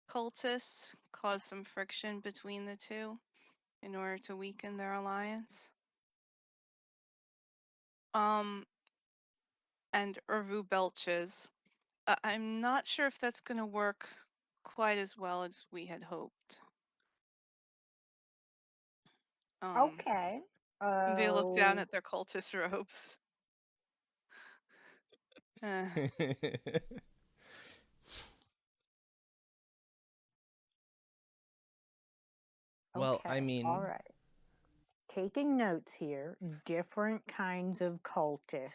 [SPEAKER 2] cultists, cause some friction between the two in order to weaken their alliance. And Urvu belches. I'm not sure if that's going to work quite as well as we had hoped.
[SPEAKER 4] Okay.
[SPEAKER 2] They look down at their cultist robes.
[SPEAKER 1] Well,
[SPEAKER 4] Okay.
[SPEAKER 1] I mean,
[SPEAKER 4] all right. Taking notes here. Different kinds of cultists.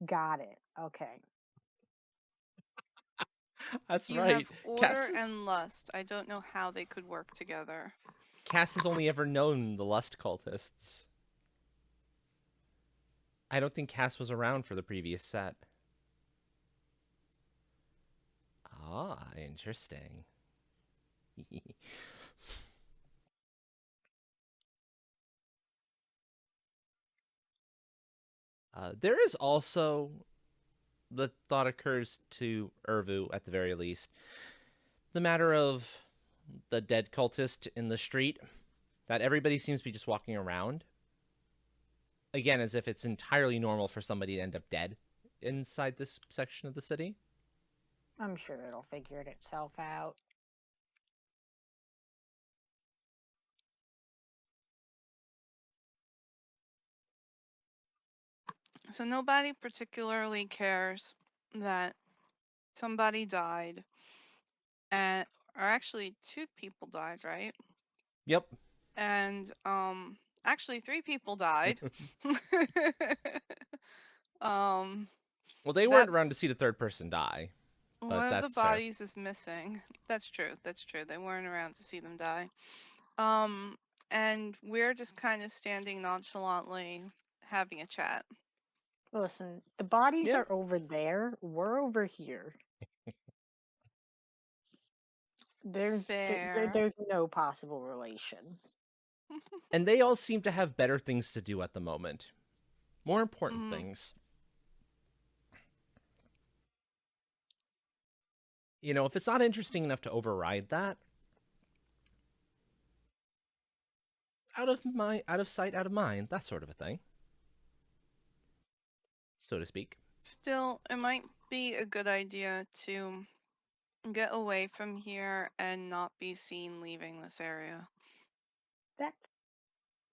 [SPEAKER 4] Got it. Okay.
[SPEAKER 1] that's
[SPEAKER 2] You
[SPEAKER 1] right.
[SPEAKER 2] have Order and Lust. I don't know how they could work together.
[SPEAKER 1] Cass has only ever known the Lust cultists. I don't think Cass was around for the previous set. Ah, interesting. There is also, the thought occurs to Urvu at the very least, the matter of the dead cultist in the street, that everybody seems to be just walking around. Again, as if it's entirely normal for somebody to end up dead inside this section of the city.
[SPEAKER 4] I'm sure it'll figure itself out.
[SPEAKER 2] So nobody particularly cares that somebody died, and or actually 2 people died, right?
[SPEAKER 1] Yep.
[SPEAKER 2] And actually 3 people died. um
[SPEAKER 1] Well, they
[SPEAKER 2] that
[SPEAKER 1] weren't around to see the third person die,
[SPEAKER 2] one
[SPEAKER 1] but
[SPEAKER 2] of the
[SPEAKER 1] that's fair.
[SPEAKER 2] bodies is missing. That's true. That's true. They weren't around to see them die. And we're just kind of standing nonchalantly having a chat.
[SPEAKER 4] Listen, the bodies
[SPEAKER 1] Yeah.
[SPEAKER 4] are over there. We're over here.
[SPEAKER 2] Fair.
[SPEAKER 4] There's no possible relation.
[SPEAKER 1] And they all seem to have better things to do at the moment. More important things. If it's not interesting enough to override that, out of sight, out of mind, that sort of a thing, so to speak.
[SPEAKER 2] Still, it might be a good idea to Get away from here and not be seen leaving this area.
[SPEAKER 4] That's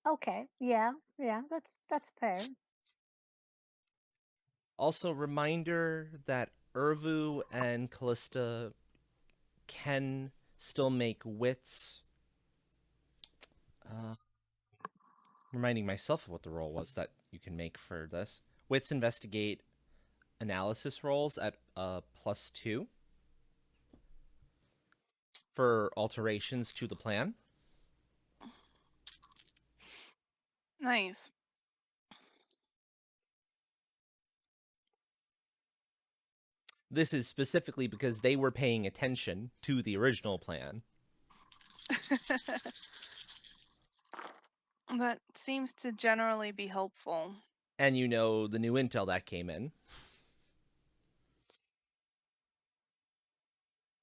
[SPEAKER 4] okay. Yeah, that's fair.
[SPEAKER 1] Also, reminder that Urvu and Callista can still make wits. Uh, reminding myself of what the roll was that you can make for this. Wits investigate analysis rolls at +2 for alterations to the plan.
[SPEAKER 2] Nice.
[SPEAKER 1] This is specifically because they were paying attention to the original plan.
[SPEAKER 2] That seems to generally be helpful.
[SPEAKER 1] And you know the new intel that came in.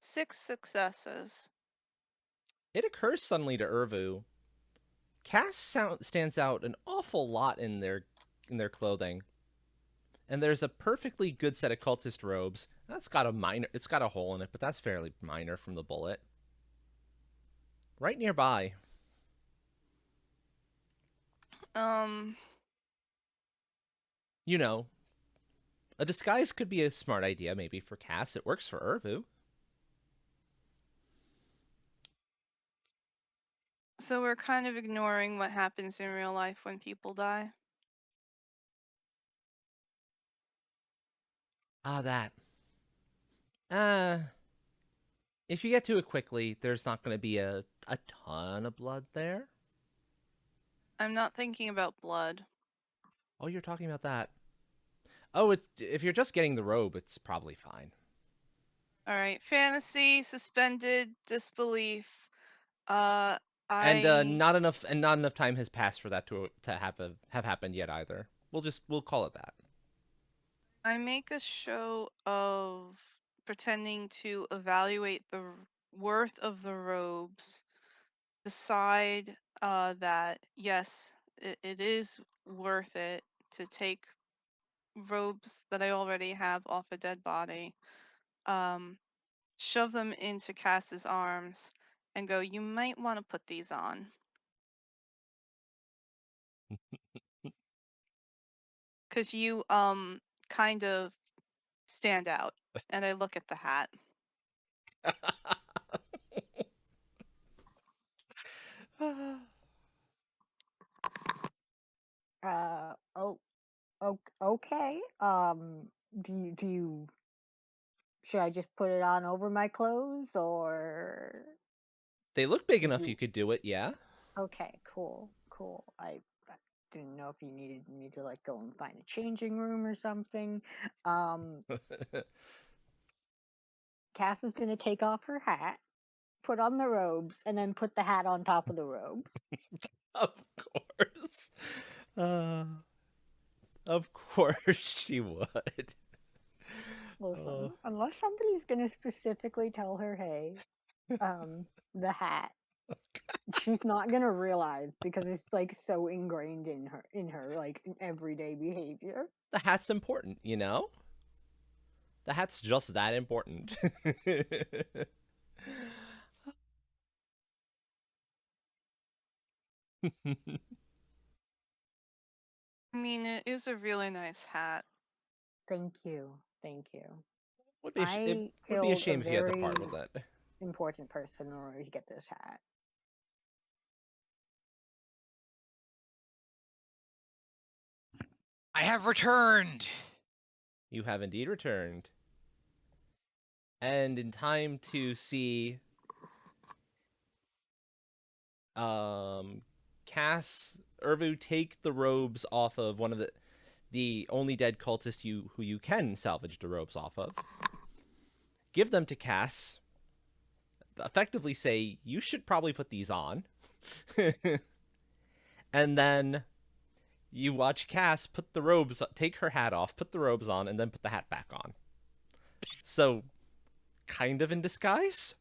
[SPEAKER 2] 6 successes.
[SPEAKER 1] It occurs suddenly to Urvu. Cass stands out an awful lot in their clothing. And there's a perfectly good set of cultist robes. It's got a hole in it, but that's fairly minor from the bullet. Right nearby. You know, a disguise could be a smart idea maybe for Cass. It works for Urvu.
[SPEAKER 2] So we're kind of ignoring what happens in real life when people die.
[SPEAKER 1] Ah, that. If you get to it quickly, there's not going to be a ton of blood there.
[SPEAKER 2] I'm not thinking about blood.
[SPEAKER 1] Oh, you're talking about that. Oh, if you're just getting the robe, it's probably fine.
[SPEAKER 2] All right, fantasy, suspended disbelief. I
[SPEAKER 1] And not enough time has passed for that to have happened yet either. We'll call it that.
[SPEAKER 2] I make a show of pretending to evaluate the worth of the robes, decide that yes, it is worth it to take robes that I already have off a dead body, shove them into Cass's arms, and go, you might want to put these on. Because you kind of stand out. And I look at the hat.
[SPEAKER 4] Oh, okay. Do you should I just put it on over my clothes or
[SPEAKER 1] They look big
[SPEAKER 4] did
[SPEAKER 1] enough
[SPEAKER 4] you?
[SPEAKER 1] you could do it, yeah.
[SPEAKER 4] Okay, cool. I didn't know if you needed me to like go and find a changing room or something. Cass is gonna take off her hat, put on the robes, and then put the hat on top of the robes.
[SPEAKER 1] Of course. Uh, of course she would.
[SPEAKER 4] Listen, unless somebody's gonna specifically tell her, hey, the hat, she's not gonna realize because it's like so ingrained in her like in everyday behavior.
[SPEAKER 1] The hat's important, you know? The hat's just that important.
[SPEAKER 2] I mean, it is a really nice hat.
[SPEAKER 4] Thank you, thank you.
[SPEAKER 1] It
[SPEAKER 4] I
[SPEAKER 1] would be a
[SPEAKER 4] killed a
[SPEAKER 1] shame if you had to part
[SPEAKER 4] very
[SPEAKER 1] with it.
[SPEAKER 4] important person in order to get this hat.
[SPEAKER 3] I have returned.
[SPEAKER 1] You have indeed returned. And in time to see Cass Urvu take the robes off of one of the only dead cultist who you can salvage the robes off of. Give them to Cass. Effectively say, you should probably put these on. And then you watch Cass take her hat off, put the robes on, and then put the hat back on. So, kind of in disguise?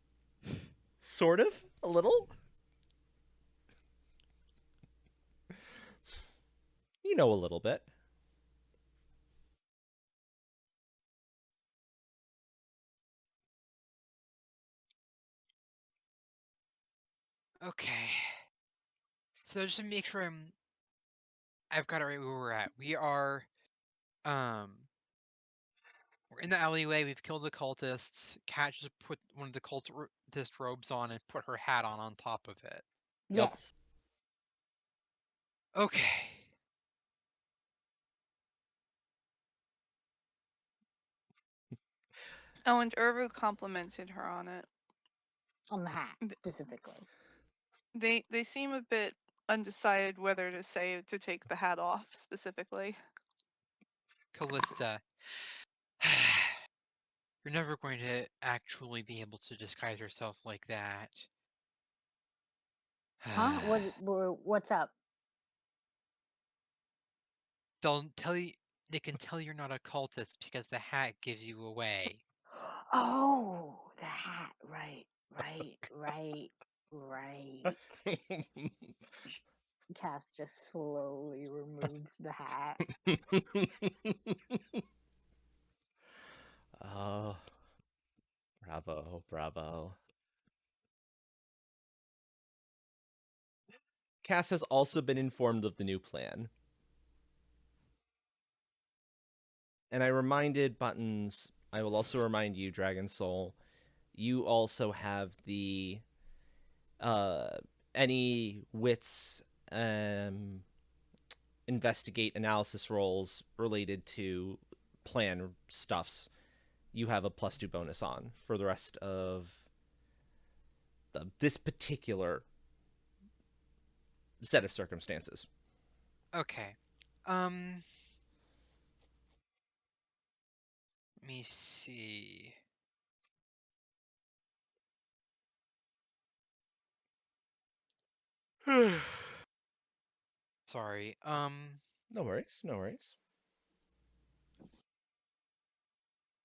[SPEAKER 1] Sort of? A little? You know a little bit.
[SPEAKER 3] Okay. So just to make sure I've got it right where we're at. We are we're in the alleyway. We've killed the cultists. Kat just put one of the cultist robes on and put her hat on top of it.
[SPEAKER 1] Yep.
[SPEAKER 4] Yes.
[SPEAKER 3] Okay.
[SPEAKER 2] Oh, and Urvu complimented her on it.
[SPEAKER 4] On the hat,
[SPEAKER 2] Th-
[SPEAKER 4] specifically.
[SPEAKER 2] They seem a bit undecided whether to say to take the hat off specifically.
[SPEAKER 3] Callista. You're never going to actually be able to disguise yourself like that.
[SPEAKER 4] Huh? What's up?
[SPEAKER 3] They'll tell you. They can tell you're not a cultist because the hat gives you away.
[SPEAKER 4] Oh, the hat. Right. Cass just slowly removes the hat.
[SPEAKER 1] Oh, bravo. Cass has also been informed of the new plan. And I reminded Buttons, I will also remind you, Dragon Soul, you also have the any wits investigate analysis rolls related to plan stuffs. You have a +2 bonus on for the rest of this particular set of circumstances.
[SPEAKER 3] Okay. Let me see. Sorry.
[SPEAKER 1] No worries.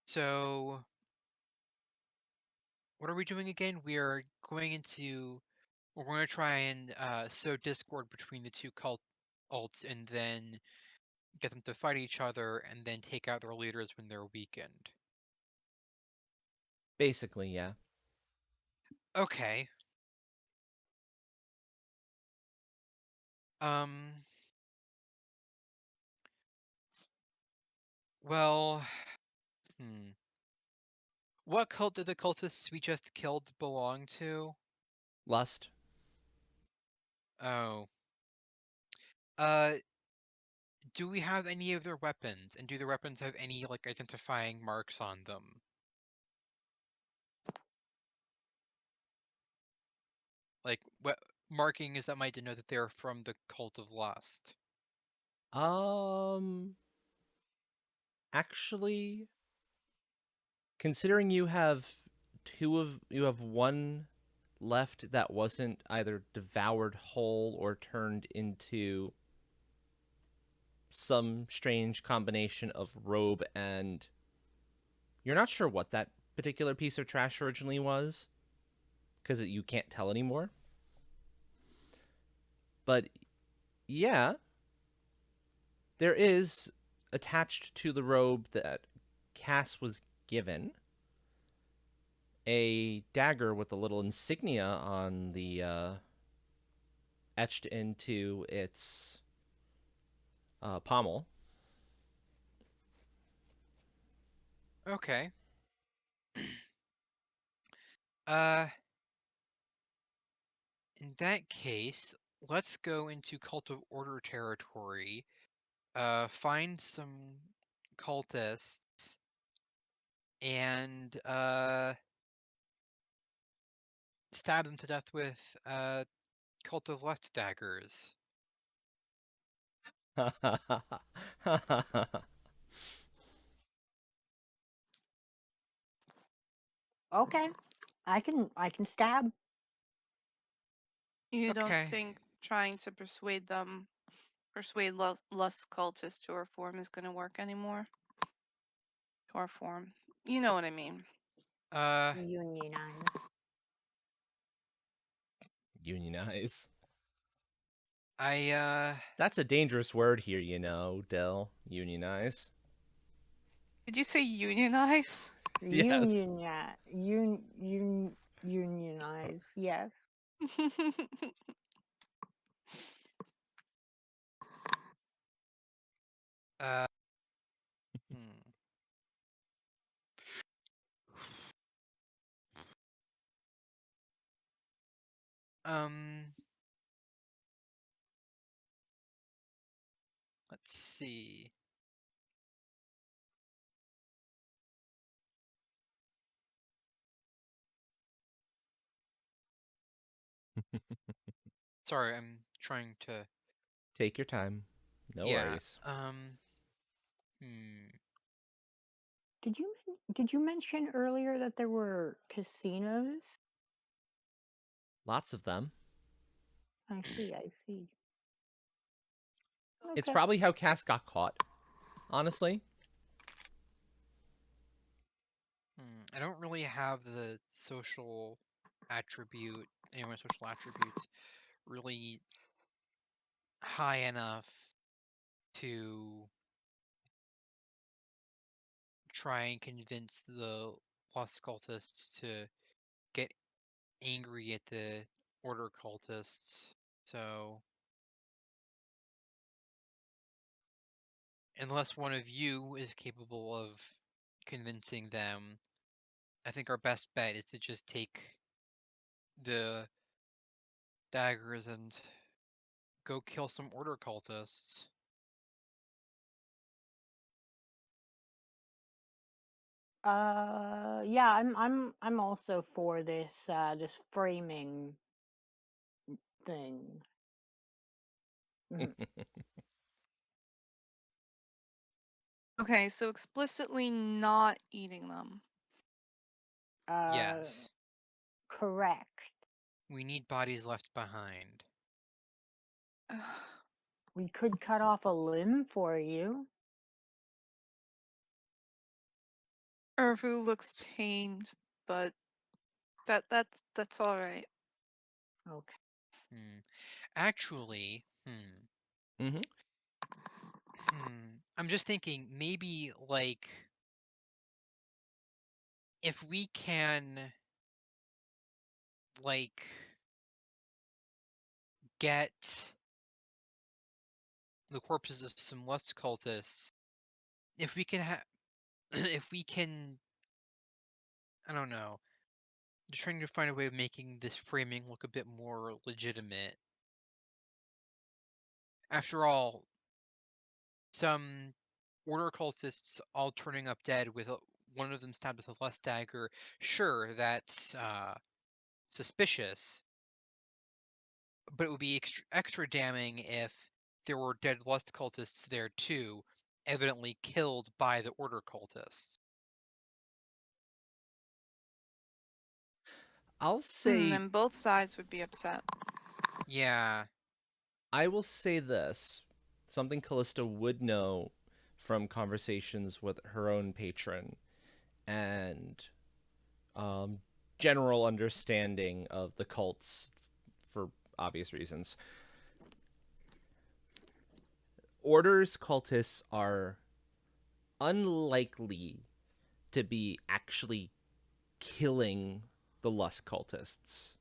[SPEAKER 3] So what are we doing again? We're going to try and sow discord between the two cults and then get them to fight each other and then take out their leaders when they're weakened.
[SPEAKER 1] Basically, yeah.
[SPEAKER 3] Okay. Um well, what cult did the cultists we just killed belong to?
[SPEAKER 1] Lust.
[SPEAKER 3] Oh. Uh do we have any of their weapons? And do their weapons have any like identifying marks on them? Like what markings that might denote that they're from the cult of lust?
[SPEAKER 1] Actually, considering you have one left that wasn't either devoured whole or turned into some strange combination of robe and you're not sure what that particular piece of trash originally was because you can't tell anymore. But yeah, there is attached to the robe that Cass was given a dagger with a little insignia on the etched into its pommel.
[SPEAKER 3] Okay. uh In that case, let's go into Cult of Order territory. Find some cultists and stab them to death with Cult of Lust daggers.
[SPEAKER 4] Okay. I can stab.
[SPEAKER 2] You don't
[SPEAKER 3] Okay.
[SPEAKER 2] think trying to persuade lust cultists to her form is going to work anymore? To our form. You know what I mean.
[SPEAKER 4] Unionize.
[SPEAKER 1] Unionize.
[SPEAKER 3] I
[SPEAKER 1] That's a dangerous word here, Dill. Unionize.
[SPEAKER 2] Did you say unionize?
[SPEAKER 1] Yes.
[SPEAKER 4] Unionize. Yes.
[SPEAKER 3] Uh, hmm. Um, let's see. Sorry, I'm trying to.
[SPEAKER 1] Take your time. No
[SPEAKER 3] Yeah.
[SPEAKER 1] worries.
[SPEAKER 3] Hmm.
[SPEAKER 4] Did you mention earlier that there were casinos?
[SPEAKER 1] Lots of them.
[SPEAKER 4] I see. I see.
[SPEAKER 1] It's
[SPEAKER 4] Okay.
[SPEAKER 1] probably how Cass got caught, honestly.
[SPEAKER 3] I don't really have the social attribute, any of my social attributes really high enough to try and convince the Lost cultists to get angry at the Order cultists. So, unless one of you is capable of convincing them, I think our best bet is to just take the daggers and go kill some Order cultists.
[SPEAKER 4] Yeah, I'm also for this this framing thing. Mhm.
[SPEAKER 2] Okay, so explicitly not eating them.
[SPEAKER 3] Yes.
[SPEAKER 4] Correct.
[SPEAKER 3] We need bodies left behind.
[SPEAKER 4] We could cut off a limb for you.
[SPEAKER 2] Ervu looks pained, but that's all right.
[SPEAKER 4] Okay.
[SPEAKER 3] Actually,
[SPEAKER 1] Mm-hmm.
[SPEAKER 3] I'm just thinking maybe like if we can like get the corpses of some lust cultists, if we can have, if we can, I don't know, just trying to find a way of making this framing look a bit more legitimate. After all, some order cultists all turning up dead with one of them stabbed with a lust dagger. Sure, that's suspicious, but it would be extra damning if there were dead lust cultists there too, evidently killed by the order cultists.
[SPEAKER 1] I'll say,
[SPEAKER 2] Then both sides would be upset.
[SPEAKER 3] Yeah.
[SPEAKER 1] I will say this. Something Callista would know from conversations with her own patron and general understanding of the cults for obvious reasons. Order's cultists are unlikely to be actually killing the Lust cultists.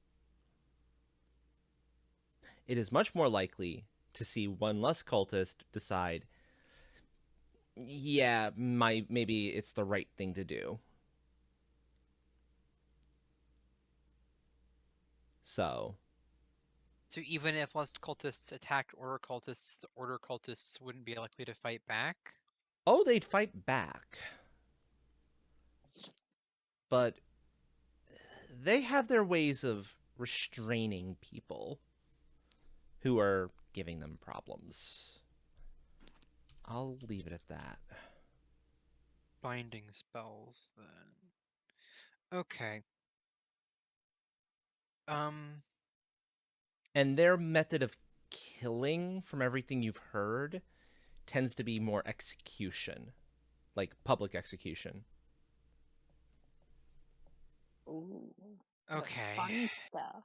[SPEAKER 1] It is much more likely to see one Lust cultist decide, yeah, maybe it's the right thing to do. So
[SPEAKER 3] even if lust cultists attacked order cultists, the order cultists wouldn't be likely to fight back?
[SPEAKER 1] oh, they'd fight back. But they have their ways of restraining people who are giving them problems. I'll leave it at that.
[SPEAKER 3] Binding spells, then. Okay.
[SPEAKER 1] And their method of killing, from everything you've heard, tends to be more execution, like public execution.
[SPEAKER 4] Ooh. The
[SPEAKER 3] Okay.
[SPEAKER 4] fun stuff.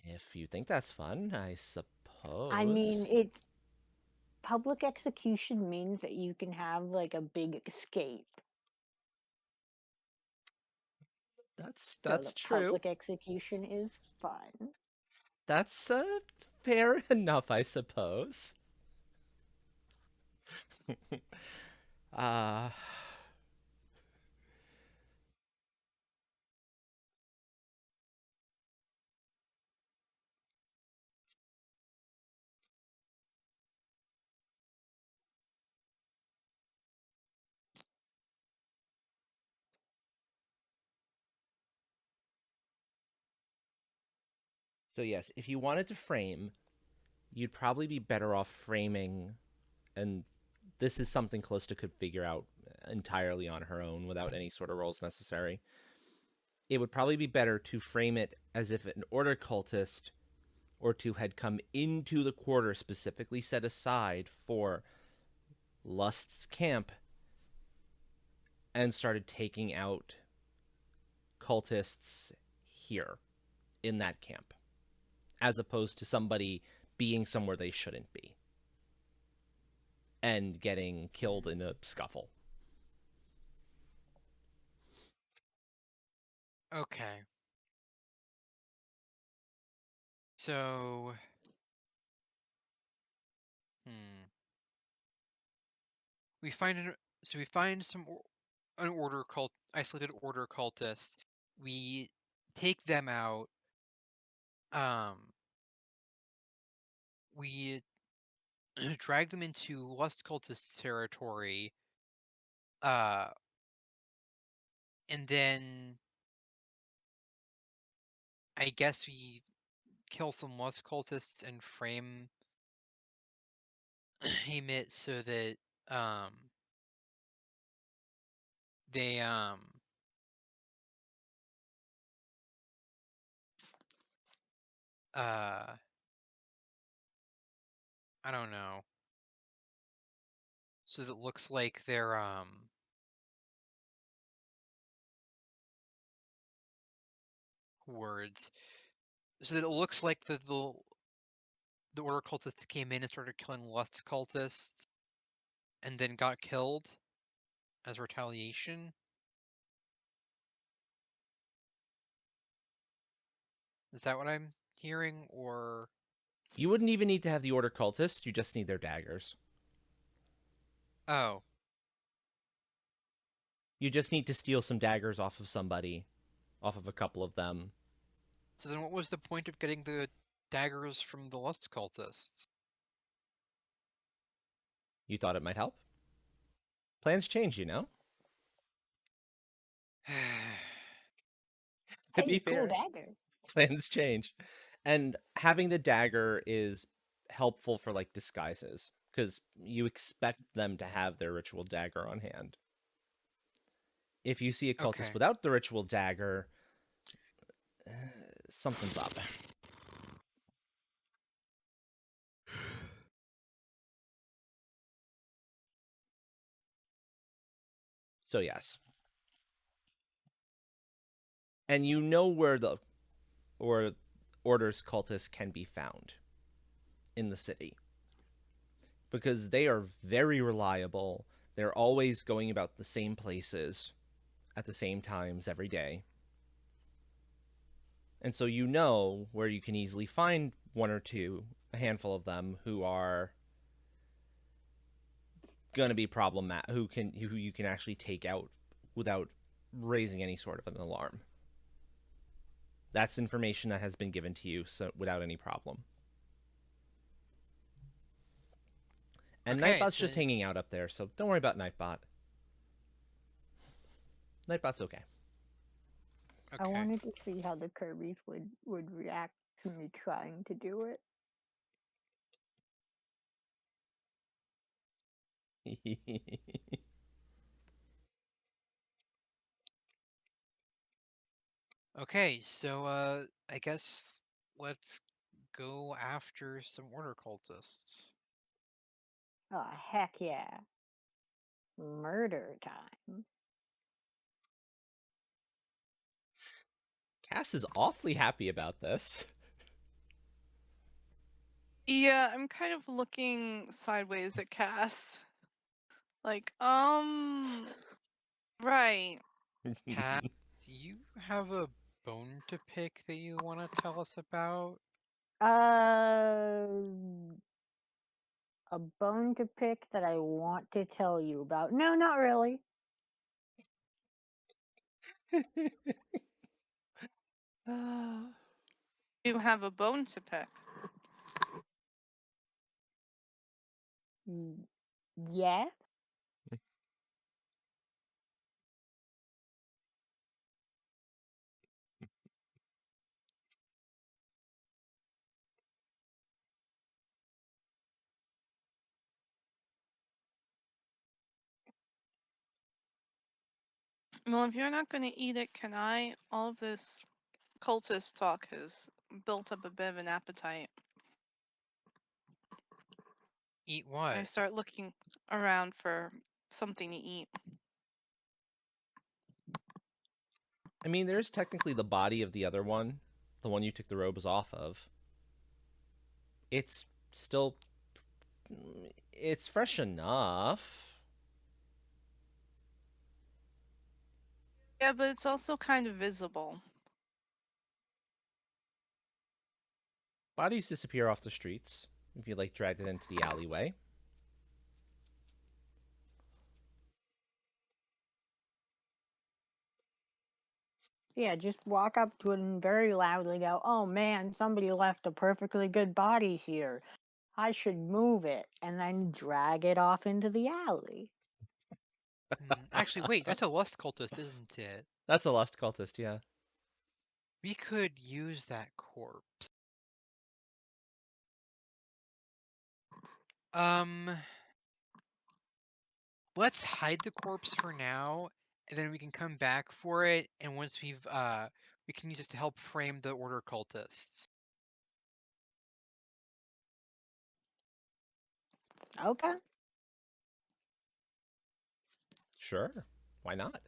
[SPEAKER 1] If you think that's fun, I suppose.
[SPEAKER 4] I mean, it public execution means that you can have like a big escape.
[SPEAKER 1] That's
[SPEAKER 4] the
[SPEAKER 1] true.
[SPEAKER 4] public execution is fun.
[SPEAKER 1] That's fair enough, I suppose. uh So yes, if you wanted to frame, you'd probably be better off framing, and this is something Callista could figure out entirely on her own without any sort of roles necessary. It would probably be better to frame it as if an order cultist or two had come into the quarter specifically set aside for Lust's camp and started taking out cultists here in that camp, as opposed to somebody being somewhere they shouldn't be and getting killed in a scuffle.
[SPEAKER 3] Okay. So, we find we find an isolated order cultist. We take them out. We drag them into Lust cultist territory. And then I guess we kill some Lust cultists and frame it so that they I don't know. So that it looks like they're words. So that it looks like the order cultists came in and started killing Lust cultists and then got killed as retaliation. Is that what I'm hearing, or
[SPEAKER 1] You wouldn't even need to have the order cultists, you just need their daggers.
[SPEAKER 3] oh,
[SPEAKER 1] You just need to steal some daggers off of somebody, off of a couple of them.
[SPEAKER 3] so then what was the point of getting the daggers from the Lust cultists?
[SPEAKER 1] You thought it might help? Plans change, you know? To be
[SPEAKER 4] Hey, cool
[SPEAKER 1] fair,
[SPEAKER 4] dagger.
[SPEAKER 1] plans change. And having the dagger is helpful for like disguises because you expect them to have their ritual dagger on hand. If you see a cultist
[SPEAKER 3] Okay.
[SPEAKER 1] without the ritual dagger, something's up. So yes. And you know where the or orders cultists can be found in the city. Because they are very reliable. They're always going about the same places at the same times every day. And so you know where you can easily find one or two, a handful of them who are going to be problematic, who you can actually take out without raising any sort of an alarm. That's information that has been given to you so without any problem. And
[SPEAKER 3] Okay,
[SPEAKER 1] Nightbot's
[SPEAKER 3] so
[SPEAKER 1] just hanging out up there, so don't worry about Nightbot. Nightbot's okay.
[SPEAKER 4] I
[SPEAKER 3] okay.
[SPEAKER 4] wanted to see how the Kirby's would react to me trying to do it.
[SPEAKER 3] Okay, so I guess let's go after some order cultists.
[SPEAKER 4] Oh, heck yeah. Murder time.
[SPEAKER 1] Cass is awfully happy about this.
[SPEAKER 2] Yeah, I'm kind of looking sideways at Cass. Like, right.
[SPEAKER 3] Cass, do you have a bone to pick that you want to tell us about?
[SPEAKER 4] Uh, a bone to pick that I want to tell you about. No, not really.
[SPEAKER 2] You have a bone to pick.
[SPEAKER 4] Yeah.
[SPEAKER 2] Well, if you're not going to eat it, can I? All of this cultist talk has built up a bit of an appetite.
[SPEAKER 3] Eat
[SPEAKER 2] I
[SPEAKER 3] what?
[SPEAKER 2] start looking around for something to eat.
[SPEAKER 1] I mean, there's technically the body of the other one, the one you took the robes off of. It's still, it's fresh enough.
[SPEAKER 2] Yeah, but it's also kind of visible.
[SPEAKER 1] Bodies disappear off the streets if you like dragged it into the alleyway.
[SPEAKER 4] Yeah, just walk up to it and very loudly go, "Oh man, somebody left a perfectly good body here. I should move it," and then drag it off into the alley.
[SPEAKER 3] Actually, wait, that's a lust cultist, isn't it?
[SPEAKER 1] That's a lust cultist, yeah.
[SPEAKER 3] We could use that corpse. Let's hide the corpse for now, and then we can come back for it, and once we can use this to help frame the order cultists.
[SPEAKER 4] Okay.
[SPEAKER 1] Sure. Why not?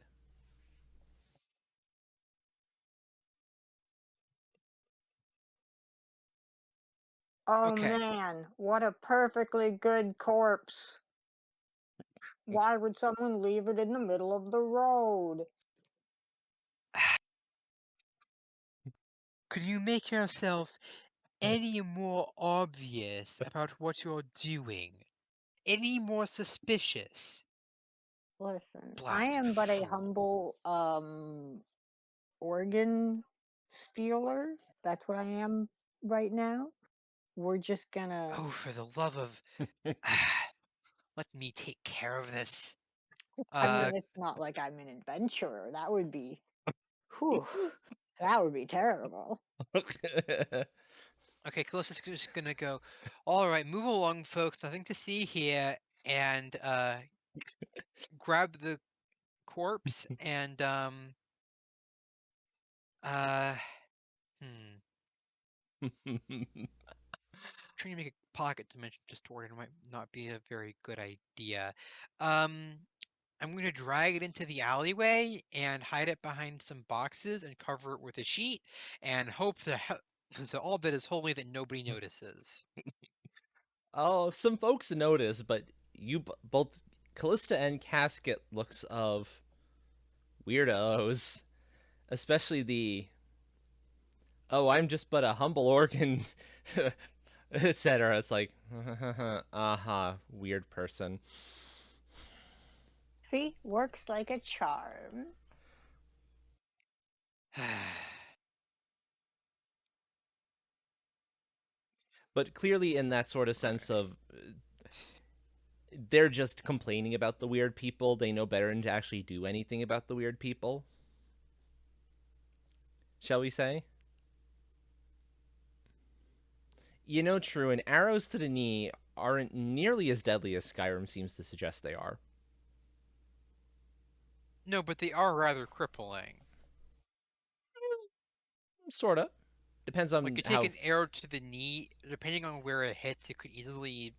[SPEAKER 4] Oh
[SPEAKER 3] Okay.
[SPEAKER 4] man, what a perfectly good corpse. Why would someone leave it in the middle of the road?
[SPEAKER 3] Could you make yourself any more obvious about what you're doing? Any more suspicious?
[SPEAKER 4] Listen, I
[SPEAKER 3] Blasted
[SPEAKER 4] am but a
[SPEAKER 3] fool.
[SPEAKER 4] humble organ stealer. That's what I am right now. We're just gonna
[SPEAKER 3] Oh, for the love of... let me take care of this.
[SPEAKER 4] I mean, it's not like I'm an adventurer. That would be whew, that would be terrible.
[SPEAKER 3] Okay, Callista's just gonna go, all right, move along, folks, nothing to see here, and grab the corpse and uh trying to make a pocket dimension distortion might not be a very good idea. I'm going to drag it into the alleyway and hide it behind some boxes and cover it with a sheet and hope that so all that is holy that nobody notices.
[SPEAKER 1] Oh, some folks notice, but both Callista and Cass get looks of weirdos, especially the "oh, I'm just but a humble organ," etc. It's like, weird person.
[SPEAKER 4] See, works like a charm.
[SPEAKER 1] But clearly, in that sort of sense of they're just complaining about the weird people. They know better than to actually do anything about the weird people. Shall we say? You know, true, and arrows to the knee aren't nearly as deadly as Skyrim seems to suggest they are.
[SPEAKER 3] No, but they are rather crippling.
[SPEAKER 1] Sorta. Depends
[SPEAKER 3] Like,
[SPEAKER 1] on
[SPEAKER 3] you take
[SPEAKER 1] how.
[SPEAKER 3] an arrow to the knee, depending on where it hits, it could easily,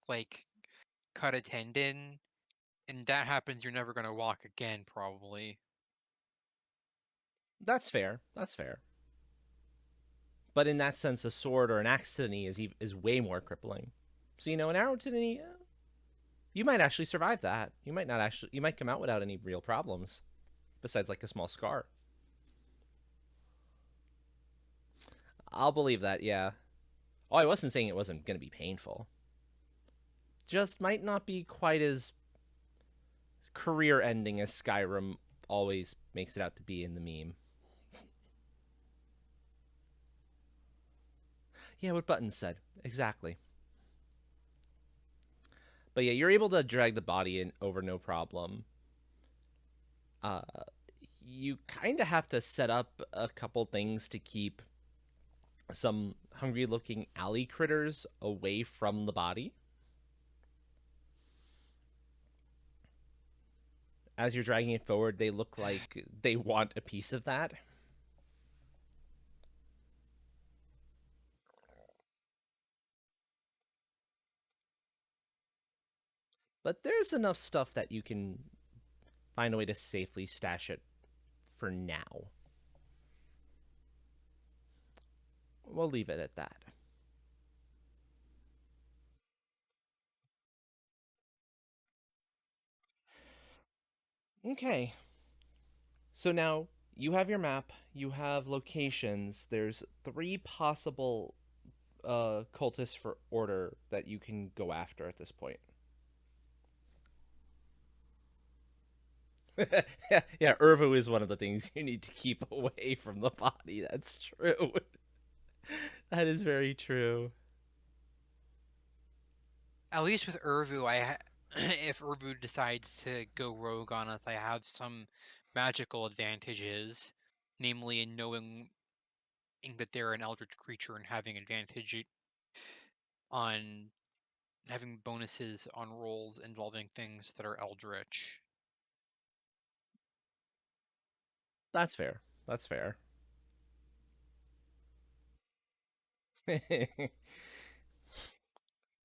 [SPEAKER 3] like, cut a tendon, and that happens, you're never going to walk again, probably.
[SPEAKER 1] That's fair. That's fair. But in that sense, a sword or an axe to the knee is way more crippling. So an arrow to the knee, you might actually survive that. You might not actually. You might come out without any real problems. besides like a small scar. I'll believe that, yeah. Oh, I wasn't saying it wasn't going to be painful. Just might not be quite as career ending as Skyrim always makes it out to be in the meme. Yeah, what Button said. Exactly. But yeah, you're able to drag the body in over no problem. Uh, you kind of have to set up a couple things to keep some hungry looking alley critters away from the body. As you're dragging it forward, they look like they want a piece of that. But there's enough stuff that you can find a way to safely stash it for now. We'll leave it at that. Okay. So now you have your map, you have locations. There's 3 possible cultists for order that you can go after at this point. Yeah, Urvu is one of the things you need to keep away from the body. That's true. That is very true.
[SPEAKER 3] At least with Urvu, if Urvu decides to go rogue on us, I have some magical advantages, namely in knowing that they're an eldritch creature and having advantage on having bonuses on rolls involving things that are eldritch.
[SPEAKER 1] That's fair. That's fair.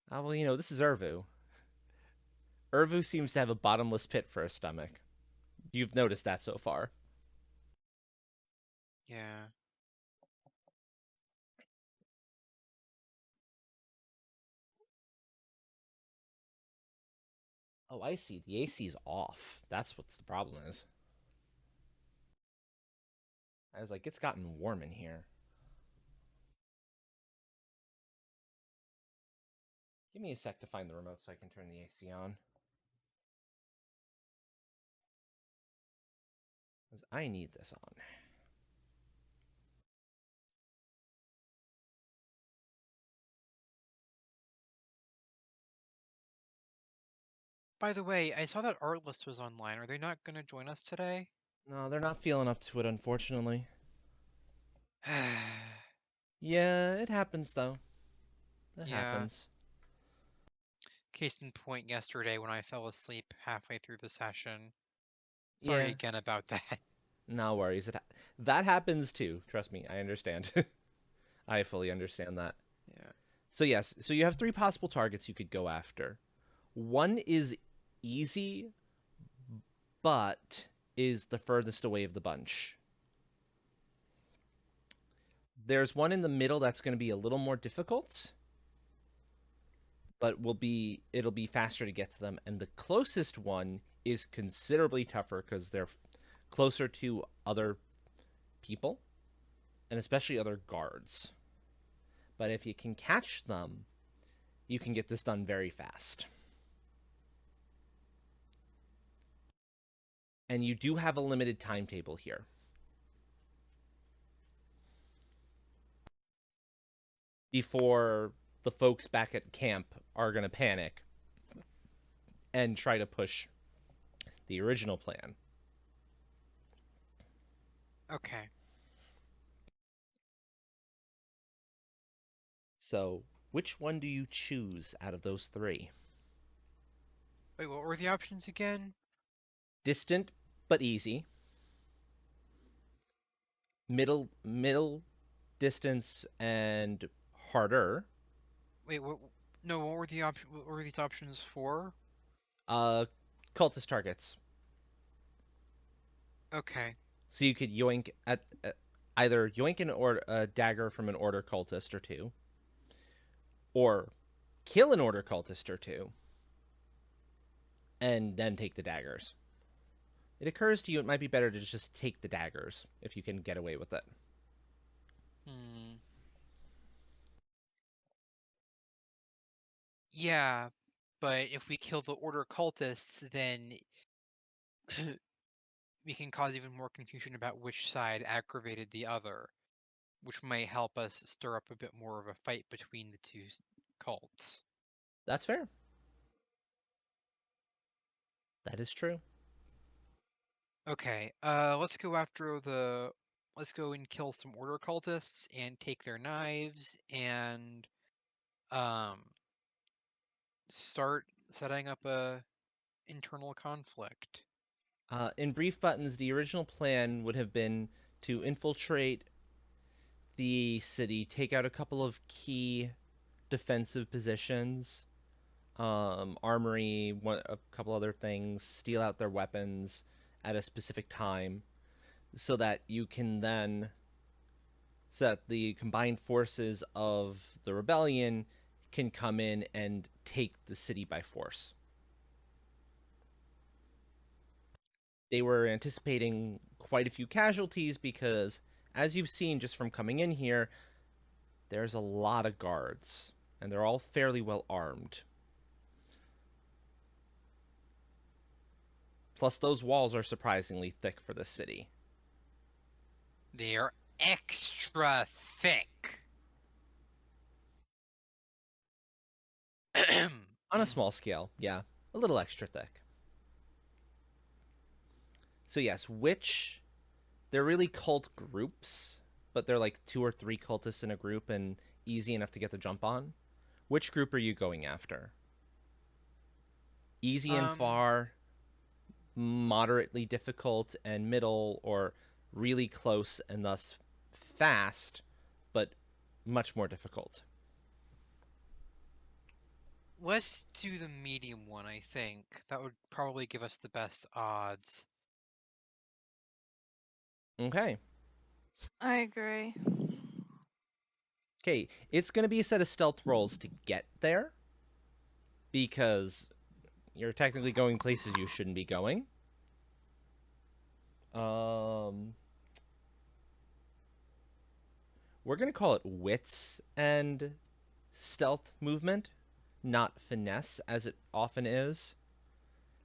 [SPEAKER 1] Well, this is Urvu. Urvu seems to have a bottomless pit for a stomach. You've noticed that so far.
[SPEAKER 3] Yeah.
[SPEAKER 1] Oh, I see. The AC's off. That's what the problem is. I was like, it's gotten warm in here. Give me a sec to find the remote so I can turn the AC on. Because I need this on.
[SPEAKER 3] By the way, I saw that Artlist was online. Are they not going to join us today?
[SPEAKER 1] No, they're not feeling up to it, unfortunately. Yeah, it happens, though. It
[SPEAKER 3] Yeah.
[SPEAKER 1] happens.
[SPEAKER 3] Case in point, yesterday when I fell asleep halfway through the session. Sorry
[SPEAKER 1] Yeah.
[SPEAKER 3] again about that.
[SPEAKER 1] No worries. That happens, too. Trust me, I understand. I fully understand that.
[SPEAKER 3] Yeah.
[SPEAKER 1] So, yes. So, you have 3 possible targets you could go after. One is easy, but is the furthest away of the bunch. There's one in the middle that's going to be a little more difficult, but it'll be faster to get to them. And the closest one is considerably tougher because they're closer to other people, and especially other guards. But if you can catch them, you can get this done very fast. And you do have a limited timetable here. Before the folks back at camp are going to panic and try to push the original plan.
[SPEAKER 3] Okay.
[SPEAKER 1] So, which one do you choose out of those 3?
[SPEAKER 3] Wait, what were the options again?
[SPEAKER 1] Distant but easy. Middle distance and harder.
[SPEAKER 3] Wait, what? No, what were what were these options for?
[SPEAKER 1] Cultist targets.
[SPEAKER 3] Okay.
[SPEAKER 1] So you could yoink at either yoink a dagger from an order cultist or 2, or kill an order cultist or 2, and then take the daggers. it occurs to you it might be better to just take the daggers if you can get away with it.
[SPEAKER 3] Yeah, but if we kill the Order cultists, then we can cause even more confusion about which side aggravated the other, which might help us stir up a bit more of a fight between the two cults.
[SPEAKER 1] That's fair. That is true.
[SPEAKER 3] Okay, let's go let's go and kill some Order cultists and take their knives and start setting up a internal conflict.
[SPEAKER 1] In brief buttons, the original plan would have been to infiltrate the city, take out a couple of key defensive positions, armory, a couple other things, steal out their weapons at a specific time, so that you can then so that the combined forces of the rebellion can come in and take the city by force. They were anticipating quite a few casualties because, as you've seen just from coming in here, there's a lot of guards, and they're all fairly well armed. Plus, those walls are surprisingly thick for the city.
[SPEAKER 3] They are extra thick.
[SPEAKER 1] On a small scale, yeah, a little extra thick. So yes, they're really cult groups, but they're like 2 or 3 cultists in a group and easy enough to get the jump on. Which group are you going after? Easy and far, moderately difficult and middle, or really close and thus fast, but much more difficult?
[SPEAKER 3] Let's do the medium one, I think. That would probably give us the best odds.
[SPEAKER 1] Okay.
[SPEAKER 2] I agree.
[SPEAKER 1] Okay, it's going to be a set of stealth rolls to get there, because you're technically going places you shouldn't be going. We're going to call it wits and stealth movement, not finesse as it often is.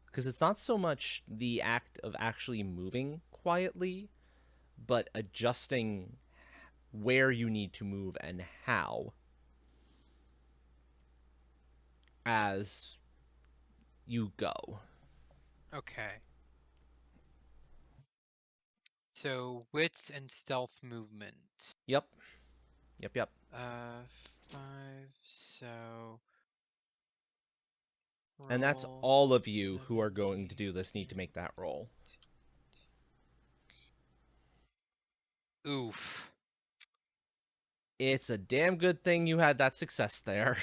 [SPEAKER 1] Because it's not so much the act of actually moving quietly, but adjusting where you need to move and how as you go.
[SPEAKER 3] Okay. So, wits and stealth movement.
[SPEAKER 1] Yep.
[SPEAKER 3] 5, so...
[SPEAKER 1] And that's
[SPEAKER 3] roll
[SPEAKER 1] all of you who are
[SPEAKER 3] 7,
[SPEAKER 1] going to
[SPEAKER 3] 8,
[SPEAKER 1] do this need to make that roll.
[SPEAKER 3] Oof.
[SPEAKER 1] It's a damn good thing you had that success there.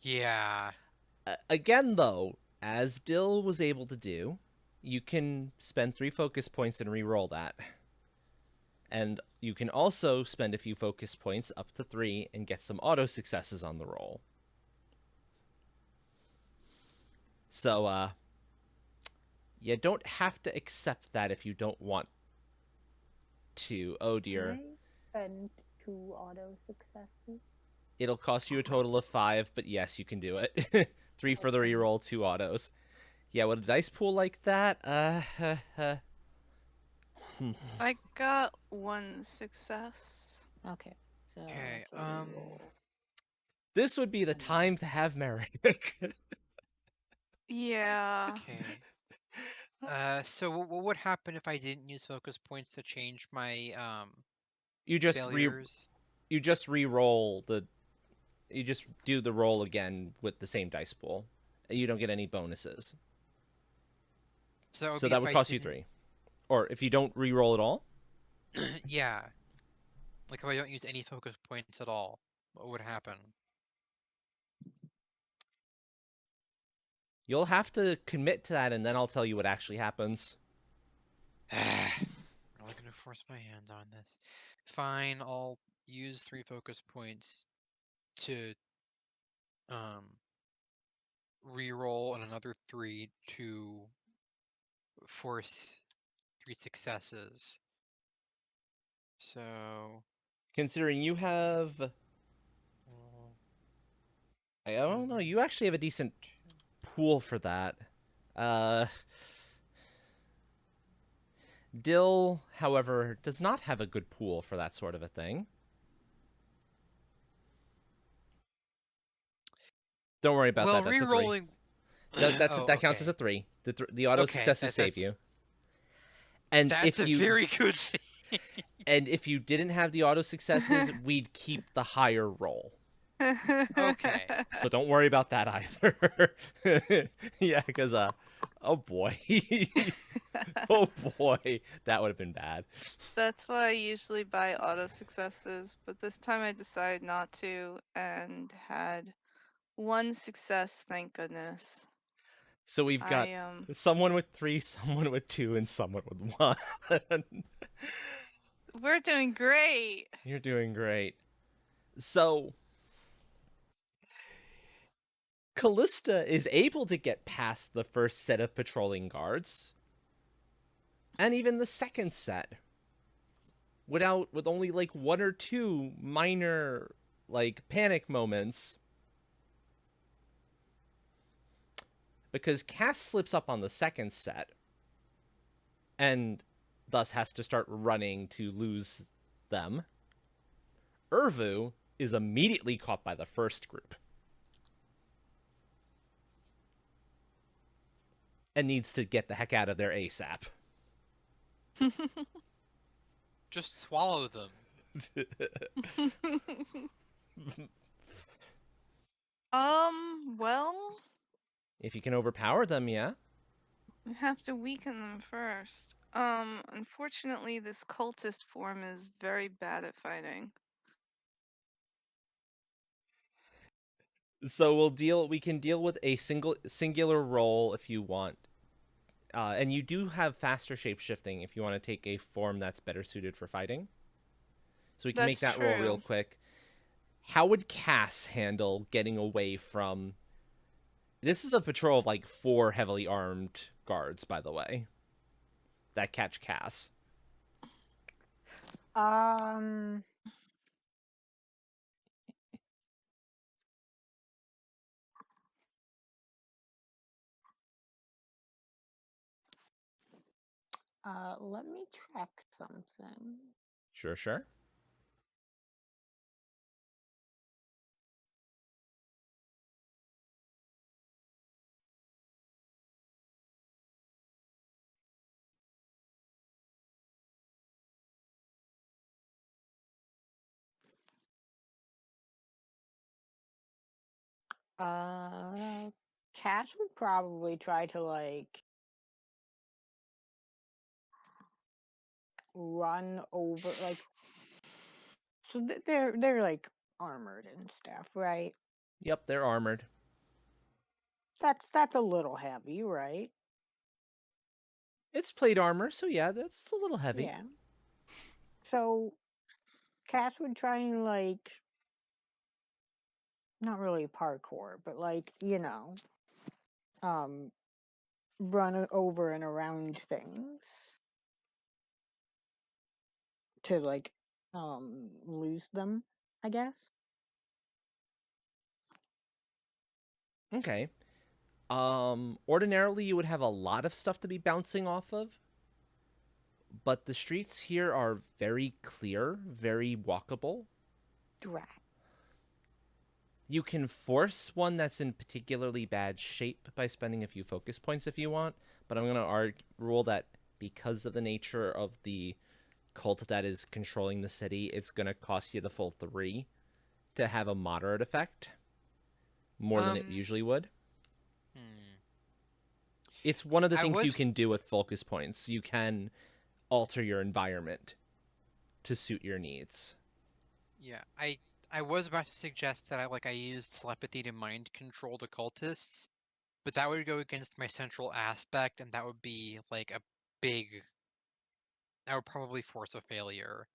[SPEAKER 3] Yeah.
[SPEAKER 1] Again, though, as Dill was able to do, you can spend 3 focus points and re-roll that. And you can also spend a few focus points, up to 3, and get some auto successes on the roll. So, you don't have to accept that if you don't want to. Oh dear.
[SPEAKER 4] Can I spend 2 auto successes?
[SPEAKER 1] It'll cost you a total of 5, but yes, you can do it. 3 for the
[SPEAKER 4] Okay.
[SPEAKER 1] reroll, 2 autos. Yeah, with a dice pool like that,
[SPEAKER 2] I got 1 success.
[SPEAKER 4] Okay. So
[SPEAKER 3] Okay,
[SPEAKER 4] let's re-roll.
[SPEAKER 1] this would be the time to have Merrick.
[SPEAKER 2] Yeah.
[SPEAKER 3] okay. So what would happen if I didn't use focus points to change my,
[SPEAKER 1] you just
[SPEAKER 3] failures?
[SPEAKER 1] you just re-roll the you just do the roll again with the same dice pool. You don't get any bonuses.
[SPEAKER 3] So
[SPEAKER 1] So that
[SPEAKER 3] if
[SPEAKER 1] would
[SPEAKER 3] I
[SPEAKER 1] cost you
[SPEAKER 3] didn't...
[SPEAKER 1] 3. Or if you don't re-roll at all,
[SPEAKER 3] Yeah. Like if I don't use any focus points at all, what would happen?
[SPEAKER 1] you'll have to commit to that, and then I'll tell you what actually happens.
[SPEAKER 3] I'm really gonna force my hand on this. Fine, I'll use 3 focus points to re-roll and another 3 to force 3 successes. So
[SPEAKER 1] Considering you have, I don't know, you actually have a decent pool for that. Dill, however, does not have a good pool for that sort of a thing. Don't worry about that. That's a 3.
[SPEAKER 3] re-rolling.
[SPEAKER 1] That counts as
[SPEAKER 3] okay.
[SPEAKER 1] a 3. The auto
[SPEAKER 3] Okay,
[SPEAKER 1] successes save you. And
[SPEAKER 3] That's a very good thing.
[SPEAKER 1] and if you didn't have the auto successes, we'd keep the higher roll.
[SPEAKER 3] Okay.
[SPEAKER 1] So don't worry about that either. Yeah, because oh boy, oh boy, that would have been bad.
[SPEAKER 2] That's why I usually buy auto successes, but this time I decided not to and had 1 success, thank goodness.
[SPEAKER 1] So we've got someone with 3, someone with 2, and someone with 1.
[SPEAKER 2] We're doing great.
[SPEAKER 1] You're doing great. So Callista is able to get past the first set of patrolling guards, and even the second set, with only like 1 or 2 minor like panic moments, because Cass slips up on the second set and thus has to start running to lose them. Urvu is immediately caught by the first group and needs to get the heck out of there ASAP.
[SPEAKER 3] Just swallow them.
[SPEAKER 2] Well,
[SPEAKER 1] If you can overpower them, yeah.
[SPEAKER 2] I have to weaken them first. Unfortunately, this cultist form is very bad at fighting.
[SPEAKER 1] So we can deal with a singular roll if you want. And you do have faster shape shifting if you want to take a form that's better suited for fighting. So we can make that roll real quick. How would Cass handle getting away from... This is a patrol of like 4 heavily armed guards, by the way, that catch Cass.
[SPEAKER 4] Let me check something.
[SPEAKER 1] Sure.
[SPEAKER 4] Cass would probably try to like run over like, so they're like armored and stuff, right?
[SPEAKER 1] Yep, they're armored.
[SPEAKER 4] That's a little heavy, right?
[SPEAKER 1] It's plate armor, so yeah, that's a little heavy.
[SPEAKER 4] Yeah. So Cass would try and like, not really parkour, but like, run over and around things to like lose them, I guess.
[SPEAKER 1] Okay. Ordinarily you would have a lot of stuff to be bouncing off of, but the streets here are very clear, very walkable.
[SPEAKER 4] Drat.
[SPEAKER 1] You can force one that's in particularly bad shape by spending a few focus points if you want, but I'm going to rule that because of the nature of the cult that is controlling the city, it's going to cost you the full 3 to have a moderate effect, more than it usually would. It's one of the things you can do with focus points. You can alter your environment to suit your needs.
[SPEAKER 3] Yeah, I was about to suggest that I used telepathy to mind control the cultists, but that would go against my central aspect, and that would be like that would probably force a failure,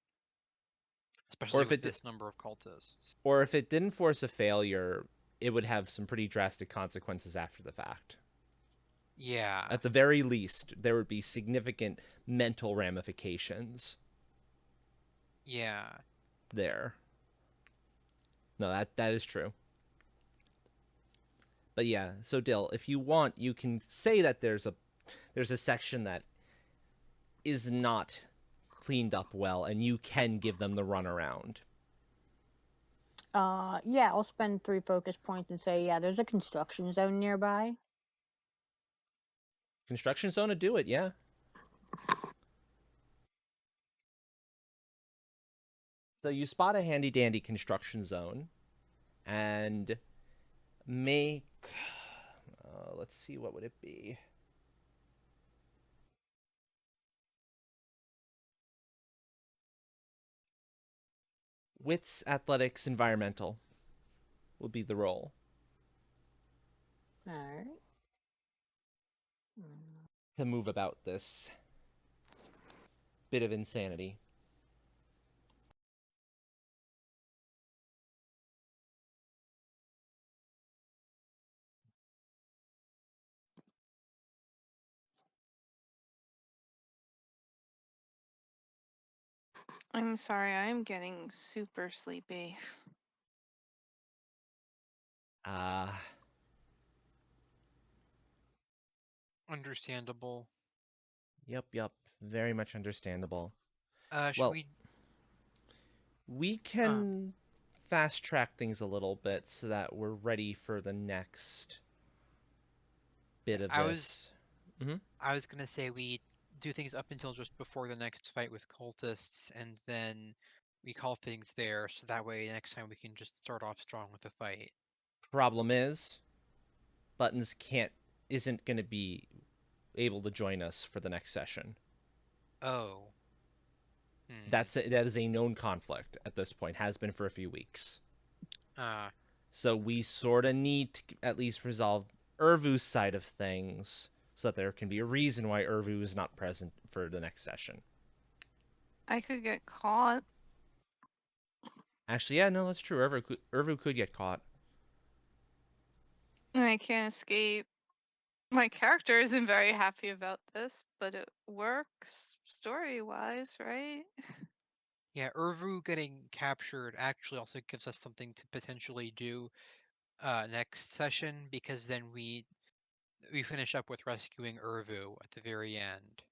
[SPEAKER 3] especially with this number of cultists.
[SPEAKER 1] Or if it didn't force a failure, it would have some pretty drastic consequences after the fact.
[SPEAKER 3] Yeah.
[SPEAKER 1] At the very least, there would be significant mental ramifications
[SPEAKER 3] Yeah.
[SPEAKER 1] there. No, that is true. But yeah, so Dill, if you want, you can say that there's a section that is not cleaned up well, and you can give them the runaround.
[SPEAKER 4] Yeah, I'll spend 3 focus points and say, yeah, there's a construction zone nearby.
[SPEAKER 1] Construction zone to do it, yeah. So you spot a handy dandy construction zone, and make. Let's see, what would it be? Wits, athletics, environmental will be the role.
[SPEAKER 4] Alright.
[SPEAKER 1] To move about this bit of insanity.
[SPEAKER 2] I'm sorry, I'm getting super sleepy.
[SPEAKER 1] Ah,
[SPEAKER 3] Understandable.
[SPEAKER 1] yep. Very much understandable.
[SPEAKER 3] Should
[SPEAKER 1] Well,
[SPEAKER 3] we?
[SPEAKER 1] we can fast track things a little bit so that we're ready for the next bit of
[SPEAKER 3] I was.
[SPEAKER 1] this. Mm-hmm.
[SPEAKER 3] I was gonna say we do things up until just before the next fight with cultists, and then we call things there, so that way next time we can just start off strong with the fight.
[SPEAKER 1] Problem is, Buttons isn't going to be able to join us for the next session.
[SPEAKER 3] Oh.
[SPEAKER 1] That is a known conflict at this point. Has been for a few weeks.
[SPEAKER 3] Ah.
[SPEAKER 1] So we sort of need to at least resolve Urvu's side of things, so that there can be a reason why Urvu is not present for the next session.
[SPEAKER 2] I could get caught.
[SPEAKER 1] Actually, yeah, no, that's true. Urvu could get caught.
[SPEAKER 2] And I can't escape. My character isn't very happy about this, but it works story-wise, right?
[SPEAKER 3] Yeah, Urvu getting captured actually also gives us something to potentially do next session, because then we finish up with rescuing Urvu at the very end.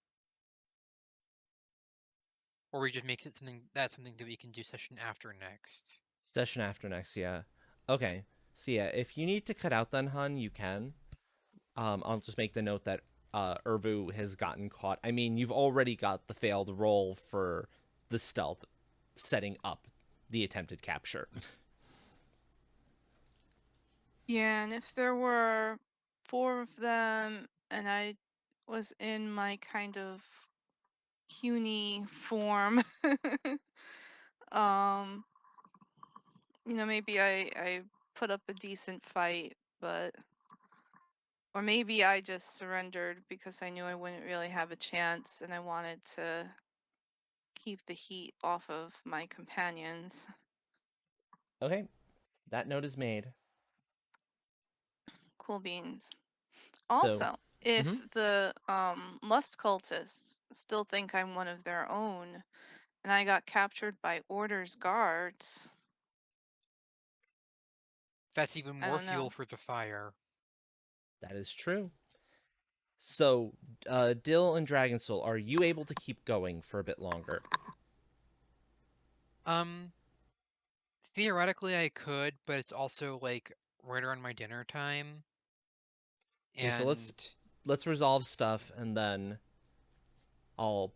[SPEAKER 3] Or we just make it something that we can do session after next.
[SPEAKER 1] Session after next, yeah. Okay. So yeah, if you need to cut out then, hun, you can. I'll just make the note that Urvu has gotten caught. I mean, you've already got the failed roll for the stealth, setting up the attempted capture.
[SPEAKER 2] Yeah, and if there were 4 of them and I was in my kind of puny form, um, maybe I put up a decent fight, but or maybe I just surrendered because I knew I wouldn't really have a chance and I wanted to keep the heat off of my companions.
[SPEAKER 1] Okay, that note is made.
[SPEAKER 2] Cool beans.
[SPEAKER 1] So,
[SPEAKER 2] Also, if
[SPEAKER 1] mhm.
[SPEAKER 2] the lust cultists still think I'm one of their own and I got captured by Order's guards,
[SPEAKER 3] That's even
[SPEAKER 2] I
[SPEAKER 3] more
[SPEAKER 2] don't
[SPEAKER 3] fuel
[SPEAKER 2] know.
[SPEAKER 3] for the fire.
[SPEAKER 1] That is true. So, Dill and Dragonsoul, are you able to keep going for a bit longer?
[SPEAKER 3] Um, Theoretically I could, but it's also like right around my dinner time.
[SPEAKER 1] Okay, so let's
[SPEAKER 3] And
[SPEAKER 1] let's resolve stuff, and then I'll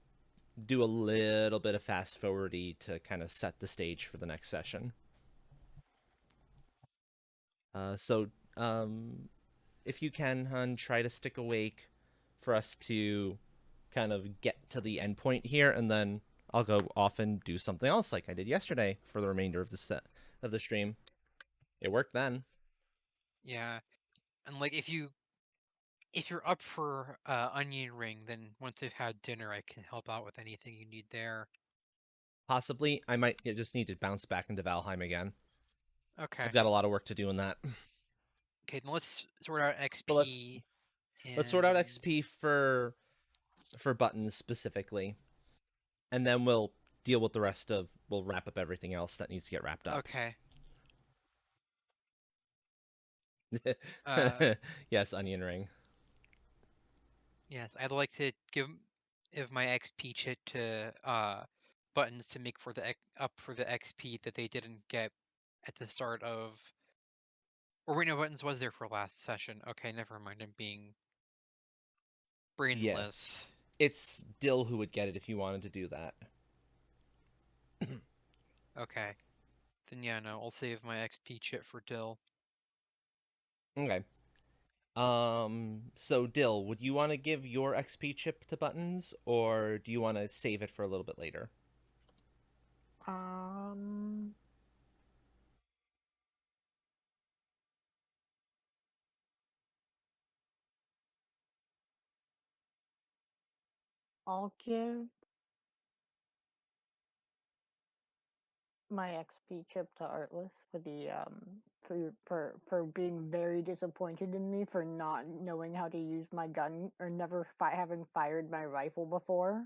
[SPEAKER 1] do a little bit of fast forwardy to kind of set the stage for the next session. So, if you can, hun, try to stick awake for us to kind of get to the end point here, and then I'll go off and do something else like I did yesterday for the remainder of the set of the stream. It worked then.
[SPEAKER 3] yeah, and like if you're up for onion ring, then once I've had dinner, I can help out with anything you need there.
[SPEAKER 1] Possibly, I might just need to bounce back into Valheim again.
[SPEAKER 3] Okay.
[SPEAKER 1] I've got a lot of work to do in that.
[SPEAKER 3] Okay, then let's sort out
[SPEAKER 1] But let's
[SPEAKER 3] XP.
[SPEAKER 1] Let's sort out
[SPEAKER 3] And
[SPEAKER 1] XP for buttons specifically, and then we'll deal with the rest of. We'll wrap up everything else that needs to get wrapped up.
[SPEAKER 3] okay. Uh,
[SPEAKER 1] Yes, onion ring.
[SPEAKER 3] yes, I'd like to give my XP chit to buttons to make for the up for the XP that they didn't get at the start of. Or wait, no, buttons was there for last session. Okay, never mind. I'm being brainless.
[SPEAKER 1] It's Dill who would get it if you wanted to do that.
[SPEAKER 3] Okay. Then yeah, no, I'll save my XP chit for Dill.
[SPEAKER 1] Okay. So Dill, would you want to give your XP chip to buttons, or do you want to save it for a little bit later?
[SPEAKER 4] I'll give my XP chip to Artless for the for being very disappointed in me for not knowing how to use my gun or never having fired my rifle before.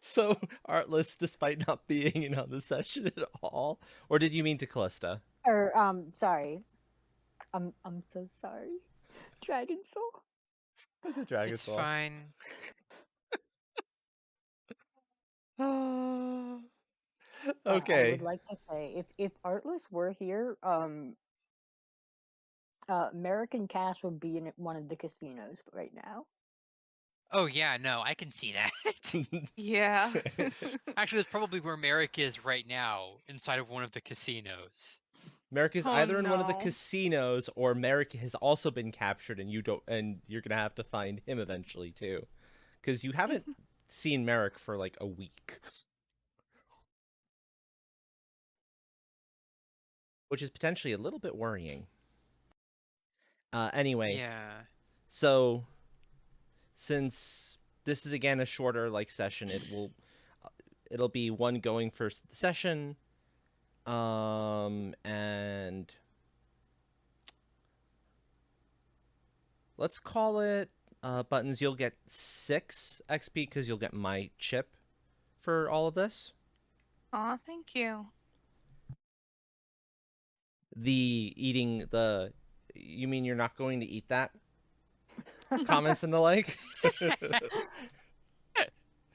[SPEAKER 1] So Artless, despite not being in on the session at all, or did you mean to Callista?
[SPEAKER 4] Or sorry, I'm so sorry, Dragon Soul.
[SPEAKER 1] It's a Dragon
[SPEAKER 3] It's
[SPEAKER 1] Soul.
[SPEAKER 3] fine.
[SPEAKER 1] Okay.
[SPEAKER 4] I would like to say if Artless were here, American Cash would be in one of the casinos right now.
[SPEAKER 3] Oh yeah, no, I can see that.
[SPEAKER 2] Yeah.
[SPEAKER 3] Actually, that's probably where Merrick is right now, inside of one of the casinos.
[SPEAKER 1] Merrick is
[SPEAKER 2] Oh,
[SPEAKER 1] either in one of the
[SPEAKER 2] no.
[SPEAKER 1] casinos, or Merrick has also been captured, and you're gonna have to find him eventually too, because you haven't seen Merrick for like a week, which is potentially a little bit worrying. Anyway,
[SPEAKER 3] Yeah.
[SPEAKER 1] so since this is again a shorter session, it'll be one going for the session, and let's call it buttons. You'll get 6 XP because you'll get my chip for all of this.
[SPEAKER 2] Aw, thank you.
[SPEAKER 1] You mean you're not going to eat that? Comments and the like.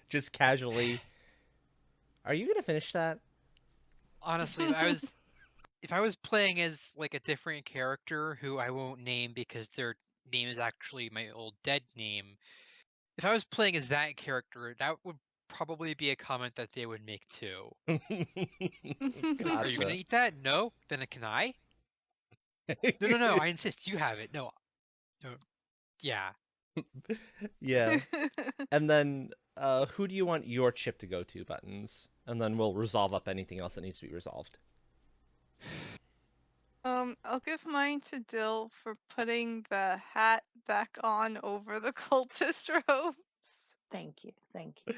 [SPEAKER 1] Just casually. Are you gonna finish that?
[SPEAKER 3] Honestly, if I was playing as like a different character who I won't name because their name is actually my old dead name. If I was playing as that character, that would probably be a comment that they would make too. Like, are you gonna
[SPEAKER 1] Gotcha.
[SPEAKER 3] eat that? No? Then can I? No, I insist. You have it. No. Yeah.
[SPEAKER 1] Yeah. And then who do you want your chip to go to, buttons? And then we'll resolve up anything else that needs to be resolved.
[SPEAKER 2] I'll give mine to Dill for putting the hat back on over the cultist robes.
[SPEAKER 4] Thank you, thank you.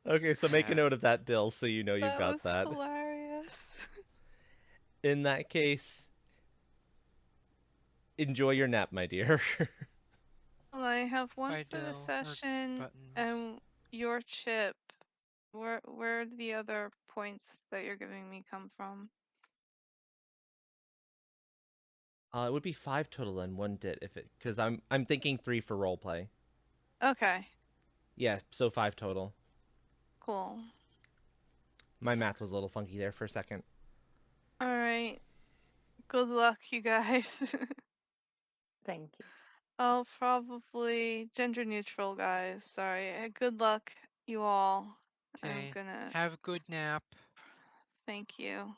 [SPEAKER 1] Okay, so make a
[SPEAKER 3] Yeah.
[SPEAKER 1] note of that, Dill, so you know you've
[SPEAKER 2] That
[SPEAKER 1] got
[SPEAKER 2] was
[SPEAKER 1] that.
[SPEAKER 2] hilarious.
[SPEAKER 1] In that case, enjoy your nap, my dear.
[SPEAKER 2] Well, I have one
[SPEAKER 3] Bye,
[SPEAKER 2] for the
[SPEAKER 3] Dill. Or
[SPEAKER 2] session
[SPEAKER 3] buttons.
[SPEAKER 2] and your chip. Where do the other points that you're giving me come from?
[SPEAKER 1] It would be 5 total and 1 dit because I'm thinking 3 for roleplay.
[SPEAKER 2] Okay,
[SPEAKER 1] Yeah, so 5 total.
[SPEAKER 2] cool.
[SPEAKER 1] My math was a little funky there for a second.
[SPEAKER 2] All right. Good luck, you guys.
[SPEAKER 4] Thank you.
[SPEAKER 2] I'll probably gender neutral, guys. Sorry. Good luck, you all. I'm
[SPEAKER 3] Okay.
[SPEAKER 2] gonna
[SPEAKER 3] Have a good nap.
[SPEAKER 2] thank you.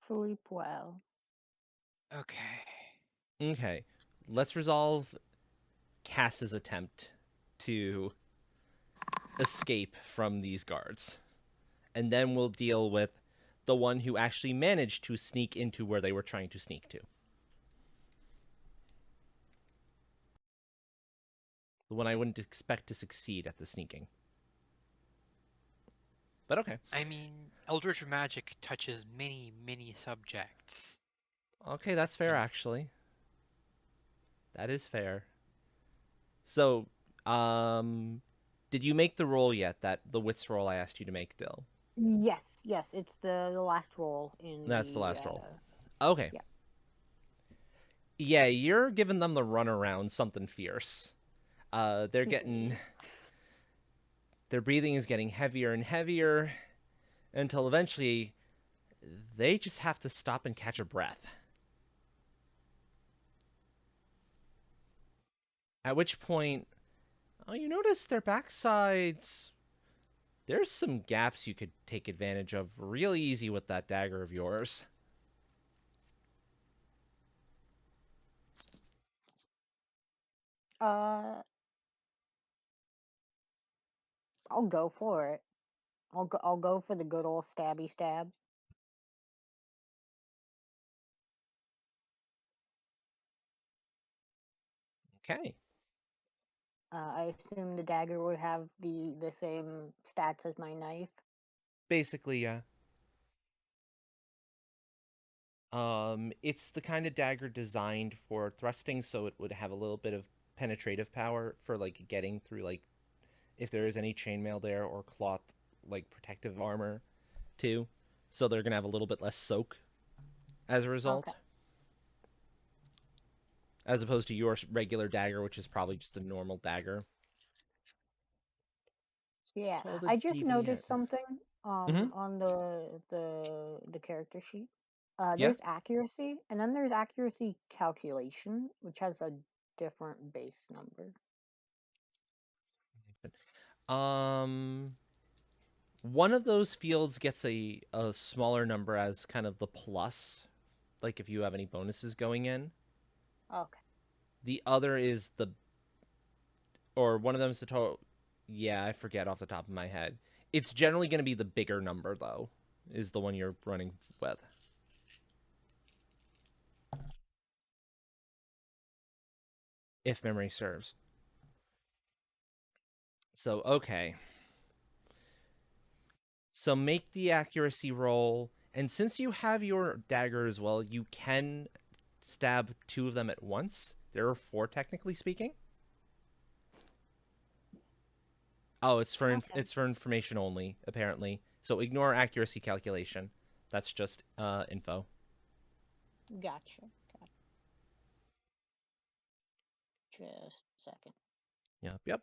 [SPEAKER 4] Sleep well.
[SPEAKER 3] Okay.
[SPEAKER 1] Okay, let's resolve Cass's attempt to escape from these guards. And then we'll deal with the one who actually managed to sneak into where they were trying to sneak to. The one I wouldn't expect to succeed at the sneaking. But okay.
[SPEAKER 3] I mean, Eldritch Magic touches many, many subjects.
[SPEAKER 1] Okay, that's fair,
[SPEAKER 3] And-
[SPEAKER 1] actually. That is fair. So, did you make the roll yet? That the wits roll I asked you to make, Dill.
[SPEAKER 4] Yes, it's the last roll in
[SPEAKER 1] That's the
[SPEAKER 4] the
[SPEAKER 1] last roll. Okay.
[SPEAKER 4] yeah.
[SPEAKER 1] Yeah, you're giving them the runaround, something fierce. They're getting, their breathing is getting heavier and heavier until eventually they just have to stop and catch a breath. At which point, oh, you notice their backsides. There's some gaps you could take advantage of real easy with that dagger of yours.
[SPEAKER 4] Uh, I'll go for it. I'll go for the good old stabby stab.
[SPEAKER 1] Okay.
[SPEAKER 4] I assume the dagger would have the same stats as my knife.
[SPEAKER 1] Basically, yeah. It's the kind of dagger designed for thrusting, so it would have a little bit of penetrative power for like getting through like if there is any chainmail there or cloth like protective armor too. So they're gonna have a little bit less soak as a
[SPEAKER 4] Okay.
[SPEAKER 1] result. As opposed to your regular dagger, which is probably just a normal dagger.
[SPEAKER 4] Yeah,
[SPEAKER 1] Called a
[SPEAKER 4] I just
[SPEAKER 1] deviant.
[SPEAKER 4] noticed something
[SPEAKER 1] Mm-hmm.
[SPEAKER 4] on the character sheet.
[SPEAKER 1] Yeah.
[SPEAKER 4] There's accuracy, and then there's accuracy calculation, which has a different base number.
[SPEAKER 1] Um, one of those fields gets a smaller number as kind of the plus, like if you have any bonuses going in.
[SPEAKER 4] Okay.
[SPEAKER 1] The other is the, or one of them is the total. Yeah, I forget off the top of my head. It's generally going to be the bigger number, though, is the one you're running with. If memory serves. So, okay. So make the accuracy roll. And since you have your dagger as well, you can stab two of them at once. There are four, technically speaking. Oh,
[SPEAKER 4] Okay.
[SPEAKER 1] it's for information only, apparently. So ignore accuracy calculation. That's just info.
[SPEAKER 4] Gotcha. Just a second.
[SPEAKER 1] Yep, yep.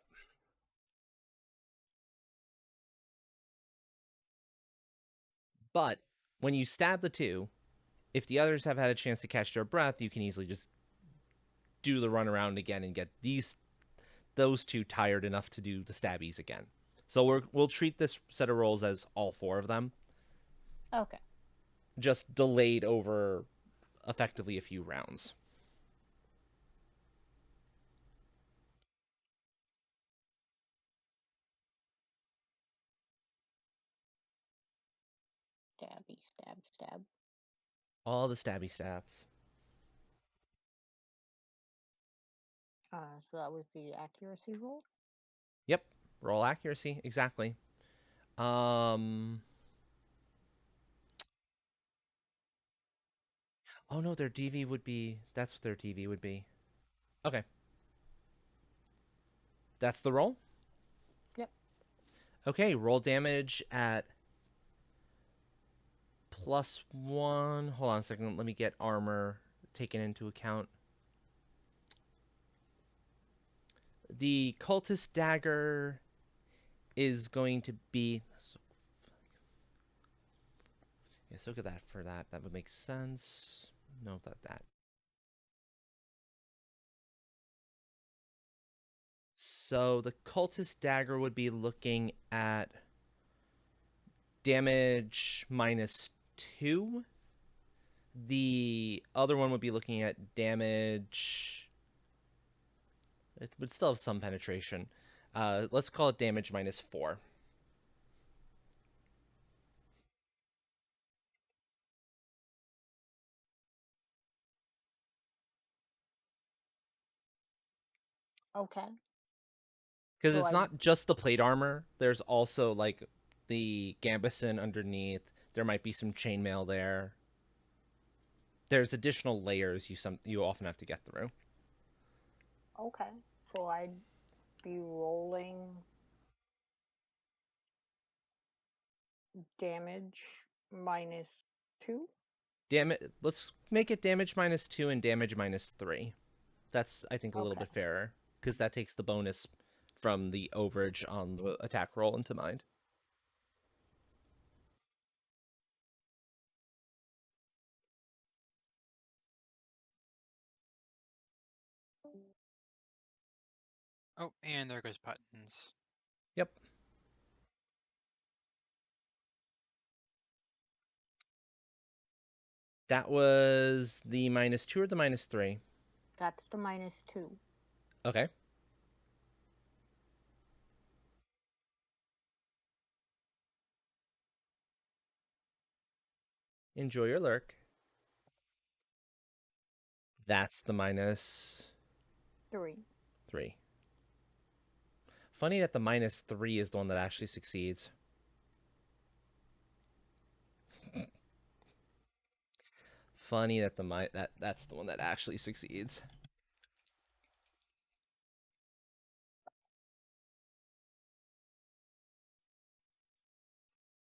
[SPEAKER 1] But when you stab the two, if the others have had a chance to catch their breath, you can easily just do the run around again and get those two tired enough to do the stabbies again. So we'll treat this set of rolls as all four of them,
[SPEAKER 4] Okay.
[SPEAKER 1] just delayed over effectively a few rounds.
[SPEAKER 4] Stabby, stab.
[SPEAKER 1] All the stabby stabs.
[SPEAKER 4] So that was the accuracy roll.
[SPEAKER 1] Yep. Roll accuracy, exactly. Um Oh no, their DV would be that's what their DV would be. Okay. That's the roll?
[SPEAKER 4] Yep.
[SPEAKER 1] Okay, roll damage at +1. Hold on a second. Let me get armor taken into account. The cultist dagger is going to be. Yes, look at that for that. That would make sense. No, that. So the cultist dagger would be looking at damage -2. The other one would be looking at damage. It would still have some penetration. Let's call it damage -4.
[SPEAKER 4] Okay.
[SPEAKER 1] Because
[SPEAKER 4] So
[SPEAKER 1] it's not just the plate armor. There's also like the gambeson underneath. There might be some chainmail there. There's additional layers you often have to get through.
[SPEAKER 4] Okay. So I'd be rolling damage -2.
[SPEAKER 1] Let's make it damage -2 and damage -3. That's, I think, a little
[SPEAKER 4] Okay.
[SPEAKER 1] bit fairer, because that takes the bonus from the overage on the attack roll into mind.
[SPEAKER 3] Oh, and there goes buttons.
[SPEAKER 1] Yep. That was the -2 or the -3?
[SPEAKER 4] That's the -2.
[SPEAKER 1] Okay. Enjoy your lurk. That's the -3.
[SPEAKER 4] 3.
[SPEAKER 1] Funny that the -3 is the one that actually succeeds. Funny that that's the one that actually succeeds.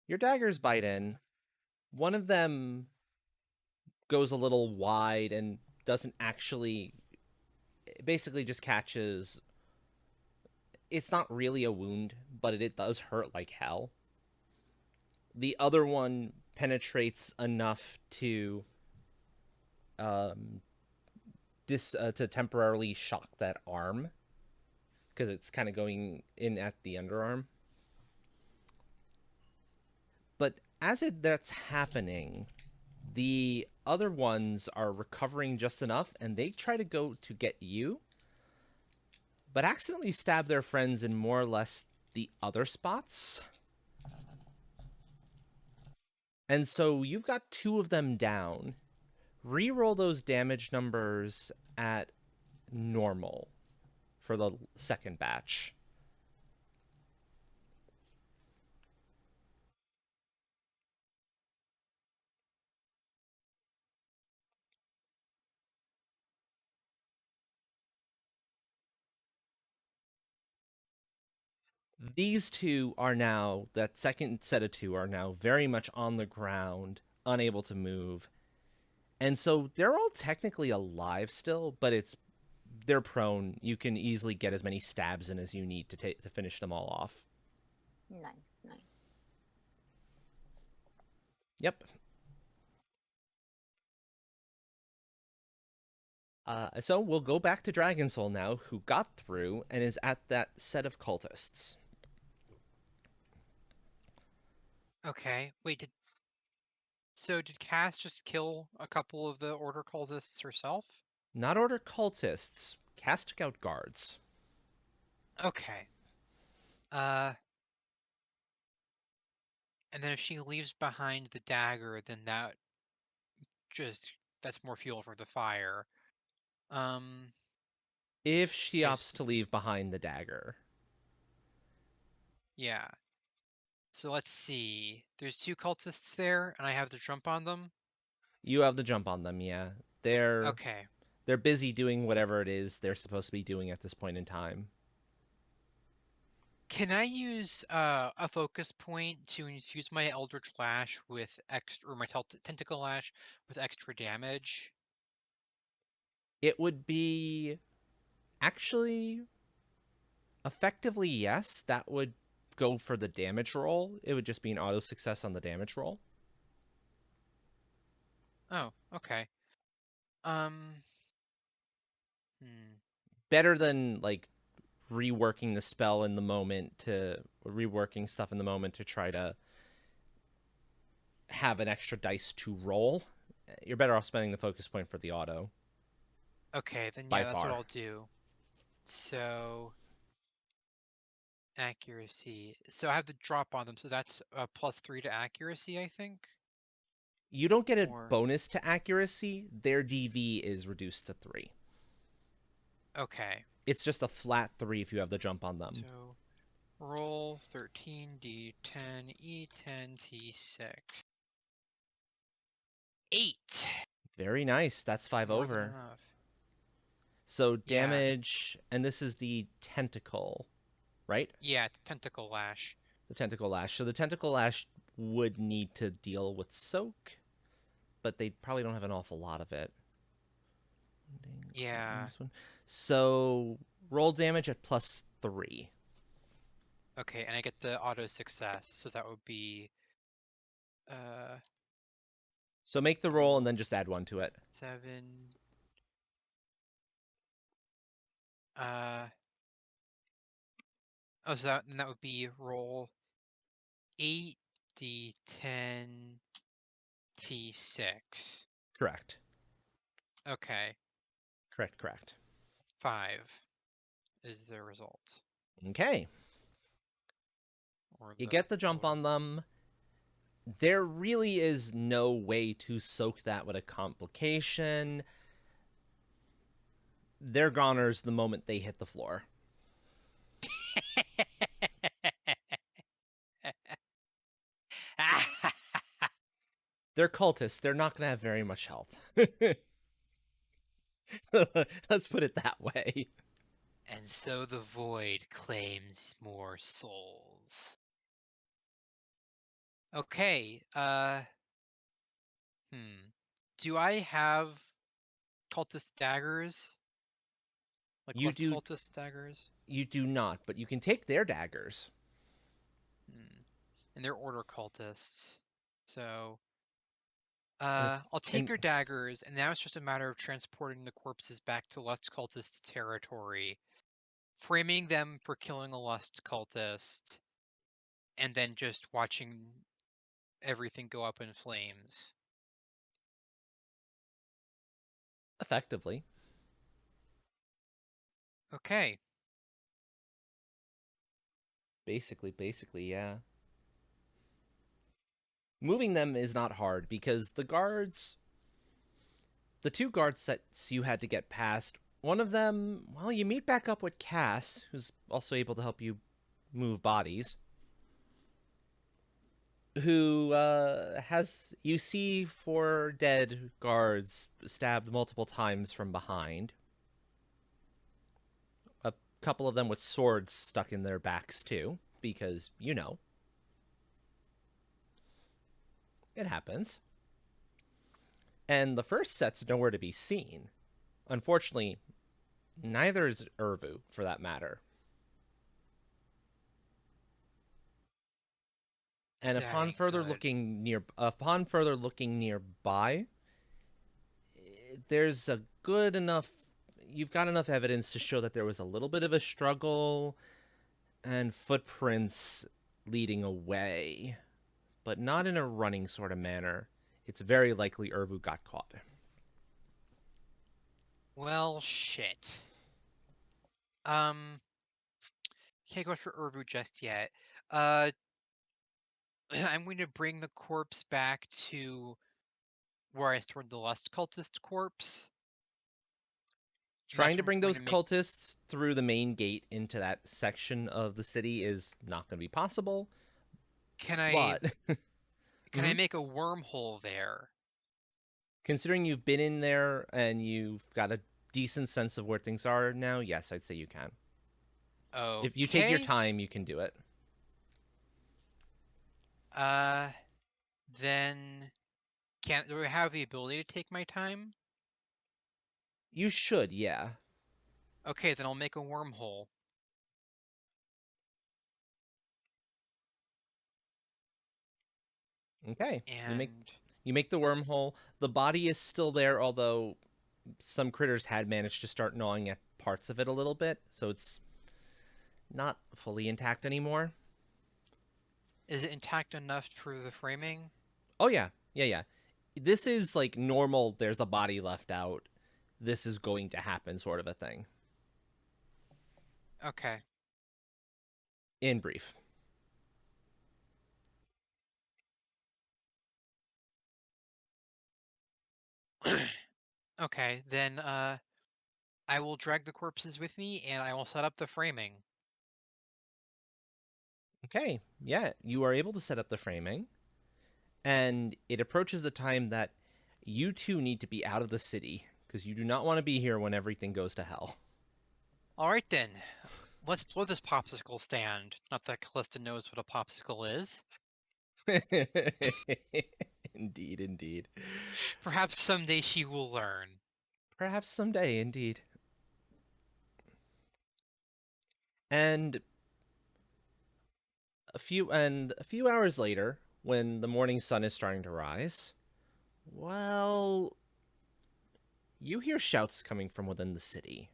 [SPEAKER 1] Your daggers bite in. One of them goes a little wide and doesn't actually, it basically just catches. It's not really a wound, but it does hurt like hell. The other one penetrates enough to to temporarily shock that arm, because it's kind of going in at the underarm. But that's happening, the other ones are recovering just enough, and they try to go to get you, but accidentally stab their friends in more or less the other spots. And so you've got 2 of them down. Reroll those damage numbers at normal for the second batch. These 2 are now, that second set of 2 are now very much on the ground, unable to move. And so they're all technically alive still, but they're prone. You can easily get as many stabs in as you need to finish them all off.
[SPEAKER 4] Nice.
[SPEAKER 1] Yep. So we'll go back to Dragon Soul now, who got through and is at that set of cultists.
[SPEAKER 3] Okay. Wait, did Cass just kill a couple of the Order cultists herself?
[SPEAKER 1] Not order cultists. Cass took out guards.
[SPEAKER 3] Okay. And then if she leaves behind the dagger, then that's more fuel for the fire.
[SPEAKER 1] If she
[SPEAKER 3] Okay,
[SPEAKER 1] opts to leave behind the dagger.
[SPEAKER 3] yeah. So let's see. There's 2 cultists there, and I have to jump on them.
[SPEAKER 1] You have the jump on them, yeah. They're
[SPEAKER 3] Okay.
[SPEAKER 1] busy doing whatever it is they're supposed to be doing at this point in time.
[SPEAKER 3] Can I use a focus point to infuse my Eldritch Lash with extra, or my Tentacle Lash with extra damage?
[SPEAKER 1] It would be actually effectively, yes. That would go for the damage roll. It would just be an auto success on the damage roll.
[SPEAKER 3] Oh, okay. Um, hmm.
[SPEAKER 1] Better than like reworking the spell in the moment to reworking stuff in the moment to try to have an extra dice to roll. You're better off spending the focus point for the auto.
[SPEAKER 3] Okay, then
[SPEAKER 1] By
[SPEAKER 3] yeah, that's what
[SPEAKER 1] far.
[SPEAKER 3] I'll do. So, accuracy. So I have to drop on them, so that's a +3 to accuracy, I think?
[SPEAKER 1] You don't get a
[SPEAKER 3] Or,
[SPEAKER 1] bonus to accuracy. Their DV is reduced to 3.
[SPEAKER 3] okay.
[SPEAKER 1] It's just a flat 3 if you have the jump on them.
[SPEAKER 3] So, roll 13d10 e10 t6. 8!
[SPEAKER 1] Very nice. That's 5
[SPEAKER 3] More than
[SPEAKER 1] over.
[SPEAKER 3] enough.
[SPEAKER 1] So
[SPEAKER 3] Yeah.
[SPEAKER 1] damage, and this is the tentacle, right?
[SPEAKER 3] Yeah, it's tentacle lash.
[SPEAKER 1] The tentacle lash. So the tentacle lash would need to deal with soak, but they probably don't have an awful lot of it.
[SPEAKER 3] Yeah.
[SPEAKER 1] So roll damage at +3.
[SPEAKER 3] Okay, and I get the auto success, so that would be
[SPEAKER 1] So make the roll and then just add 1 to it.
[SPEAKER 3] 7. Oh, so that would be roll 8d10 t6.
[SPEAKER 1] Correct.
[SPEAKER 3] Okay,
[SPEAKER 1] Correct.
[SPEAKER 3] 5 is the result.
[SPEAKER 1] Okay.
[SPEAKER 3] Or
[SPEAKER 1] You get the jump
[SPEAKER 3] total.
[SPEAKER 1] on them. There really is no way to soak that with a complication. They're goners the moment they hit the floor. They're cultists. They're not going to have very much health. Let's put it that way.
[SPEAKER 3] And so the void claims more souls. Okay, do I have cultist daggers? Like
[SPEAKER 1] You
[SPEAKER 3] left
[SPEAKER 1] do
[SPEAKER 3] cultist daggers?
[SPEAKER 1] you do not, but you can take their daggers.
[SPEAKER 3] And they're order cultists. So
[SPEAKER 1] And
[SPEAKER 3] I'll take your daggers, and now it's just a matter of transporting the corpses back to Lust cultist territory, framing them for killing a Lust cultist, and then just watching everything go up in flames.
[SPEAKER 1] effectively.
[SPEAKER 3] Okay.
[SPEAKER 1] Basically, yeah. Moving them is not hard because the two guard sets you had to get past, one of them, well, you meet back up with Cass, who's also able to help you move bodies, who has, you see 4 dead guards stabbed multiple times from behind. A couple of them with swords stuck in their backs, too, because, you know. It happens. And the first set's nowhere to be seen. Unfortunately, neither is Urvu, for that matter. And
[SPEAKER 3] That
[SPEAKER 1] upon
[SPEAKER 3] ain't
[SPEAKER 1] further
[SPEAKER 3] good.
[SPEAKER 1] looking nearby, there's a good enough. You've got enough evidence to show that there was a little bit of a struggle and footprints leading away, but not in a running sort of manner. It's very likely Urvu got caught.
[SPEAKER 3] Well, shit. Can't go for Urvu just yet. I'm going to bring the corpse back to where I stored the Lust cultist corpse.
[SPEAKER 1] Trying to bring those cultists through the main gate into that section of the city is not going to be possible.
[SPEAKER 3] Can I make a wormhole there?
[SPEAKER 1] Considering you've been in there and you've got a decent sense of where things are now, yes, I'd say you can.
[SPEAKER 3] Okay.
[SPEAKER 1] If you take your time, you can do it.
[SPEAKER 3] Then do I have the ability to take my time?
[SPEAKER 1] You should, yeah.
[SPEAKER 3] Okay, then I'll make a wormhole.
[SPEAKER 1] Okay.
[SPEAKER 3] And
[SPEAKER 1] You make the wormhole. The body is still there, although some critters had managed to start gnawing at parts of it a little bit, so it's not fully intact anymore.
[SPEAKER 3] Is it intact enough for the framing?
[SPEAKER 1] Oh yeah. This is like normal, there's a body left out, this is going to happen sort of a thing.
[SPEAKER 3] Okay.
[SPEAKER 1] In brief.
[SPEAKER 3] Okay, then I will drag the corpses with me and I will set up the framing.
[SPEAKER 1] Okay, yeah, you are able to set up the framing, and it approaches the time that you two need to be out of the city because you do not want to be here when everything goes to hell.
[SPEAKER 3] All right then, let's blow this popsicle stand. Not that Callista knows what a popsicle is.
[SPEAKER 1] Indeed, indeed.
[SPEAKER 3] Perhaps someday she will learn.
[SPEAKER 1] Perhaps someday, indeed. And a few hours later, when the morning sun is starting to rise, well, you hear shouts coming from within the city.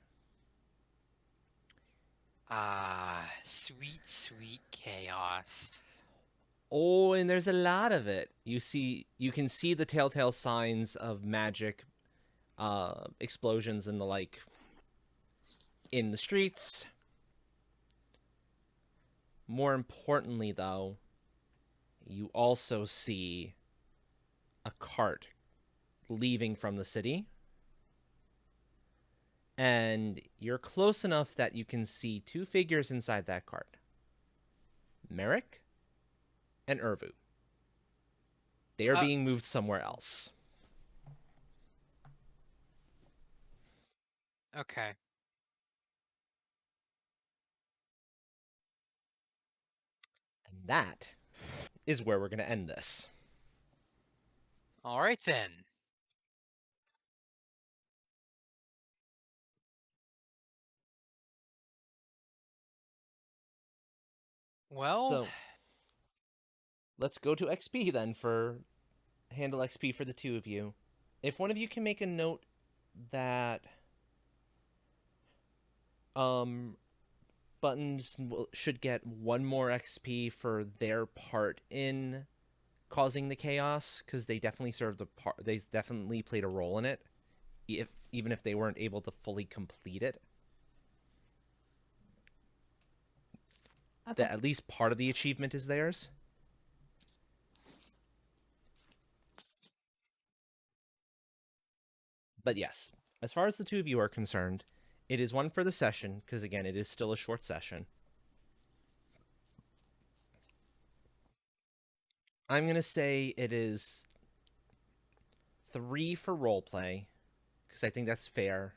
[SPEAKER 3] Ah, sweet, sweet chaos.
[SPEAKER 1] Oh, and there's a lot of it. You can see the telltale signs of magic, explosions and the like in the streets. More importantly, though, you also see a cart leaving from the city. And you're close enough that you can see two figures inside that cart. Merrick and Ervu. They are being moved somewhere else.
[SPEAKER 3] Okay.
[SPEAKER 1] And that is where we're going to end this.
[SPEAKER 3] All right then. Well,
[SPEAKER 1] So, let's go to XP then for handle XP for the two of you. If one of you can make a note that Buttons should get one more XP for their part in causing the chaos, because they definitely served the part. They definitely played a role in it, even if they weren't able to fully complete it.
[SPEAKER 4] Okay.
[SPEAKER 1] That at least part of the achievement is theirs. But yes, as far as the two of you are concerned, it is one for the session, because again, it is still a short session. I'm going to say it is 3 for roleplay, because I think that's fair.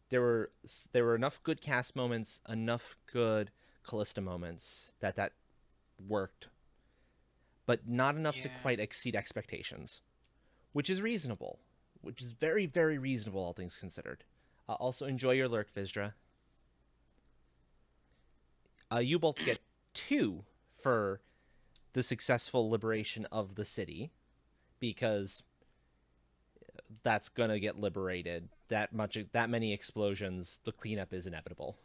[SPEAKER 1] There were enough good cast moments, enough good Callista moments that worked, but not enough to
[SPEAKER 3] Yeah.
[SPEAKER 1] quite exceed expectations, which is reasonable, which is very, very reasonable, all things considered. Also, enjoy your lurk, Vizsra. You both get 2 for the successful liberation of the city, because that's gonna get liberated. That many explosions, the cleanup is inevitable.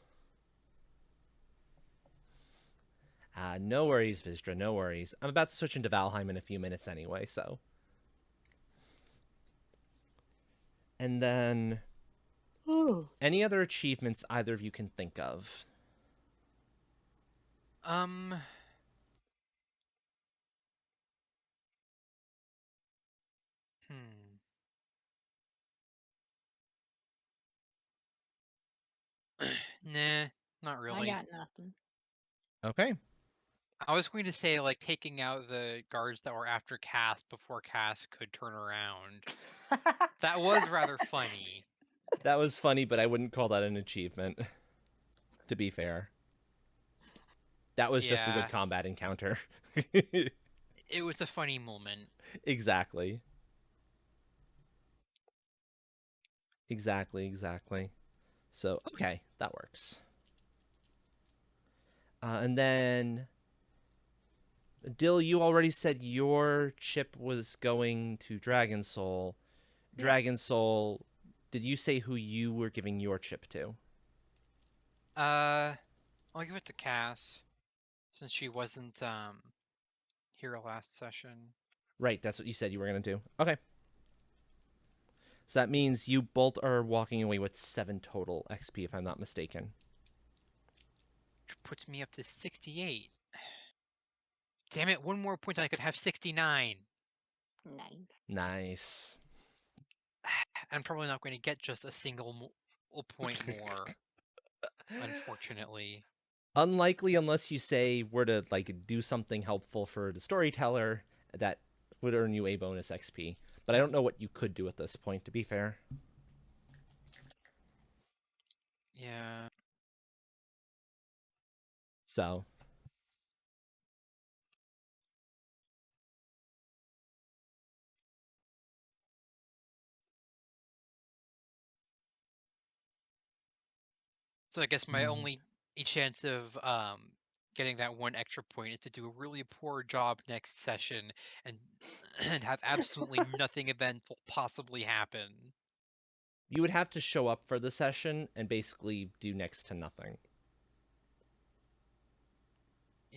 [SPEAKER 1] No worries, Vizsra, no worries. I'm about to switch into Valheim in a few minutes anyway, so. And then,
[SPEAKER 4] Ooh.
[SPEAKER 1] any other achievements either of you can think of?
[SPEAKER 3] Hmm. Nah, not
[SPEAKER 4] I
[SPEAKER 3] really.
[SPEAKER 4] got nothing.
[SPEAKER 1] Okay.
[SPEAKER 3] I was going to say, like, taking out the guards that were after Cass before Cass could turn around. That was rather funny.
[SPEAKER 1] That was funny, but I wouldn't call that an achievement, to be fair. That was just a
[SPEAKER 3] Yeah,
[SPEAKER 1] good combat encounter.
[SPEAKER 3] it was a funny moment.
[SPEAKER 1] Exactly. Exactly. So, okay, that works. And then, Dill, you already said your chip was going to Dragon Soul.
[SPEAKER 4] Yeah.
[SPEAKER 1] Dragon Soul, did you say who you were giving your chip to?
[SPEAKER 3] I'll give it to Cass, since she wasn't here last session.
[SPEAKER 1] Right, that's what you said you were going to do. Okay. So that means you both are walking away with 7 total XP, if I'm not mistaken.
[SPEAKER 3] Which puts me up to 68. Damn it, one more point and I could have 69.
[SPEAKER 4] Nice.
[SPEAKER 1] Nice.
[SPEAKER 3] I'm probably not going to get just a single point more, unfortunately.
[SPEAKER 1] Unlikely unless you say were to like do something helpful for the storyteller that would earn you a bonus XP. But I don't know what you could do at this point, to be fair.
[SPEAKER 3] Yeah.
[SPEAKER 1] So,
[SPEAKER 3] So I guess my
[SPEAKER 1] Mm.
[SPEAKER 3] only chance of getting that one extra point is to do a really poor job next session and and have absolutely nothing eventful possibly happen.
[SPEAKER 1] you would have to show up for the session and basically do next to nothing.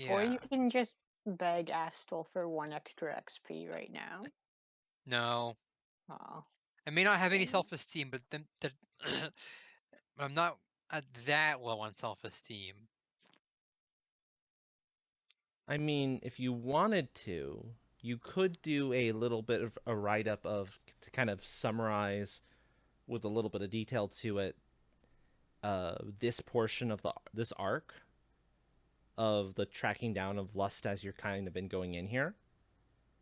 [SPEAKER 4] Or
[SPEAKER 3] Yeah.
[SPEAKER 4] you can just beg Astral for 1 extra XP right now.
[SPEAKER 3] No.
[SPEAKER 4] Aw.
[SPEAKER 3] I may not have any
[SPEAKER 4] Dang.
[SPEAKER 3] self-esteem, but then I'm not at that low on self-esteem.
[SPEAKER 1] I mean, if you wanted to, you could do a little bit of a write up of to kind of summarize with a little bit of detail to it this portion of this arc of the tracking down of lust as you're kind of been going in here,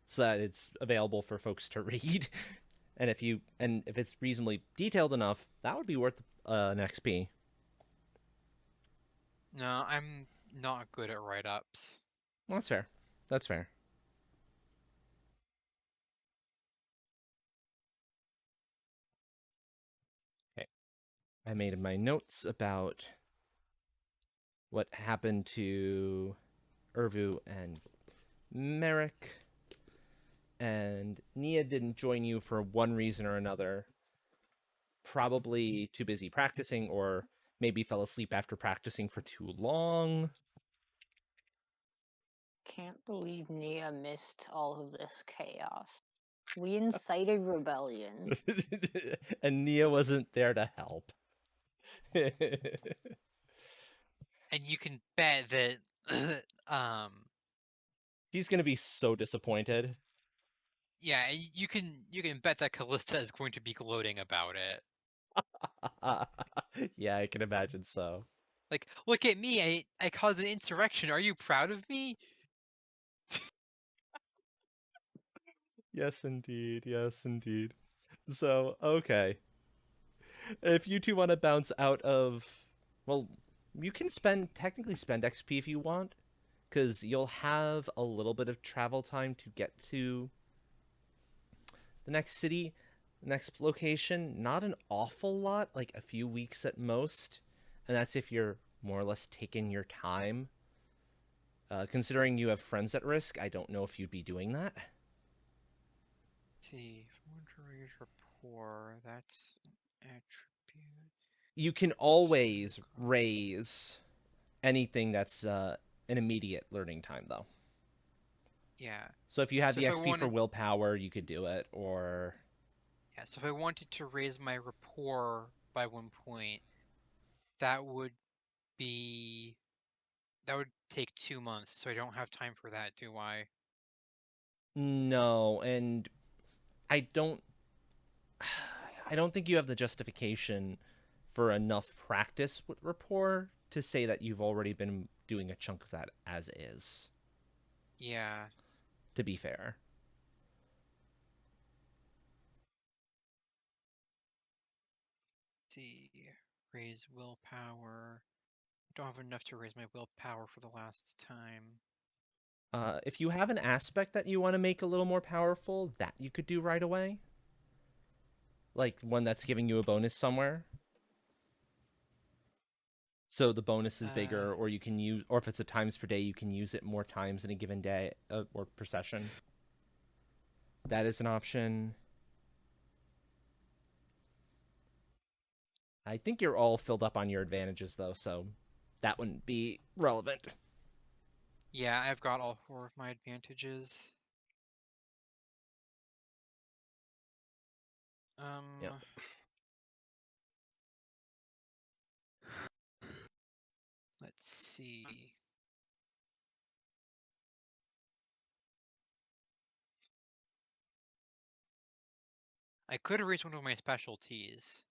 [SPEAKER 1] so that it's available for folks to read. And if it's reasonably detailed enough, that would be worth an XP.
[SPEAKER 3] No, I'm not good at write-ups.
[SPEAKER 1] Well, that's fair. That's fair. Okay. I made my notes about what happened to Urvu and Merrick. And Nia didn't join you for one reason or another. Probably too busy practicing, or maybe fell asleep after practicing for too long.
[SPEAKER 4] Can't believe Nia missed all of this chaos. We incited rebellion.
[SPEAKER 1] And Nia wasn't there to help.
[SPEAKER 3] And you can bet that
[SPEAKER 1] He's gonna be so disappointed.
[SPEAKER 3] yeah, you can bet that Callista is going to be gloating about it.
[SPEAKER 1] Yeah, I can imagine so.
[SPEAKER 3] Like, look at me, I caused an insurrection. Are you proud of me?
[SPEAKER 1] Yes, indeed. Yes, indeed. So, okay. If you two want to bounce out of, well, you can technically spend XP if you want, because you'll have a little bit of travel time to get to the next city, the next location. Not an awful lot, like a few weeks at most, and that's if you're more or less taking your time. Considering you have friends at risk, I don't know if you'd be doing that.
[SPEAKER 3] Let's see, if I want to raise rapport, that's an attribute.
[SPEAKER 1] You can always raise anything that's an immediate learning time, though.
[SPEAKER 3] Yeah.
[SPEAKER 1] So if you had
[SPEAKER 3] So
[SPEAKER 1] the
[SPEAKER 3] if I
[SPEAKER 1] XP for
[SPEAKER 3] wanted,
[SPEAKER 1] willpower, you could do it, or
[SPEAKER 3] yeah, so if I wanted to raise my rapport by 1 point, that would be that would take 2 months, so I don't have time for that, do I?
[SPEAKER 1] no, and I don't I don't think you have the justification for enough practice with rapport to say that you've already been doing a chunk of that as is,
[SPEAKER 3] Yeah.
[SPEAKER 1] to be fair.
[SPEAKER 3] Let's see, raise willpower. Don't have enough to raise my willpower for the last time.
[SPEAKER 1] If you have an aspect that you want to make a little more powerful, that you could do right away. Like one that's giving you a bonus somewhere. So the bonus is bigger, or you can use, or if it's a times per day, you can use it more times in a given day or per session. That is an option. I think you're all filled up on your advantages, though, so that wouldn't be relevant.
[SPEAKER 3] Yeah, I've got all 4 of my advantages.
[SPEAKER 1] Yeah.
[SPEAKER 3] Let's see. I could have raised one of my specialties.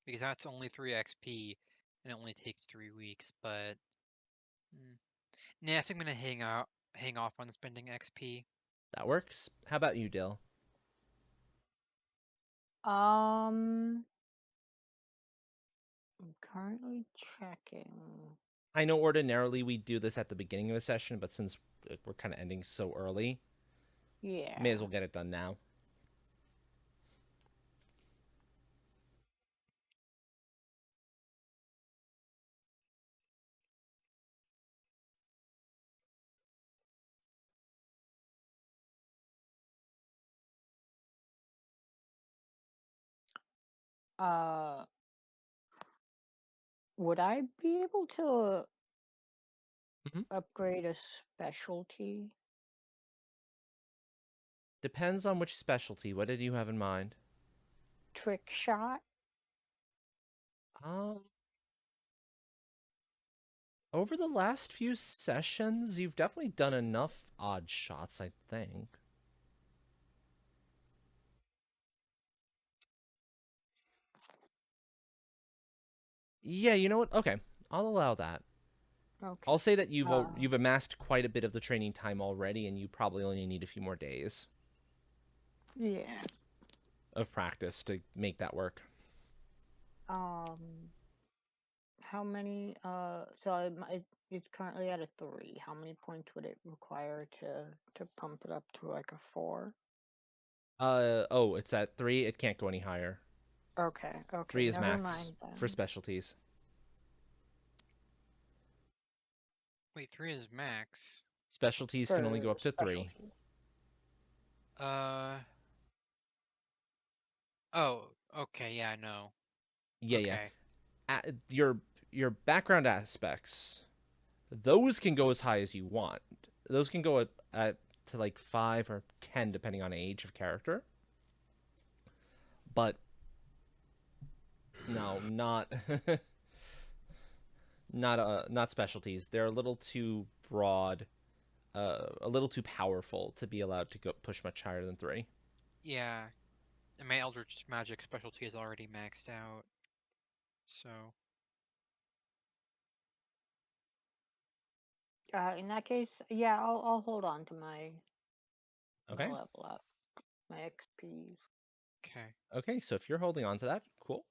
[SPEAKER 3] Because that's only 3 XP, and it only takes 3 weeks, but... Nah, I think I'm gonna hang off on spending XP.
[SPEAKER 1] That works. How about you, Dill?
[SPEAKER 4] I'm currently checking.
[SPEAKER 1] I know ordinarily we do this at the beginning of a session, but since we're kind of ending so early,
[SPEAKER 4] Yeah.
[SPEAKER 1] may as well get it done now.
[SPEAKER 4] Uh, would I be able to
[SPEAKER 1] Mhm.
[SPEAKER 4] upgrade a specialty?
[SPEAKER 1] Depends on which specialty. What did you have in mind?
[SPEAKER 4] Trick shot?
[SPEAKER 1] Um, over the last few sessions, you've definitely done enough odd shots, I think. Yeah, you know what? Okay, I'll allow that.
[SPEAKER 4] Okay.
[SPEAKER 1] I'll say that you've
[SPEAKER 4] Uh,
[SPEAKER 1] you've amassed quite a bit of the training time already, and you probably only need a few more days
[SPEAKER 4] Yeah.
[SPEAKER 1] of practice to make that work.
[SPEAKER 4] How many? It's currently at a 3. How many points would it require to pump it up to like a 4?
[SPEAKER 1] Oh, it's at 3. It can't go any higher.
[SPEAKER 4] Okay.
[SPEAKER 1] 3 is
[SPEAKER 4] Never
[SPEAKER 1] max
[SPEAKER 4] mind
[SPEAKER 1] for
[SPEAKER 4] then.
[SPEAKER 1] specialties.
[SPEAKER 3] Wait, 3 is max.
[SPEAKER 1] Specialties can only go
[SPEAKER 4] For
[SPEAKER 1] up to 3.
[SPEAKER 4] specialties.
[SPEAKER 3] Uh. Oh, okay, yeah, no.
[SPEAKER 1] Yeah, yeah.
[SPEAKER 3] Okay.
[SPEAKER 1] Your background aspects, those can go as high as you want. Those can go at to like 5 or 10 depending on age of character. But no, not not specialties. They're a little too broad, a little too powerful to be allowed to go push much higher than 3.
[SPEAKER 3] Yeah. And my Eldritch Magic specialty is already maxed out. So.
[SPEAKER 4] In that case, yeah, I'll hold on to my
[SPEAKER 1] Okay.
[SPEAKER 4] level up, my XPs.
[SPEAKER 3] Okay.
[SPEAKER 1] Okay, so if you're holding on to that, cool.